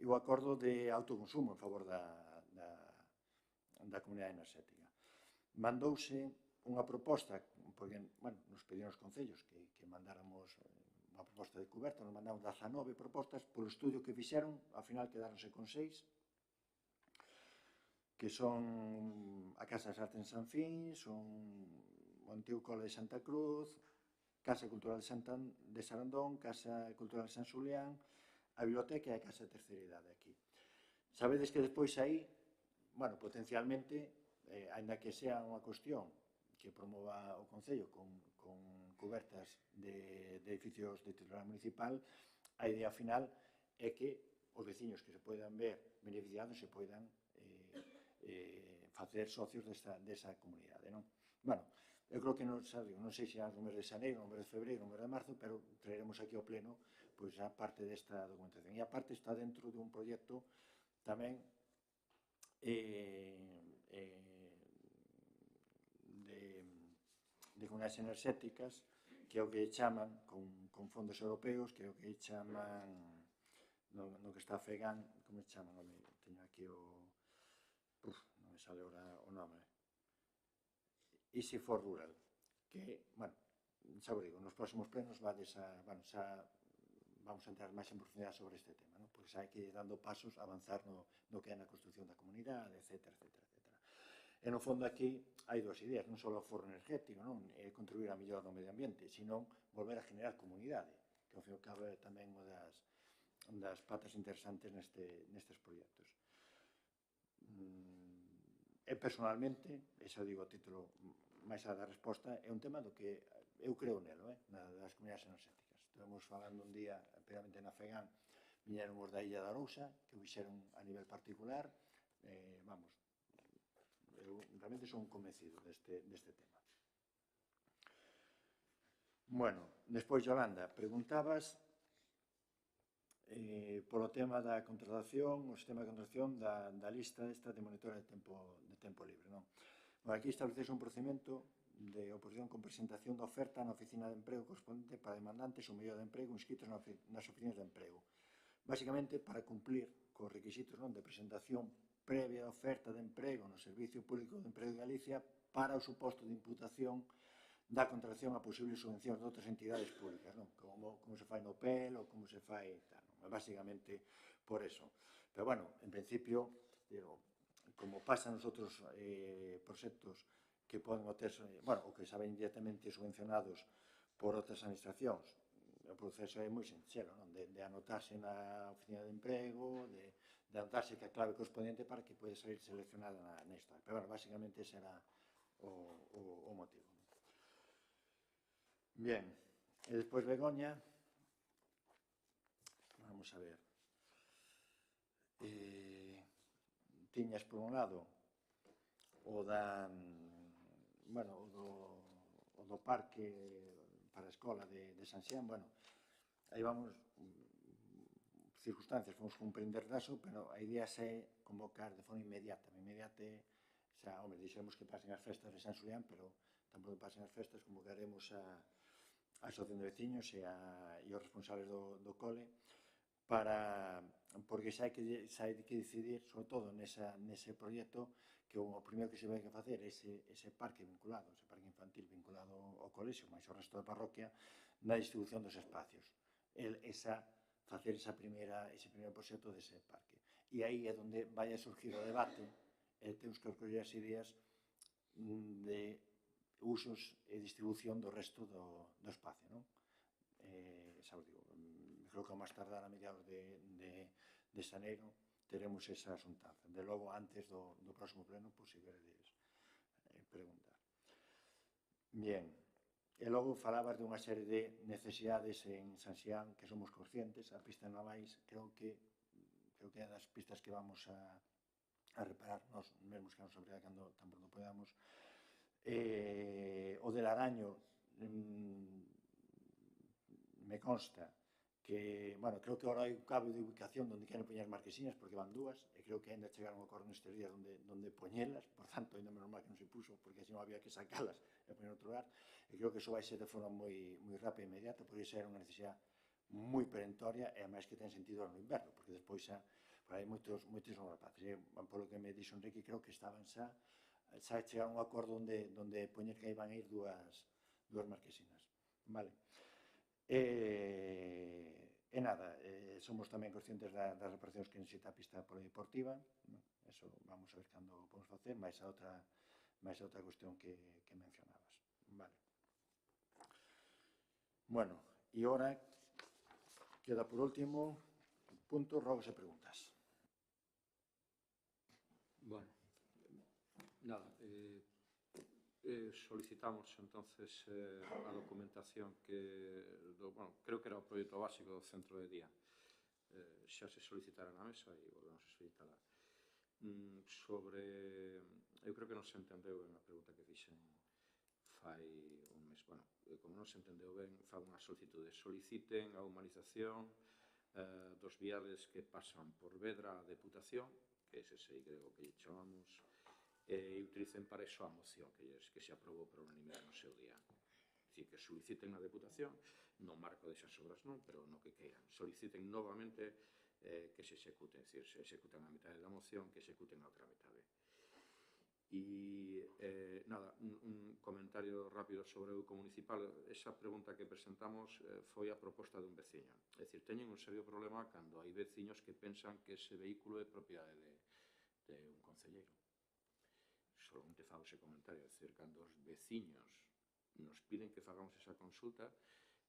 e o acordo de autoconsumo en favor da comunidade enerxética. Mandouse unha proposta, porque, bueno, nos pediron os concellos que mandáramos unha proposta de coberta, nos mandamos 19 propostas, polo estudio que fixeron, ao final quedáronse con 6, que son a Casa das Artes en San Fin, son o antigo Cole de Santa Cruz, Casa Cultural de Sarandón, Casa Cultural de San Xulián, a biblioteca e a Casa de Terceira Idade aquí. Sabedes que despois aí, bueno, potencialmente, ainda que sea unha cuestión que promova o Concello con cubertas de edificios de titular municipal, a idea final é que os veciños que se poidan ver beneficiados se poidan facer socios desa comunidade, non? Bueno, eu creo que non sei se no mes de xaneiro, no mes de febreiro, no mes de marzo, pero traeremos aquí ao pleno pois a parte desta documentación. E a parte está dentro dun proxecto tamén de comunidades enerxéticas, que é o que chaman, con fondos europeos, que é o que chaman, no que está FEGAN, como chaman, teño aquí o... non me sale ahora o nome. Easy for Rural, que, bueno, xa vos digo, nos próximos plenos vamos a entrar máis en profundidade sobre este tema, non? Porque xa hai que ir dando pasos, avanzar no que é na construcción da comunidade, etc. E no fondo aquí hai dúas ideas, non só o forro energético, non? É contribuir a mellor no medio ambiente, sino volver a generar comunidade, que ao fin e ao cabo é tamén unha das patas interesantes nestes proxectos. E personalmente, e xa digo a título máis a da resposta, é un tema do que eu creo nelo, das comunidades enerxéticas. Estamos falando un día, previamente na FEGAN, viñeron os da Illa da Arousa, que o fixeron a nivel particular, vamos, eu realmente son convencido deste tema. Bueno, despois, Yolanda, preguntabas polo tema da contratación, o sistema de contratación da lista esta de monitora de tempo libre, non? Bueno, aquí estableces un procedimento de oposición con presentación da oferta na oficina de emprego correspondente para demandantes ou mellor de emprego inscritos nas oficinas de emprego. Básicamente, para cumplir cos requisitos de presentación previa da oferta de emprego no Servicio Público de Emprego de Galicia para o suposto de imputación da contratación a posibles subvencións de outras entidades públicas, non? Como se fai no PEL ou como se fai tal, non? Básicamente por eso. Pero, bueno, en principio, como pasa nos outros proxectos que poden obterse, bueno, ou que saben directamente subvencionados por outras administracións, o proceso é moi sinxelo, non? De anotarse na oficina de emprego, de anotarse que a clave correspondiente para que poida salir seleccionada nesta. Pero, bueno, básicamente ese era o motivo. Bien, e despois Begoña, vamos a ver, tiñas por un lado o do parque para a escola de San Xián, bueno, aí vamos, circunstancias, fomos comprender daso, pero a idea é convocar de forma inmediata, xa, home, dixemos que pasen as festas de San Xulián, pero tampouco pasen as festas, convocaremos a asociación de veciños e os responsables do cole, porque xa hai que decidir, sobre todo nese proxecto, que o primeiro que se vai a facer é ese parque vinculado, ese parque infantil vinculado ao colexio, máis o resto da parroquia, na distribución dos espacios. Facer ese primeiro proxecto dese parque. E aí é onde vai a surgir o debate temos que recoller as ideas de usos e distribución do resto do espacio, non? Sabes, digo, creo que ao máis tardar a mediados de xaneiro teremos esa xuntanza. De logo, antes do próximo pleno, pois, se queredes preguntar. Bien, e logo falabas de unha serie de necesidades en San Xián que somos conscientes. A pista de Navais creo que é das pistas que vamos a reparar nós mesmos que nos obriga cando tan pronto podamos. O del Araño me consta que, bueno, creo que agora hai un cabo de ubicación onde queren poñer marquesinas porque van dúas, e creo que ainda chegaron a acordo nestes días onde poñelas, por tanto, ainda menos mal que non se puso, porque así non había que sacalas e poñer outro lugar, e creo que iso vai ser de forma moi rápida e inmediata, porque iso era unha necesidade moi perentoria, e máis que ten sentido no inverno, porque despois xa hai moitos rapaces, polo que me dixo Enrique, creo que estaban xa chegaron a un acordo onde poñer que iban a ir dúas marquesinas, vale? E nada, somos tamén conscientes das reparacións que necesita a pista polideportiva, eso vamos a ver cando podemos facer, máis a outra cuestión que mencionabas, vale? Bueno, e ora queda por último punto, rogos e preguntas. Bueno, nada, solicitamos entonces a documentación bueno, creo que era o proxecto básico do centro de día, xa se solicitara na mesa e volvemos a solicitarla. Eu creo que non se entendeu ben a pregunta que fixen fai un mes. Bueno, como non se entendeu ben, fai unha solicitude. Soliciten a humanización dos viales que pasan por Vedra a Deputación, que ese sei creo que chamamos, e utilicen para iso a moción que se aprobou por unanimidade no seu día. Dicir, que soliciten a Deputación, no marco desas obras non, pero no que queiran. Soliciten novamente que se executen, dicir, se executan a metade da moción, que executen a outra metade. E, nada, un comentario rápido sobre o EUCO municipal. Esa pregunta que presentamos foi a proposta dun veciño. É dicir, teñen un serio problema cando hai veciños que pensan que ese vehículo é propiedade de un concelleiro. Solamente fago ese comentario, é dicir, cando os veciños nos piden que fagamos esa consulta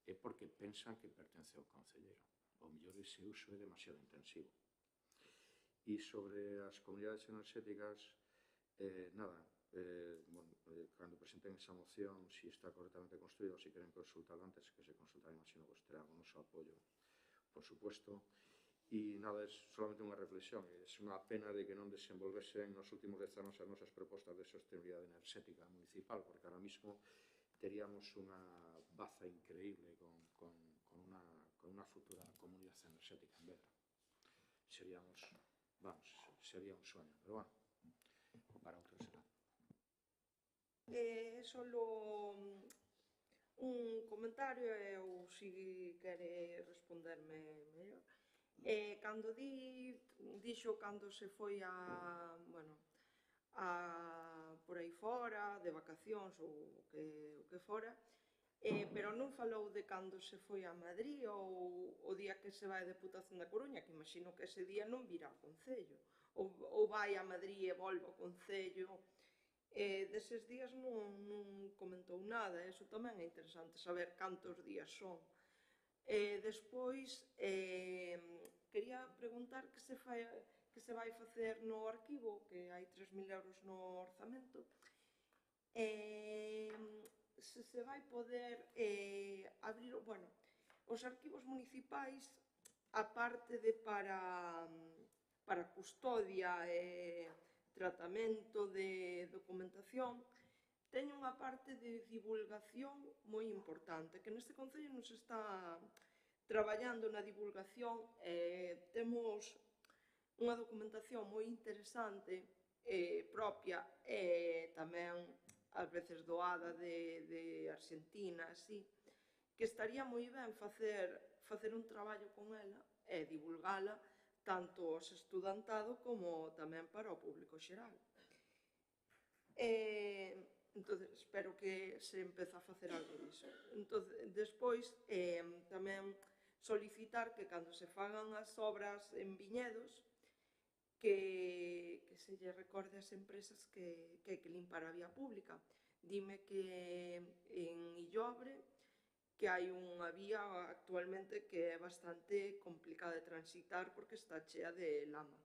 é porque pensan que pertence ao concelleiro. O mellor ese uso é demasiado intensivo. E sobre as comunidades enerxéticas, nada, cando presenten esa moción, si está correctamente construída ou si queren consultar antes, que se consultará, imagino que terán o noso apoio, por supuesto. E nada, é solamente unha reflexión. É unha pena de que non desenvolvesen nos últimos 10 anos as nosas propostas de sostenibilidade enerxética municipal, porque ahora mismo teríamos unha baza increíble con unha futura comunidade enerxética en Vedra. Sería un sueño, pero bueno, para outro será. Solo un comentario, ou se quere responderme mellor. Cando dixo cando se foi por aí fora, de vacacións ou o que fora, pero non falou de cando se foi a Madrid ou o día que se vai a Deputación da Coruña, que imagino que ese día non virá ao Concello, ou vai a Madrid e volve ao Concello. Deses días non comentou nada, iso tamén é interesante saber cantos días son. Despois, quería preguntar que se vai facer no arquivo, que hai 3.000 euros no orzamento, se vai poder abrir, bueno, os arquivos municipais, aparte de para custodia e tratamento de documentación, teñen unha parte de divulgación moi importante, que neste Concello nos está traballando na divulgación. Temos unha documentación moi interesante, propia, e tamén ás veces doada de Argentina, así, que estaría moi ben facer un traballo con ela e divulgala tanto aos estudantado como tamén para o público xeral. Entón, espero que se empece a facer algo disso. Entón, despois, tamén solicitar que cando se fagan as obras en viñedos, que se lle recorde ás empresas que hai que limpar a vía pública. Dime que en Illobre que hai unha vía actualmente que é bastante complicada de transitar porque está chea de lama.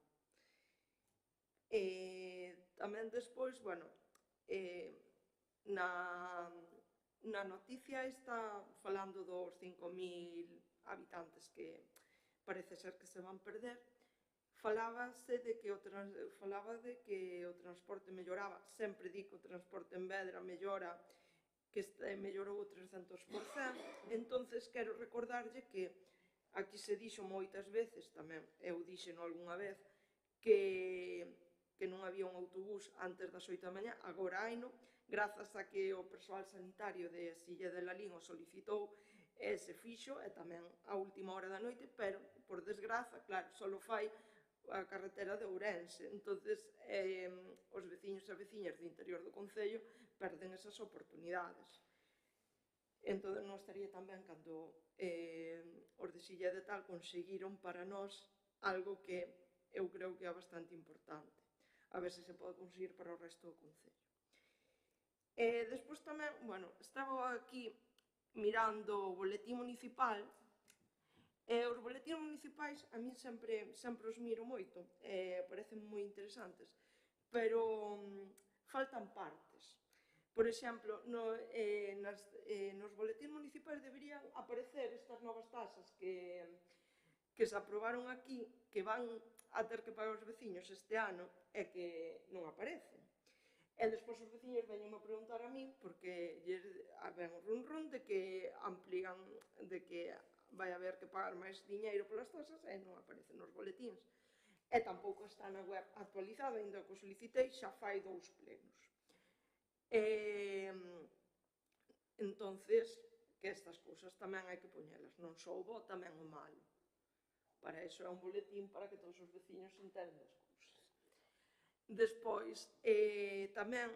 Tamén despois, bueno, na noticia está falando dos 5.000 habitantes que parece ser que se van perder. Falaba de que o transporte melloraba. Sempre di que o transporte en Vedra mellora, que mellorou o 300%. Entonces, quero recordarlle que aquí se dixo moitas veces, tamén eu dixeno algunha vez, que non había un autobús antes das 8 da mañá, agora haino, grazas a que o persoal sanitario de Silla de Lalín o solicitou e se fixo, e tamén a última hora da noite, pero, por desgraza, claro, só fai a carretera de Ourense. Entonces, os veciños e veciñas do interior do concello perden esas oportunidades. Entón, non estaría tan ben cando os de Silla de Tal conseguiron para nós algo que eu creo que é bastante importante. A ver se se pode conseguir para o resto do concello. Despois tamén, bueno, estaba aquí mirando o boletín municipal. Os boletíns municipais a mí sempre os miro moito, parecen moi interesantes, pero faltan partes. Por exemplo, nos boletíns municipais deberían aparecer estas novas taxas que se aprobaron aquí, que van a ter que pagar os veciños este ano e que non aparecen. E despois os veciños veñen a preguntar a min porque ven o run de que amplían, de que vai haber que pagar máis diñeiro polas taxas e non aparecen nos boletíns. E tampouco está na web actualizada, ainda que o solicitei xa fai 2 plenos. Entonces, que estas cousas tamén hai que poñelas, non só o bo, tamén o malo. Para iso é un boletín para que todos os veciños entendan as cousas. Despois, tamén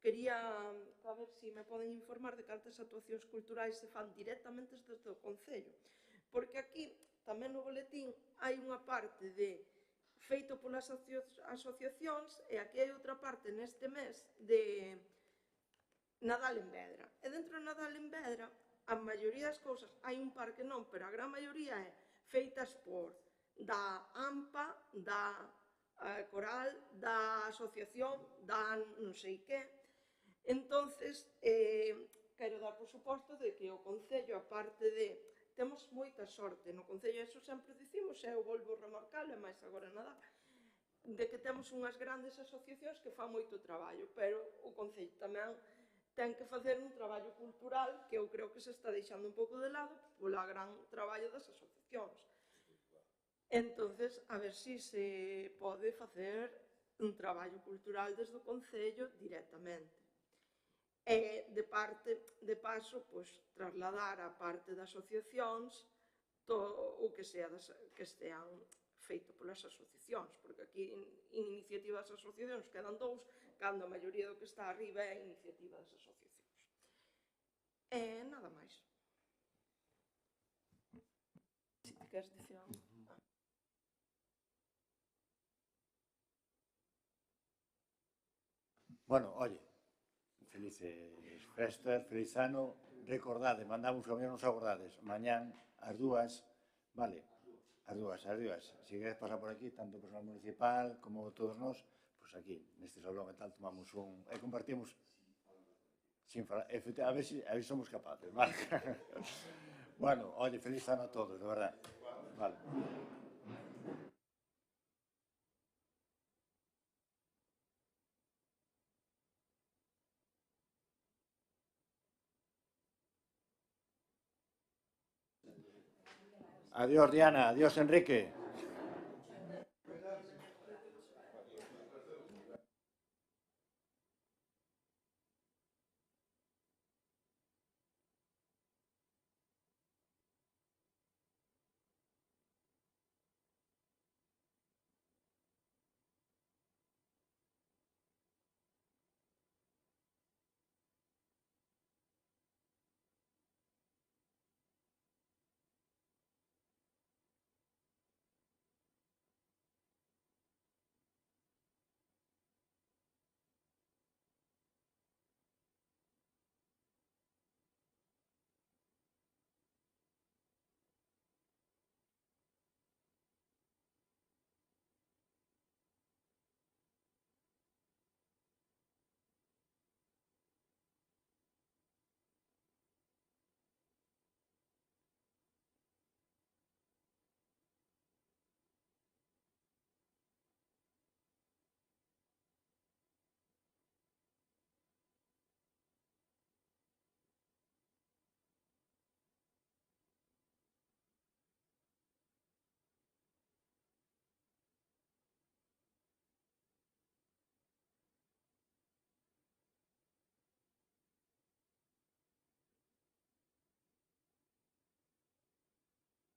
quería saber se me poden informar de cantas actuacións culturais se fan directamente desde o concello. Porque aquí, tamén no boletín, hai unha parte de feito polas asociacións e aquí hai outra parte neste mes de Nadal en Vedra. E dentro de Nadal en Vedra, a maioría das cousas, hai un par que non, pero a gran maioría é feitas por da AMPA, da Coral, da asociación, da non sei que. Entonces, quero dar por suposto de que o concello, aparte de... Temos moita sorte no concello, eso sempre dicimos, e eu volvo a remarcarlo, e máis agora nada, de que temos unhas grandes asociacións que fan moito traballo, pero o concello tamén ten que facer un traballo cultural que eu creo que se está deixando un pouco de lado polo gran traballo das asociacións. Entonces, a ver se se pode facer un traballo cultural desde o concello directamente. E, de paso, trasladar a parte das asociacións o que estean feito polas asociacións, porque aquí iniciativa das asociacións quedan 2, cando a maioría do que está arriba é iniciativa das asociacións. E nada máis. Se te queres dicir algo. Bueno, oye, felices festas, feliz ano, recordade, mandamos que non nos agordades, mañán ás 2, vale, ás 2, se queres pasar por aquí, tanto o personal municipal como todos nós, pois aquí, neste salón e tal, tomamos e compartimos, sin falar, a ver se somos capaces, vale? Bueno, oye, feliz ano a todos, de verdad, vale. Adiós, Diana. Adiós, Enrique.